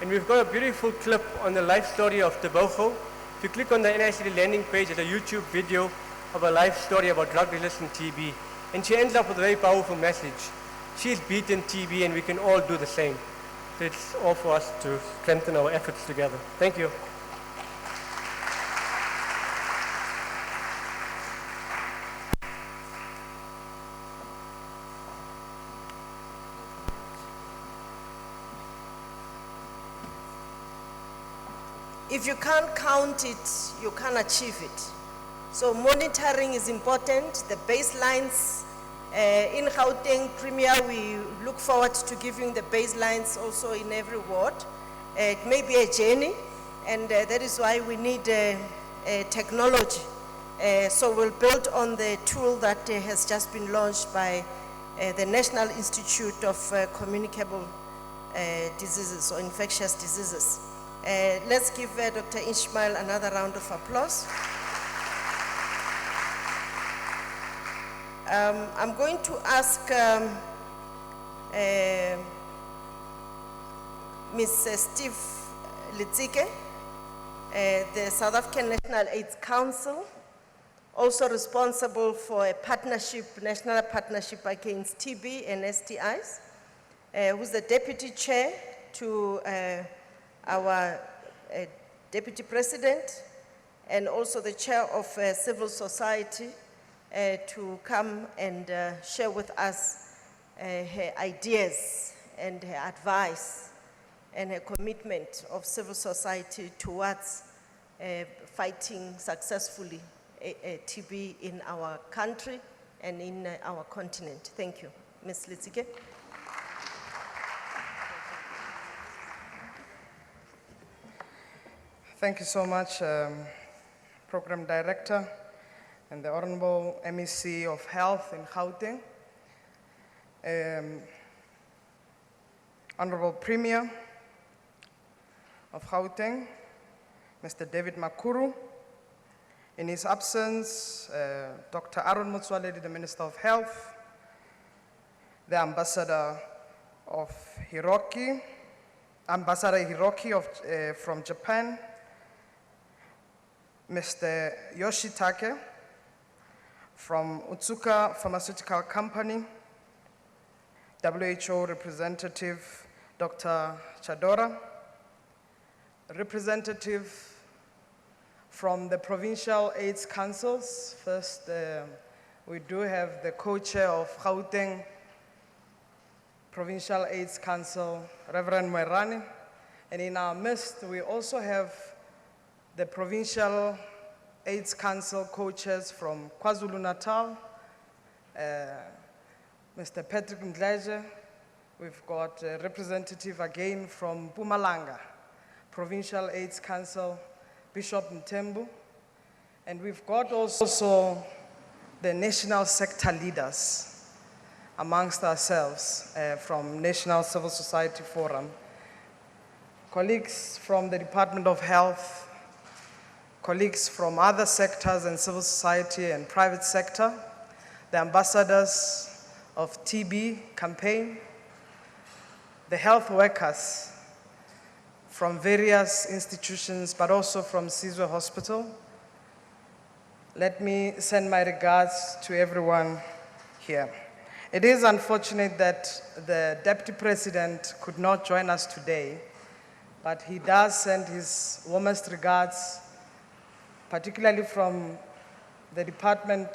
and we've got a beautiful clip on the life story of Tebogo. If you click on the NICD landing page, there's a YouTube video of a life story about drug-resistant TB. And she ends up with a very powerful message. She's beaten TB and we can all do the same. So it's all for us to strengthen our efforts together. Thank you. If you can't count it, you can't achieve it. So monitoring is important. The baselines in Gauteng Premier, we look forward to giving the baselines also in every ward. It may be a journey, and that is why we need technology. So we'll build on the tool that has just been launched by the National Institute of Communicable Diseases or Infectious Diseases. Let's give Dr. Ishmael another round of applause. I'm going to ask Ms. Steve Litsike, the South African National AIDS Council, also responsible for a partnership, national partnership against TB and STIs, who's the deputy chair to our deputy president, and also the chair of civil society, to come and share with us her ideas and her advice and her commitment of civil society towards fighting successfully TB in our country and in our continent. Thank you. Ms. Litsike. Thank you so much, Program Director and the Honorable MEC of Health in Gauteng, Honorable Premier of Gauteng, Mr. David Makuru. In his absence, Dr. Aaron Motsoaledi, the Minister of Health, the Ambassador Hiroki from Japan, Mr. Yoshitake from Otsuka Pharmaceutical Company, WHO representative Dr. Chadora, representative from the Provincial AIDS Councils. First, we do have the co-chair of Gauteng Provincial AIDS Council, Reverend Moerane. And in our midst, we also have the Provincial AIDS Council co-chairs from KwaZulu-Natal, Mr. Patrick Ndleje. We've got a representative again from Mpumalanga, Provincial AIDS Council, Bishop Mtembu. And we've got also the national sector leaders amongst ourselves from National Civil Society Forum, colleagues from the Department of Health, colleagues from other sectors and civil society and private sector, the ambassadors of TB campaign, the health workers from various institutions, but also from Sizwe Hospital. Let me send my regards to everyone here. It is unfortunate that the Deputy President could not join us today, but he does send his warmest regards, particularly from the department,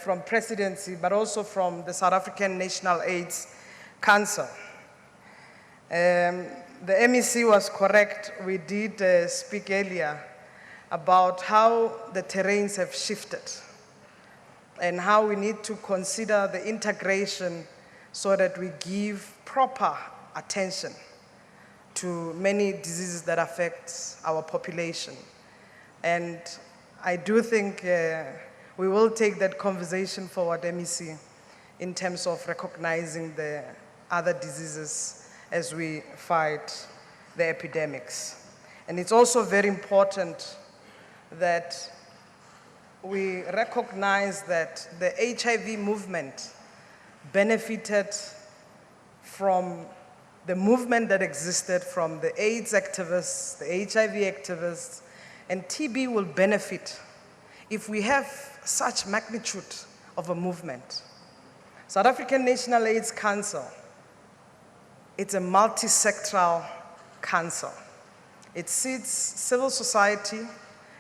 from Presidency, but also from the South African National AIDS Council. The MEC was correct. We did speak earlier about how the terrains have shifted and how we need to consider the integration so that we give proper attention to many diseases that affect our population. And I do think we will take that conversation forward, MEC, in terms of recognizing the other diseases as we fight the epidemics. And it's also very important that we recognize that the HIV movement benefited from the movement that existed from the AIDS activists, the HIV activists, and TB will benefit if we have such magnitude of a movement. South African National AIDS Council, it's a multi-sectoral council. It seats civil society,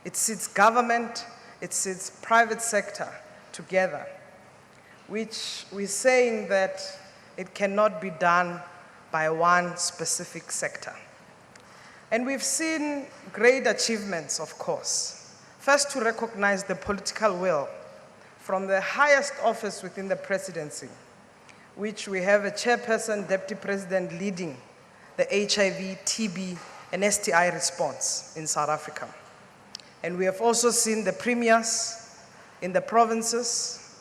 it seats government, it seats private sector together, which we're saying that it cannot be done by one specific sector. And we've seen great achievements, of course. First, to recognize the political will from the highest office within the presidency, which we have a chairperson, deputy president leading the HIV, TB, and STI response in South Africa. And we have also seen the premiers in the provinces.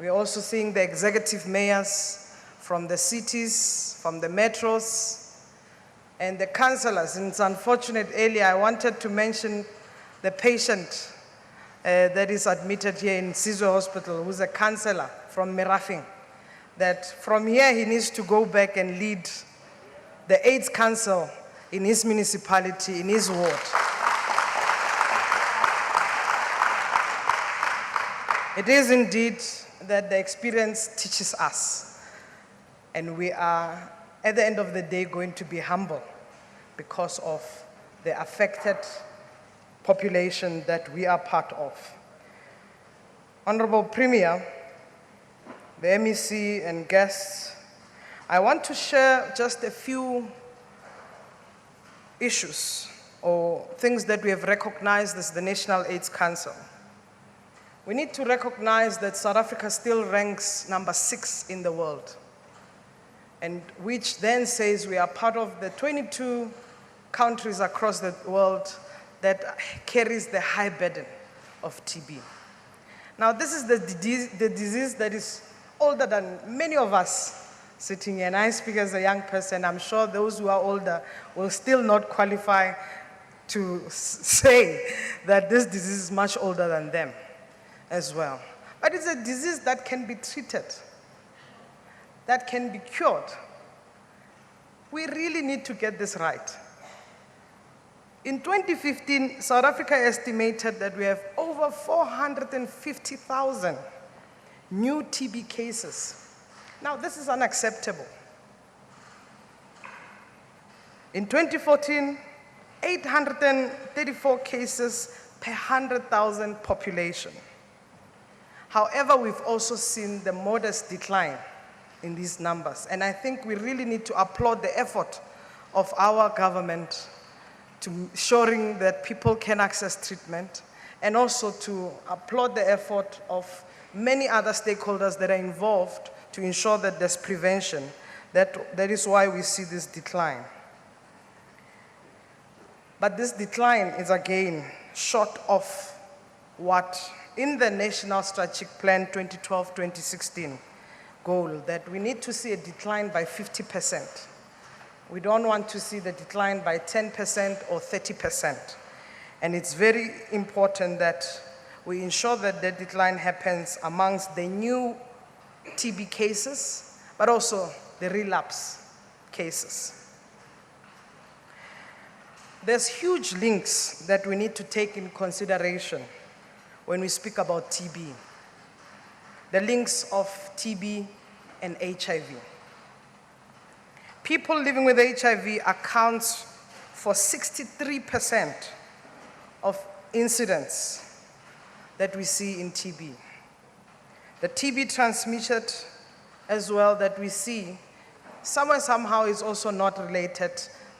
We are also seeing the executive mayors from the cities, from the metros, and the councillors. And it's unfortunate, earlier I wanted to mention the patient that is admitted here in Sizwe Hospital, who's a councillor from Merafing, that from here he needs to go back and lead the AIDS Council in his municipality, in his ward. It is indeed that the experience teaches us, and we are, at the end of the day, going to be humble because of the affected population that we are part of. Honorable Premier, the MEC and guests, I want to share just a few issues or things that we have recognized as the National AIDS Council. We need to recognize that South Africa still ranks number 6 in the world, and which then says we are part of the 22 countries across the world that carries the high burden of TB. Now, this is the disease that is older than many of us sitting here, and I speak as a young person. I'm sure those who are older will still not qualify to say that this disease is much older than them as well. But it's a disease that can be treated, that can be cured. We really need to get this right. In 2015, South Africa estimated that we have over 450,000 new TB cases. Now, this is unacceptable. In 2014, 834 cases per 100,000 population. However, we've also seen the modest decline in these numbers. And I think we really need to applaud the effort of our government to ensuring that people can access treatment, and also to applaud the effort of many other stakeholders that are involved to ensure that there's prevention. That is why we see this decline. But this decline is again short of what in the National Strategic Plan 2012-2016 goal, that we need to see a decline by 50%. We don't want to see the decline by 10% or 30%. And it's very important that we ensure that the decline happens amongst the new TB cases, but also the relapse cases. There's huge links that we need to take in consideration when we speak about TB. The links of TB and HIV. People living with HIV accounts for 63% of incidents that we see in TB. The TB transmitted as well that we see somehow is also not related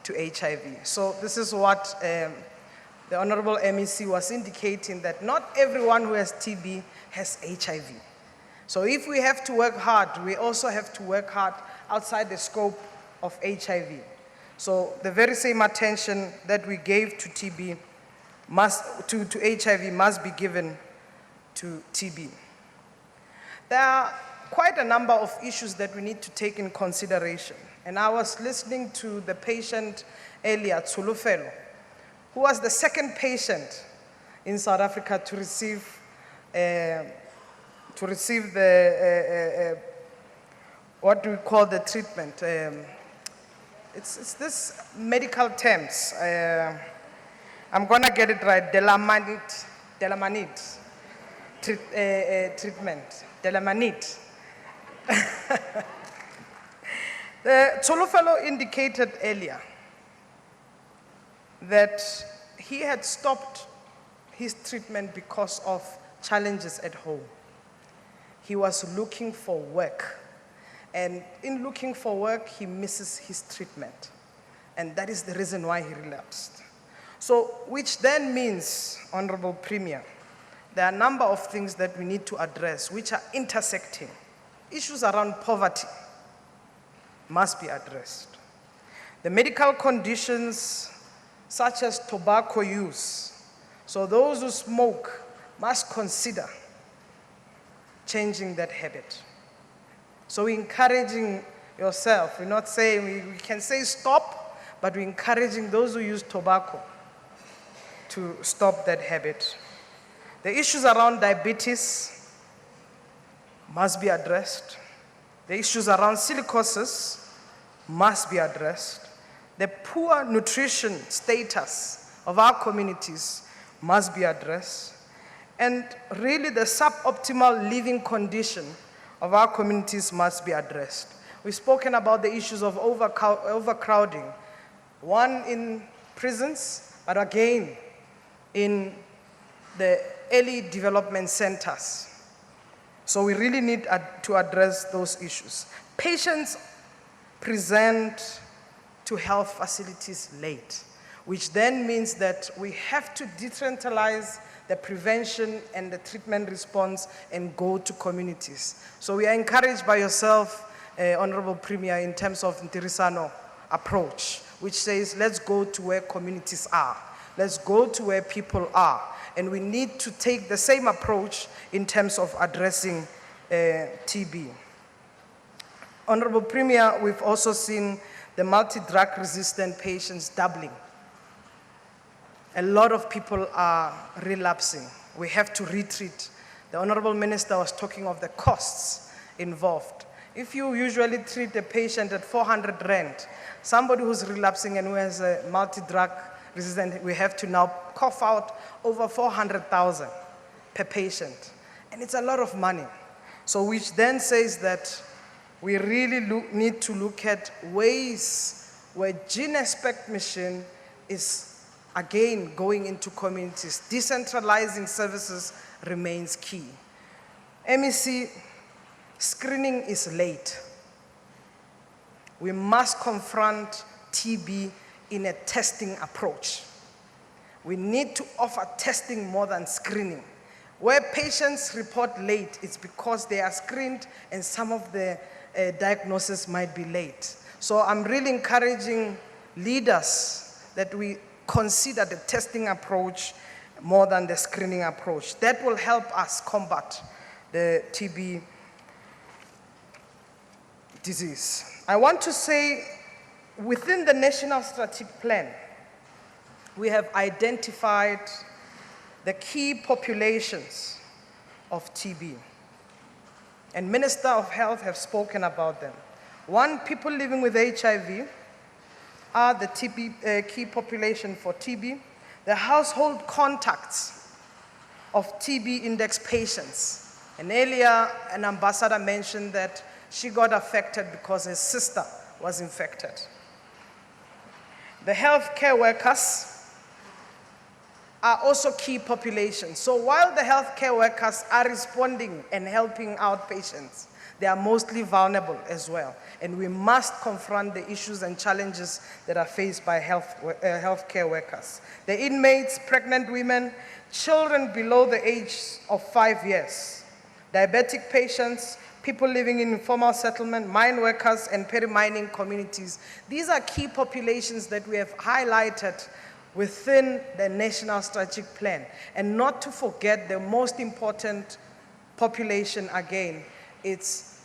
to HIV. So this is what the Honorable MEC was indicating, that not everyone who has TB has HIV. So if we have to work hard, we also have to work hard outside the scope of HIV. So the very same attention that we gave to TB to HIV must be given to TB. There are quite a number of issues that we need to take in consideration. And I was listening to the patient earlier, Tsulufelo, who was the second patient in South Africa to receive the what do we call the treatment? It's this medical terms. I'm gonna get it right. Delamanid treatment. Delamanid. The Tsolofelo indicated earlier that he had stopped his treatment because of challenges at home. He was looking for work. And in looking for work, he misses his treatment. And that is the reason why he relapsed. So, which then means, Honorable Premier, there are a number of things that we need to address which are intersecting. Issues around poverty must be addressed. The medical conditions such as tobacco use. So those who smoke must consider changing that habit. So we're encouraging yourself. We're not saying, we can say stop, but we're encouraging those who use tobacco to stop that habit. The issues around diabetes must be addressed. The issues around silicosis must be addressed. The poor nutrition status of our communities must be addressed. And really the suboptimal living condition of our communities must be addressed. We've spoken about the issues of overcrowding, one in prisons, but again in the early development centers. So we really need to address those issues. Patients present to health facilities late, which then means that we have to decentralize the prevention and the treatment response and go to communities. So we are encouraged by yourself, Honorable Premier, in terms of Inspirational approach, which says let's go to where communities are. Let's go to where people are. And we need to take the same approach in terms of addressing TB. Honorable Premier, we've also seen the multi-drug resistant patients doubling. A lot of people are relapsing. We have to retreat. The Honorable Minister was talking of the costs involved. If you usually treat a patient at 400 rand, somebody who's relapsing and who has a multi-drug resistant, we have to now cough out over 400,000 per patient. And it's a lot of money. So which then says that we really need to look at ways where gene expect mission is again going into communities. Decentralizing services remains key. MEC, screening is late. We must confront TB in a testing approach. We need to offer testing more than screening. Where patients report late, it's because they are screened and some of the diagnosis might be late. So I'm really encouraging leaders that we consider the testing approach more than the screening approach. That will help us combat the TB disease. I want to say, within the National Strategic Plan, we have identified the key populations of TB. And Minister of Health have spoken about them. One, people living with HIV are the key population for TB. The household contacts of TB index patients. And earlier, an ambassador mentioned that she got affected because her sister was infected. The healthcare workers are also key populations. So while the healthcare workers are responding and helping out patients, they are mostly vulnerable as well. And we must confront the issues and challenges that are faced by healthcare workers. The inmates, pregnant women, children below the age of 5 years, diabetic patients, people living in informal settlement, mine workers, and peri-mining communities. These are key populations that we have highlighted within the National Strategic Plan. And not to forget the most important population again, it's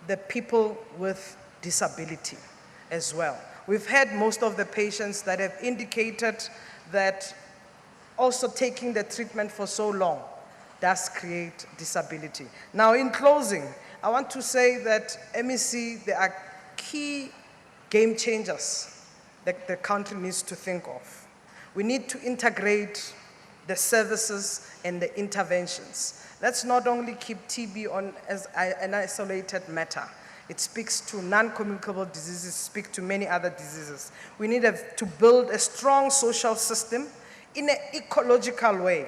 the people with disability as well. We've had most of the patients that have indicated that also taking the treatment for so long does create disability. Now, in closing, I want to say that MEC, there are key game changers that the country needs to think of. We need to integrate the services and the interventions. Let's not only keep TB on as an isolated matter. It speaks to non-communicable diseases, speaks to many other diseases. We need to build a strong social system in an ecological way,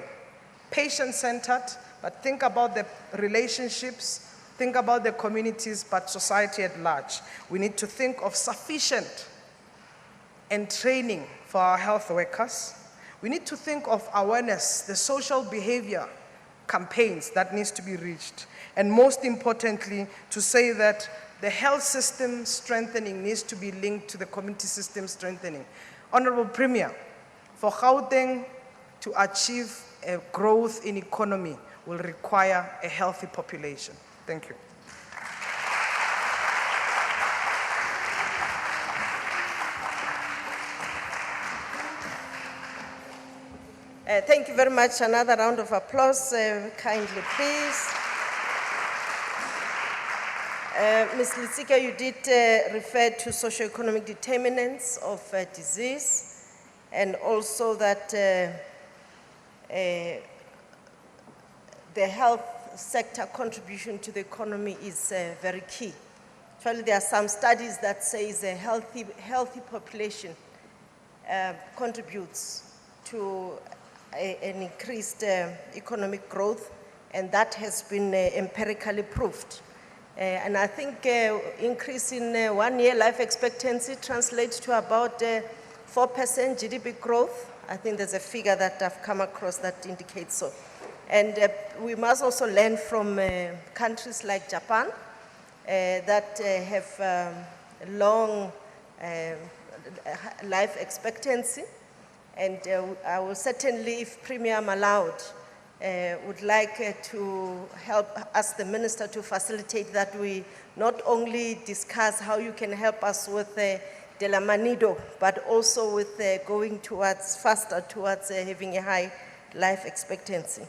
patient-centered, but think about the relationships, think about the communities, but society at large. We need to think of sufficient and training for our health workers. We need to think of awareness, the social behavior campaigns that needs to be reached. And most importantly, to say that the health system strengthening needs to be linked to the community system strengthening. Honorable Premier, for Gauteng to achieve a growth in economy will require a healthy population. Thank you. Thank you very much. Another round of applause, kindly, please. Ms. Litsika, you did refer to socioeconomic determinants of disease, and also that the health sector contribution to the economy is very key. Actually, there are some studies that say a healthy population contributes to an increased economic growth, and that has been empirically proved. And I think increase in 1 year life expectancy translates to about 4% GDP growth. I think there's a figure that I've come across that indicates so. And we must also learn from countries like Japan that have long life expectancy. And I will certainly, if Premier I'm allowed, would like to help ask the Minister to facilitate that we not only discuss how you can help us with Delamanido, but also with going faster towards having a high life expectancy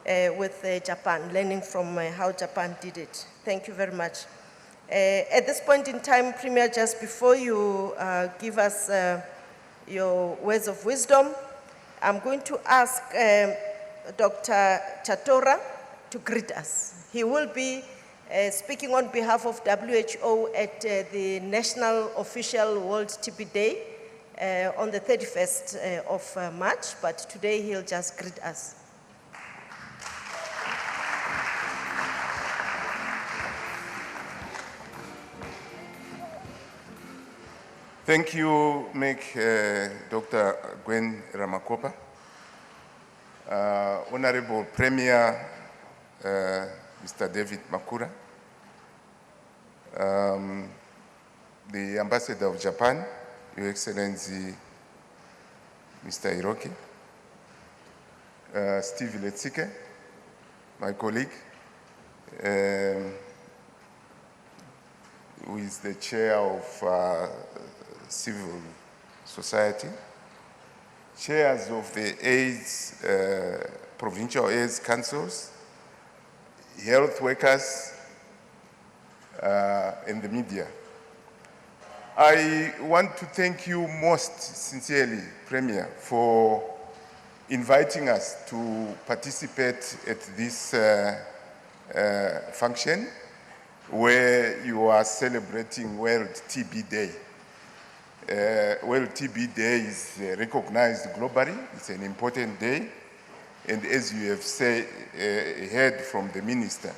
with Japan, learning from how Japan did it. Thank you very much. At this point in time, Premier, just before you give us your words of wisdom, I'm going to ask Dr. Chatora to greet us. He will be speaking on behalf of WHO at the National Official World TB Day on the 31st of March, but today he'll just greet us. Thank you, Dr. Gwen Ramakopa. Honorable Premier, Mr. David Makura, the Ambassador of Japan, Your Excellency, Mr. Hiroki, Steve Letsike, my colleague, who is the chair of civil society, chairs of the AIDS, provincial AIDS councils, health workers, and the media. I want to thank you most sincerely, Premier, for inviting us to participate at this function where you are celebrating World TB Day. World TB Day is recognized globally. It's an important day. And as you have heard from the minister,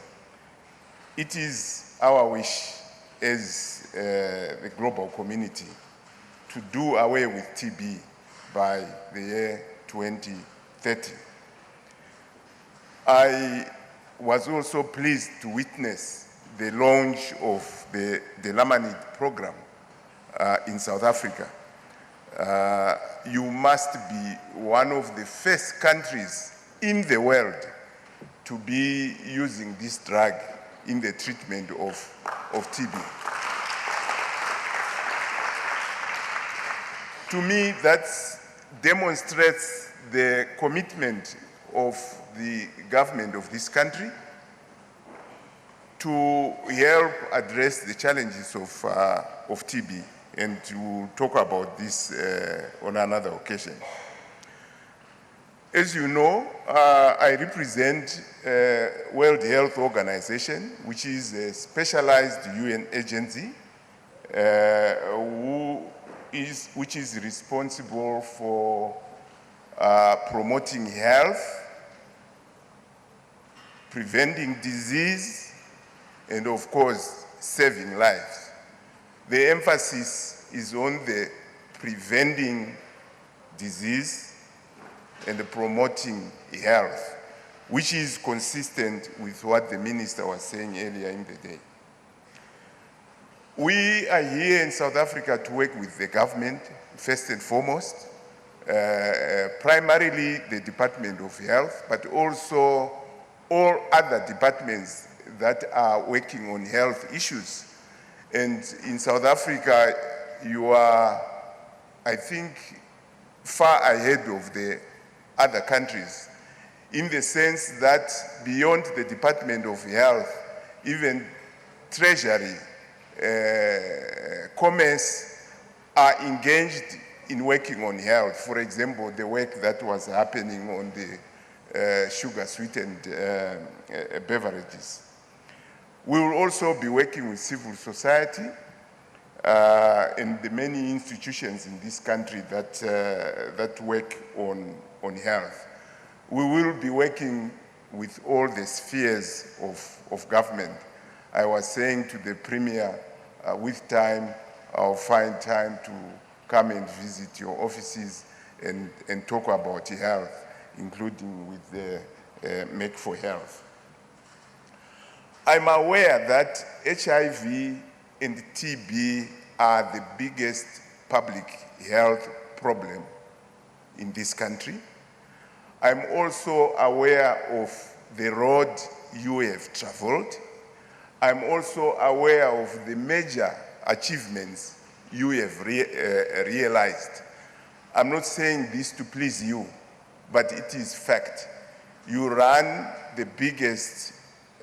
it is our wish as the global community to do away with TB by the year 2030. I was also pleased to witness the launch of the Lamanid program in South Africa. You must be one of the first countries in the world to be using this drug in the treatment of TB. To me, that demonstrates the commitment of the government of this country to help address the challenges of TB, and to talk about this on another occasion. As you know, I represent World Health Organization, which is a specialized UN agency which is responsible for promoting health, preventing disease, and of course, saving lives. The emphasis is on the preventing disease and the promoting health, which is consistent with what the minister was saying earlier in the day. We are here in South Africa to work with the government, first and foremost, primarily the Department of Health, but also all other departments that are working on health issues. And in South Africa, you are, I think, far ahead of the other countries, in the sense that beyond the Department of Health, even Treasury, Commerce are engaged in working on health. For example, the work that was happening on the sugar-sweetened beverages. We will also be working with civil society and the many institutions in this country that work on health. We will be working with all the spheres of government. I was saying to the Premier, with time, I'll find time to come and visit your offices and talk about health, including with the Make for Health. I'm aware that HIV and TB are the biggest public health problem in this country. I'm also aware of the road you have traveled. I'm also aware of the major achievements you have realized. I'm not saying this to please you, but it is fact. You run the biggest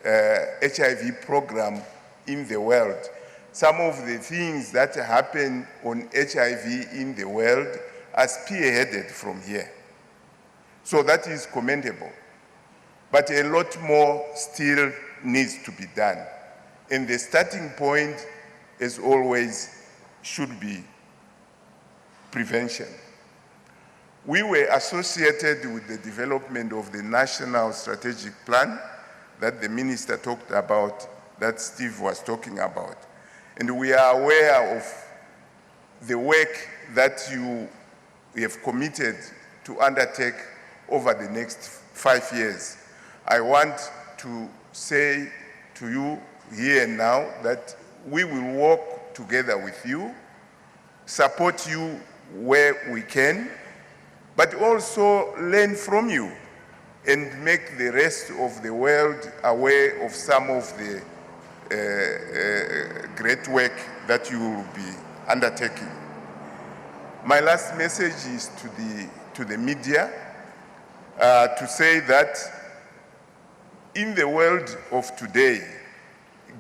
HIV program in the world. Some of the things that happen on HIV in the world are spearheaded from here. So that is commendable. But a lot more still needs to be done. And the starting point, as always, should be prevention. We were associated with the development of the National Strategic Plan that the Minister talked about, that Steve was talking about. And we are aware of the work that you have committed to undertake over the next 5 years. I want to say to you here and now that we will work together with you, support you where we can, but also learn from you and make the rest of the world aware of some of the great work that you will be undertaking. My last message is to the media to say that in the world of today,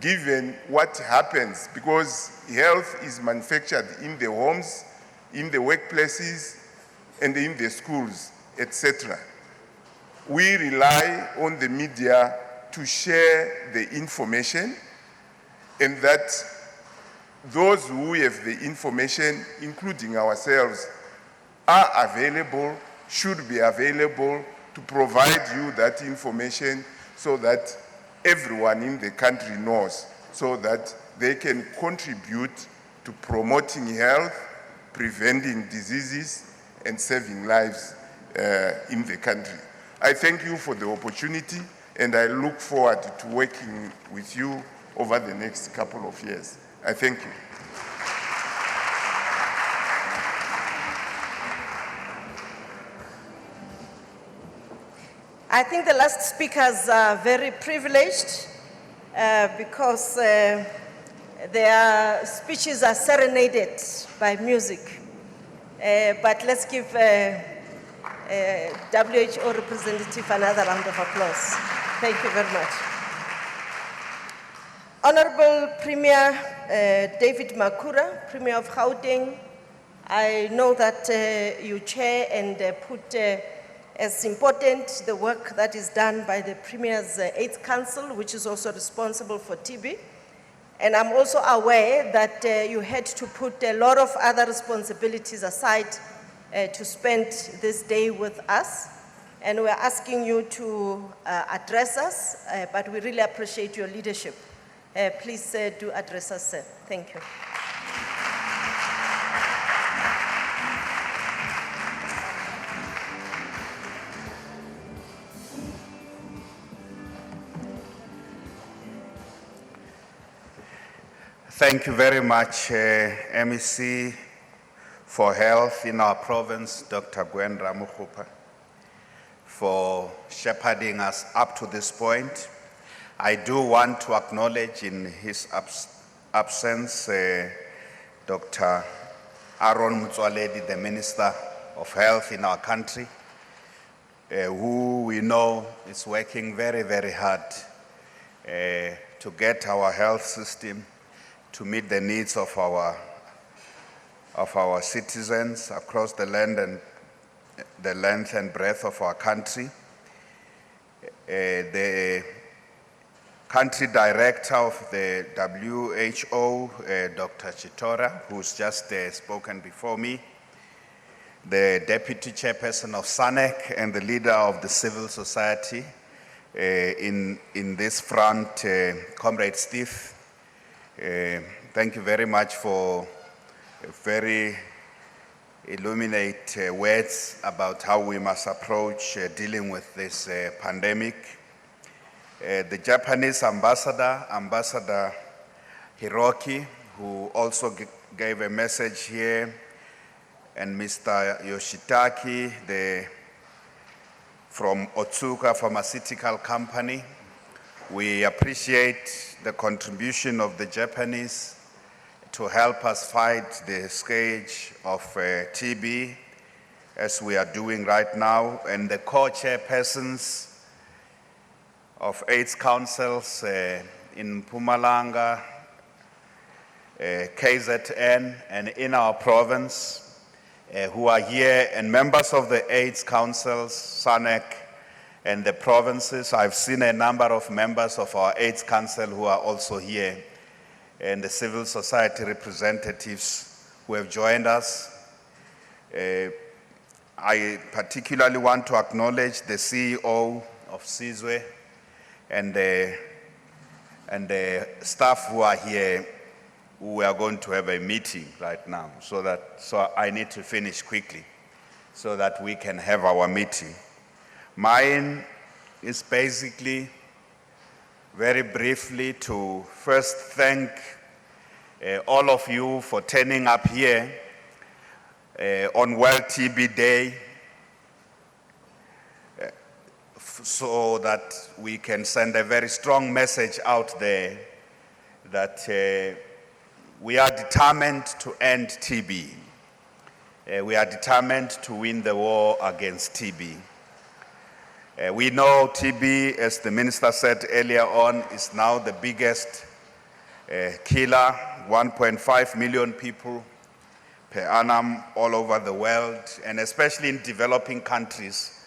given what happens, because health is manufactured in the homes, in the workplaces, and in the schools, etc. We rely on the media to share the information, and that those who have the information, including ourselves, are available, should be available to provide you that information so that everyone in the country knows, so that they can contribute to promoting health, preventing diseases, and saving lives in the country. I thank you for the opportunity, and I look forward to working with you over the next couple of years. I thank you. I think the last speakers are very privileged because their speeches are serenaded by music. But let's give WHO representative another round of applause. Thank you very much. Honorable Premier David Makura, Premier of Gauteng, I know that you chair and put as important the work that is done by the Premier's AIDS Council, which is also responsible for TB. And I'm also aware that you had to put a lot of other responsibilities aside to spend this day with us. And we're asking you to address us, but we really appreciate your leadership. Please do address us, sir. Thank you. Thank you very much, MEC for Health in our province, Dr. Gwen Ramokgopa, for shepherding us up to this point. I do want to acknowledge in his absence, Dr. Aaron Motsoaledi, the Minister of Health in our country, who we know is working very, very hard to get our health system to meet the needs of our citizens across the land and the length and breadth of our country. The country director of the WHO, Dr. Chitora, who's just spoken before me, the deputy chairperson of SANEC and the leader of the civil society in this front, Comrade Steve. Thank you very much for very illuminate words about how we must approach dealing with this pandemic. The Japanese ambassador, Ambassador Hiroki, who also gave a message here, and Mr. Yoshitaki from Otsuka Pharmaceutical Company. We appreciate the contribution of the Japanese to help us fight the scourge of TB, as we are doing right now, and the co-chairpersons of AIDS councils in Mpumalanga, KZN, and in our province, who are here, and members of the AIDS councils, SANEC, and the provinces. I've seen a number of members of our AIDS Council who are also here, and the civil society representatives who have joined us. I particularly want to acknowledge the CEO of Sizwe and the staff who are here, who we are going to have a meeting right now. So I need to finish quickly so that we can have our meeting. Mine is basically, very briefly, to first thank all of you for turning up here on World TB Day, so that we can send a very strong message out there that we are determined to end TB. We are determined to win the war against TB. We know TB, as the minister said earlier on, is now the biggest killer, 1.5 million people per annum all over the world, and especially in developing countries,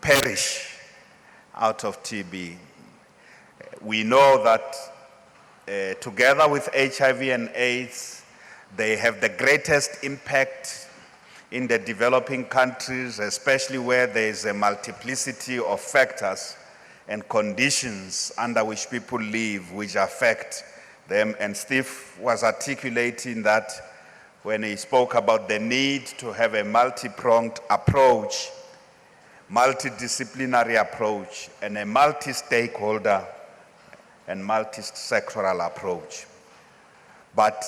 perish out of TB. We know that together with HIV and AIDS, they have the greatest impact in the developing countries, especially where there is a multiplicity of factors and conditions under which people live, which affect them. And Steve was articulating that when he spoke about the need to have a multi-pronged approach, multidisciplinary approach, and a multi-stakeholder and multi-sectoral approach. But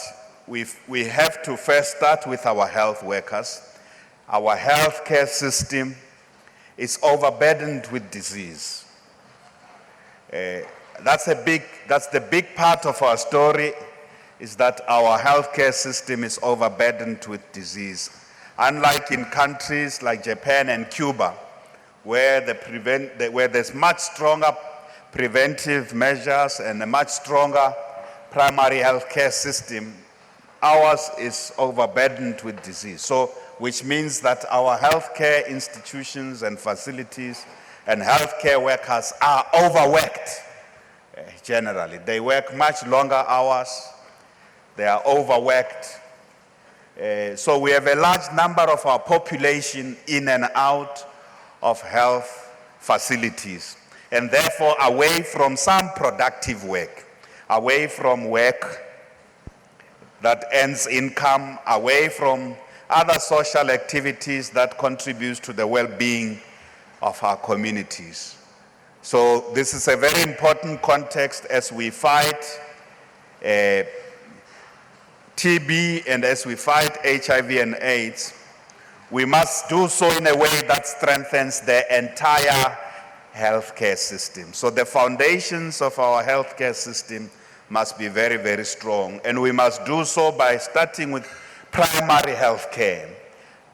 we have to first start with our health workers. Our healthcare system is overburdened with disease. That's the big part of our story, is that our healthcare system is overburdened with disease. Unlike in countries like Japan and Cuba, where there's much stronger preventive measures and a much stronger primary healthcare system, ours is overburdened with disease. So, which means that our healthcare institutions and facilities and healthcare workers are overworked. Generally, they work much longer hours, they are overworked. So we have a large number of our population in and out of health facilities, and therefore away from some productive work, away from work that earns income, away from other social activities that contribute to the well-being of our communities. So this is a very important context as we fight TB and as we fight HIV and AIDS. We must do so in a way that strengthens the entire healthcare system. So the foundations of our healthcare system must be very, very strong. And we must do so by starting with primary healthcare,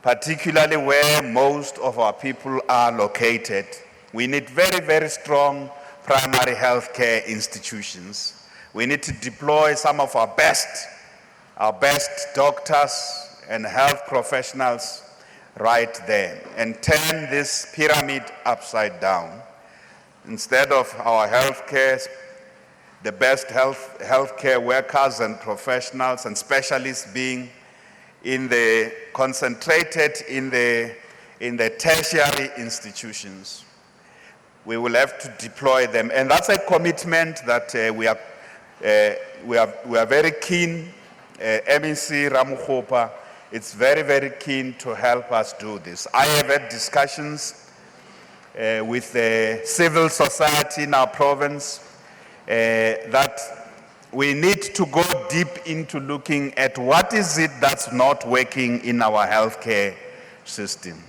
particularly where most of our people are located. We need very, very strong primary healthcare institutions. We need to deploy some of our best doctors and health professionals right there and turn this pyramid upside down. Instead of our healthcare, the best healthcare workers and professionals and specialists being concentrated in the tertiary institutions, we will have to deploy them. And that's a commitment that we are very keen. MEC Ramukhopa, it's very, very keen to help us do this. I have had discussions with the civil society in our province that we need to go deep into looking at what is it that's not working in our healthcare system,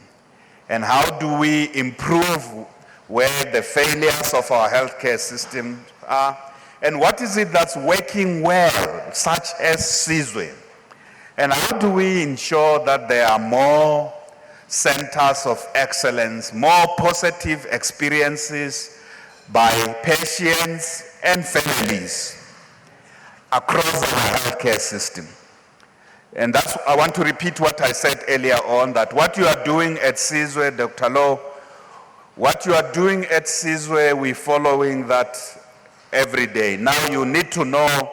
and how do we improve where the failures of our healthcare system are, and what is it that's working well, such as Sizwe, and how do we ensure that there are more centers of excellence, more positive experiences by patients and families across our healthcare system. And I want to repeat what I said earlier on, that what you are doing at Sizwe, Dr. Low, What you are doing at Sizwe, we're following that every day. Now you need to know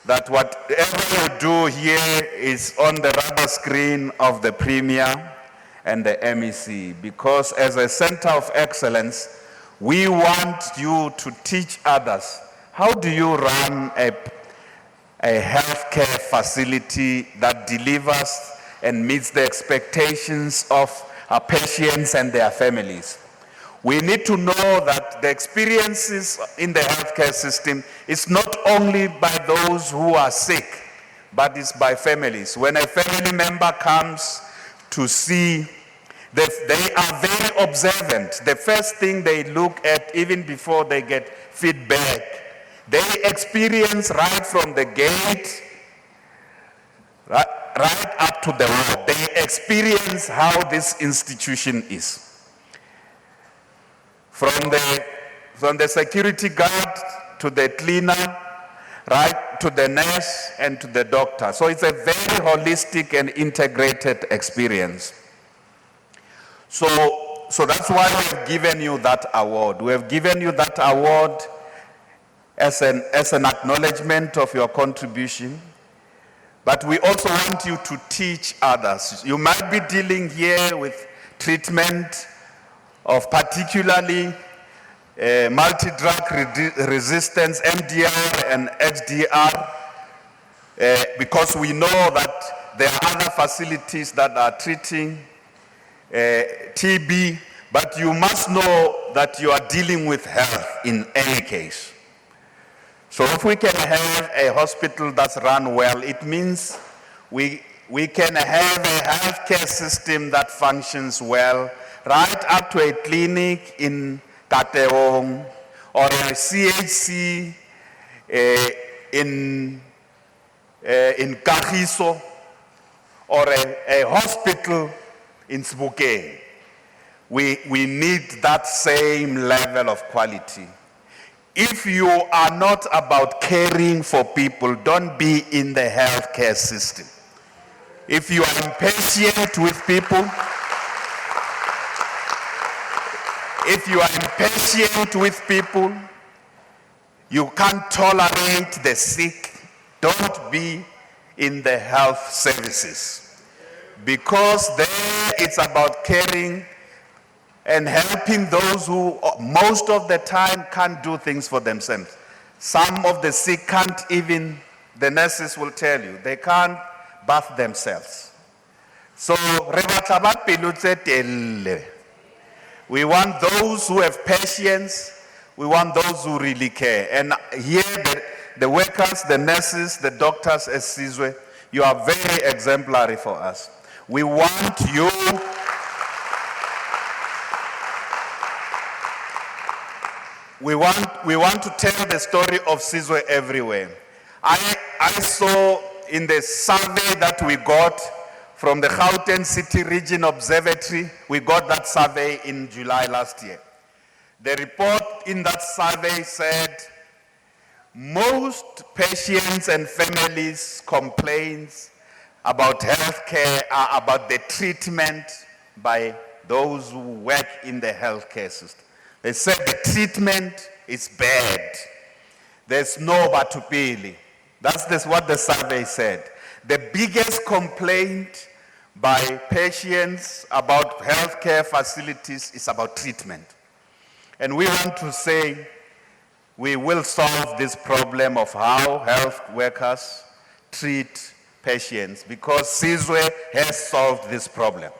that whatever you do here is on the radar screen of the Premier and the MEC, because as a center of excellence, we want you to teach others. How do you run a healthcare facility that delivers and meets the expectations of our patients and their families? We need to know that the experiences in the healthcare system is not only by those who are sick, but it's by families. When a family member comes to see, they are very observant. The first thing they look at, even before they get feedback, they experience right from the gate, right up to the ward. They experience how this institution is. From the security guard to the cleaner, right to the nurse and to the doctor. So it's a very holistic and integrated experience. So that's why we've given you that award. We have given you that award as an acknowledgement of your contribution. But we also want you to teach others. You might be dealing here with treatment of particularly multi-drug resistance, MDR and HDR, because we know that there are other facilities that are treating TB, but you must know that you are dealing with health in any case. So if we can have a hospital that's run well, it means we can have a healthcare system that functions well, right up to a clinic in Kateong or a CHC in Kagiso or a hospital in Sebokeng. We need that same level of quality. If you are not about caring for people, don't be in the healthcare system. If you are impatient with people, you can't tolerate the sick, don't be in the health services. Because there it's about caring and helping those who most of the time can't do things for themselves. Some of the sick can't even, the nurses will tell you, they can't bath themselves. So, we want those who have patience, we want those who really care. And here, the workers, the nurses, the doctors at Sizwe, you are very exemplary for us. We want you We want to tell the story of Sizwe everywhere. I saw in the survey that we got from the Gauteng City Region Observatory, we got that survey in July last year. The report in that survey said most patients and families' complaints about healthcare are about the treatment by those who work in the healthcare system. They said the treatment is bad. There's no batupili. That's what the survey said. The biggest complaint by patients about healthcare facilities is about treatment. And we want to say we will solve this problem of how health workers treat patients because Sizwe has solved this problem.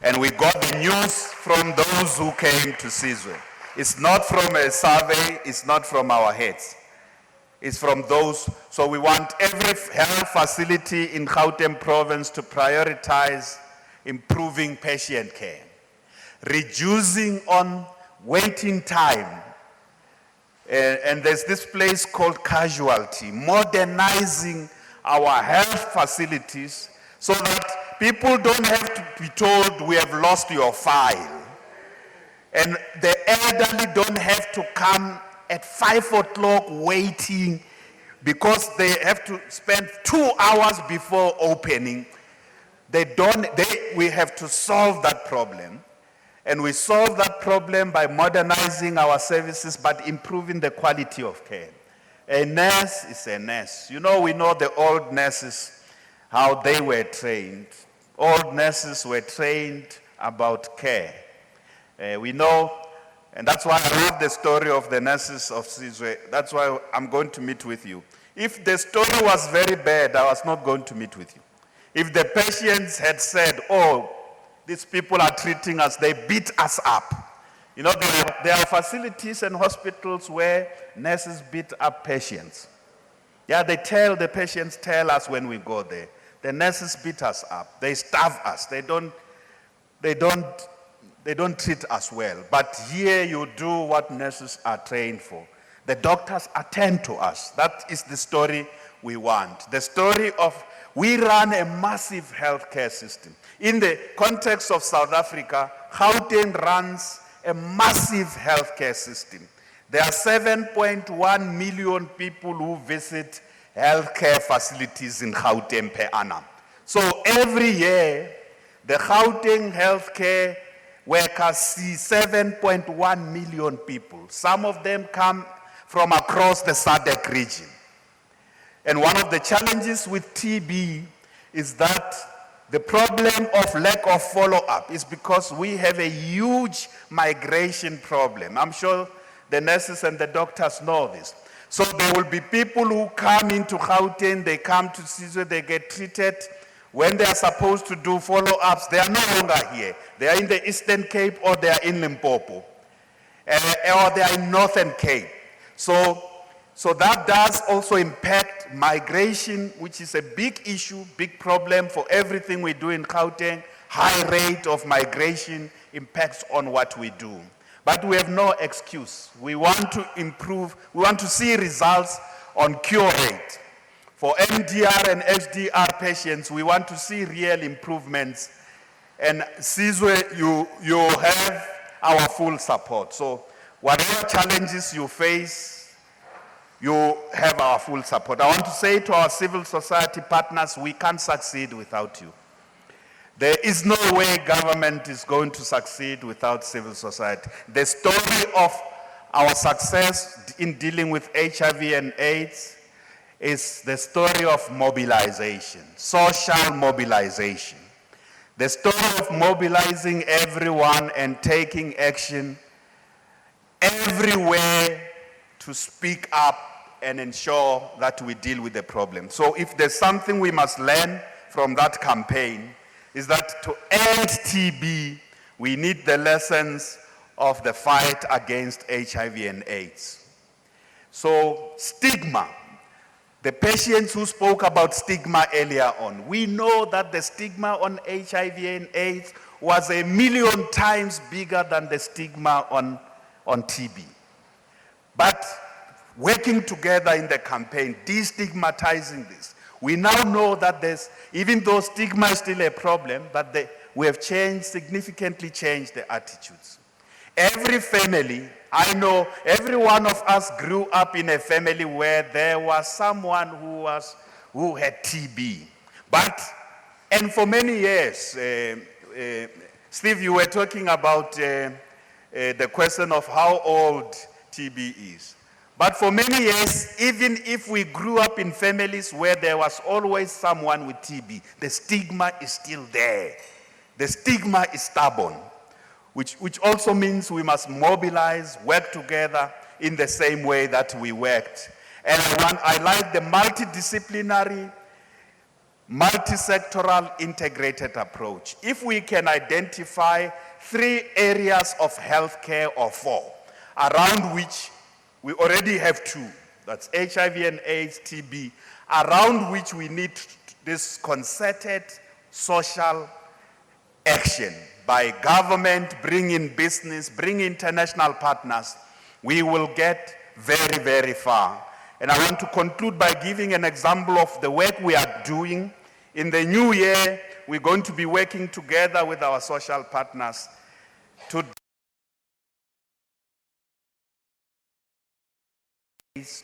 And we got the news from those who came to Sizwe. It's not from a survey, it's not from our heads. It's from those, so we want every health facility in Gauteng province to prioritize improving patient care, reducing on waiting time. And there's this place called Casualty, modernizing our health facilities so that people don't have to be told we have lost your file. And the elderly don't have to come at 5 o'clock waiting because they have to spend 2 hours before opening. We have to solve that problem. And we solve that problem by modernizing our services, but improving the quality of care. A nurse is a nurse. You know, we know the old nurses, how they were trained. Old nurses were trained about care. We know, and that's why I love the story of the nurses of Sizwe. That's why I'm going to meet with you. If the story was very bad, I was not going to meet with you. If the patients had said, oh, these people are treating us, they beat us up. You know, there are facilities and hospitals where nurses beat up patients. Yeah, the patients tell us when we go there. The nurses beat us up. They starve us. They don't treat us well. But here you do what nurses are trained for. The doctors attend to us. That is the story we want. The story of we run a massive healthcare system. In the context of South Africa, Gauteng runs a massive healthcare system. There are 7.1 million people who visit healthcare facilities in Gauteng per annum. So every year, the Gauteng healthcare workers see 7.1 million people. Some of them come from across the SADC region. And one of the challenges with TB is that the problem of lack of follow-up is because we have a huge migration problem. I'm sure the nurses and the doctors know this. So there will be people who come into Gauteng, they come to Sizwe, they get treated. When they are supposed to do follow-ups, they are no longer here. They are in the Eastern Cape or they are in Limpopo. Or they are in Northern Cape. So that does also impact migration, which is a big issue, big problem for everything we do in Gauteng. High rate of migration impacts on what we do. But we have no excuse. We want to improve, we want to see results on cure rate. For MDR and SDR patients, we want to see real improvements. And Sizwe, you have our full support. So whatever challenges you face, you have our full support. I want to say to our civil society partners, we can't succeed without you. There is no way government is going to succeed without civil society. The story of our success in dealing with HIV and AIDS is the story of mobilization, social mobilization. The story of mobilizing everyone and taking action everywhere to speak up and ensure that we deal with the problem. So if there's something we must learn from that campaign, is that to end TB, we need the lessons of the fight against HIV and AIDS. So stigma, the patients who spoke about stigma earlier on, we know that the stigma on HIV and AIDS was 1,000,000 times bigger than the stigma on TB. But working together in the campaign, destigmatizing this, we now know that even though stigma is still a problem, but we have significantly changed the attitudes. Every family, I know every one of us grew up in a family where there was someone who had TB. And for many years, Steve, you were talking about the question of how old TB is. But for many years, even if we grew up in families where there was always someone with TB, the stigma is still there. The stigma is stubborn, which also means we must mobilize, work together in the same way that we worked. And I like the multidisciplinary, multi-sectoral integrated approach. If we can identify 3 areas of healthcare or 4, around which we already have 2, that's HIV and AIDS, TB, around which we need this concerted social action by government, bring in business, bring international partners, we will get very, very far. And I want to conclude by giving an example of the work we are doing. In the new year, we're going to be working together with our social partners to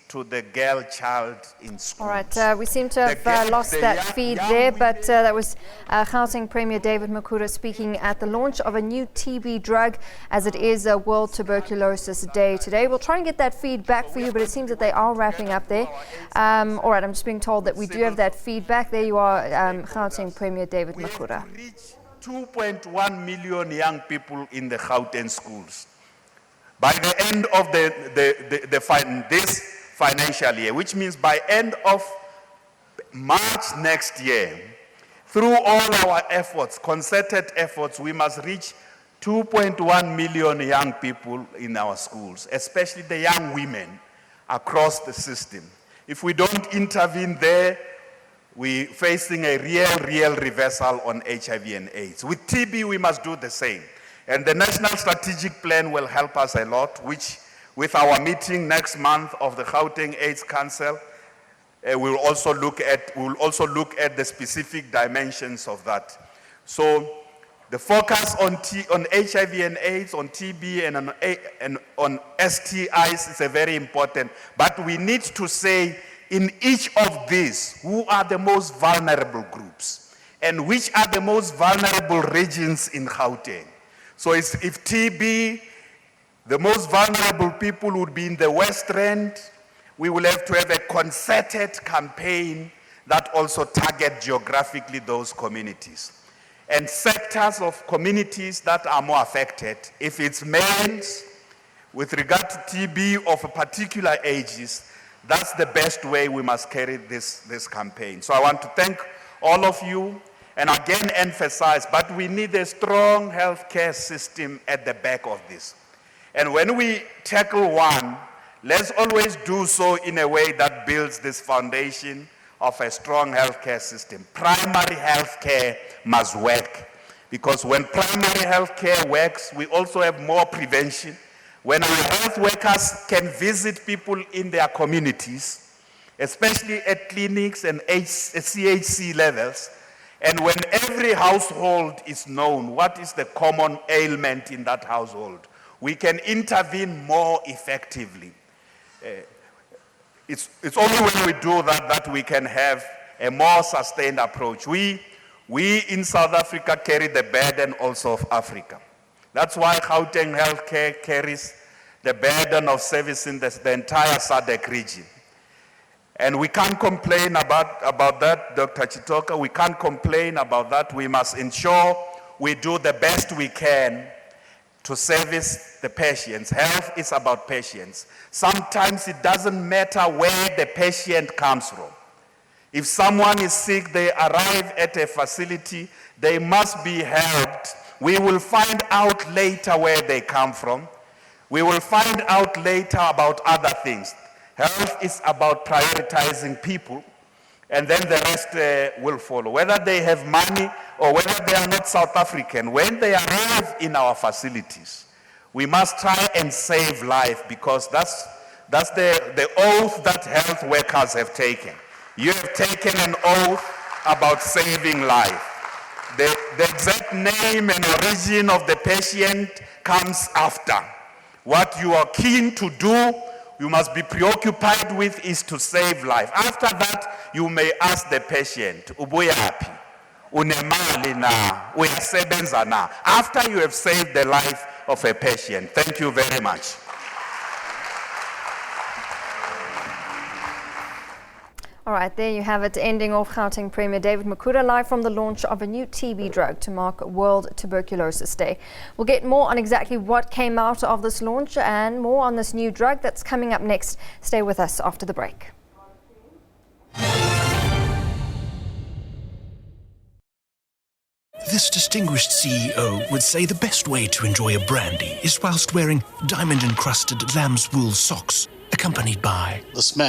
to the girl child in school. All right, we seem to have lost that feed there, but that was Gauteng Premier David Makhura speaking at the launch of a new TB drug, as it is a World Tuberculosis Day today. We'll try and get that feed back for you, but it seems that they are wrapping up there. All right, I'm just being told that we do have that feedback. There you are, Gauteng Premier David Makhura. 2.1 million young people in the Gauteng schools. By the end of this financial year, which means by end of March next year, through all our efforts, concerted efforts, we must reach 2.1 million young people in our schools, especially the young women across the system. If we don't intervene there, we're facing a real reversal on HIV and AIDS. With TB, we must do the same. And the National Strategic Plan will help us a lot, which with our meeting next month of the Gauteng AIDS Council, we'll also look at the specific dimensions of that. So the focus on HIV and AIDS, on TB and on STIs is a very important, but we need to say in each of these, who are the most vulnerable groups and which are the most vulnerable regions in Gauteng. So if TB, the most vulnerable people would be in the West Rand, we will have to have a concerted campaign that also target geographically those communities. And sectors of communities that are more affected, if it's males, with regard to TB of a particular ages, that's the best way we must carry this campaign. So I want to thank all of you, and again emphasize, but we need a strong healthcare system at the back of this. And when we tackle one, let's always do so in a way that builds this foundation of a strong healthcare system. Primary healthcare must work, because when primary healthcare works, we also have more prevention. When our health workers can visit people in their communities, especially at clinics and CHC levels, and when every household is known what is the common ailment in that household, we can intervene more effectively. It's only when we do that we can have a more sustained approach. We in South Africa carry the burden also of Africa. That's why Gauteng Healthcare carries the burden of servicing the entire SADC region. And we can't complain about that, Dr. Chitoka. We can't complain about that. We must ensure we do the best we can to service the patients. Health is about patients. Sometimes it doesn't matter where the patient comes from. If someone is sick, they arrive at a facility, they must be helped. We will find out later where they come from. We will find out later about other things. Health is about prioritizing people, and then the rest will follow. Whether they have money or whether they are not South African, when they arrive in our facilities, we must try and save life, because that's the oath that health workers have taken. You have taken an oath about saving life. The exact name and origin of the patient comes after. What you are keen to do, you must be preoccupied with, is to save life. After that, you may ask the patient, ubuyapi, unemali na, uyasebenza na. After you have saved the life of a patient. Thank you very much. All right, there you have it, ending off Gauteng Premier David Makhura live from the launch of a new TB drug to mark World Tuberculosis Day. We'll get more on exactly what came out of this launch and more on this new drug that's coming up next. Stay with us after the break. This distinguished CEO would say the best way to enjoy a brandy is whilst wearing diamond-encrusted lamb's wool socks, accompanied by... the smell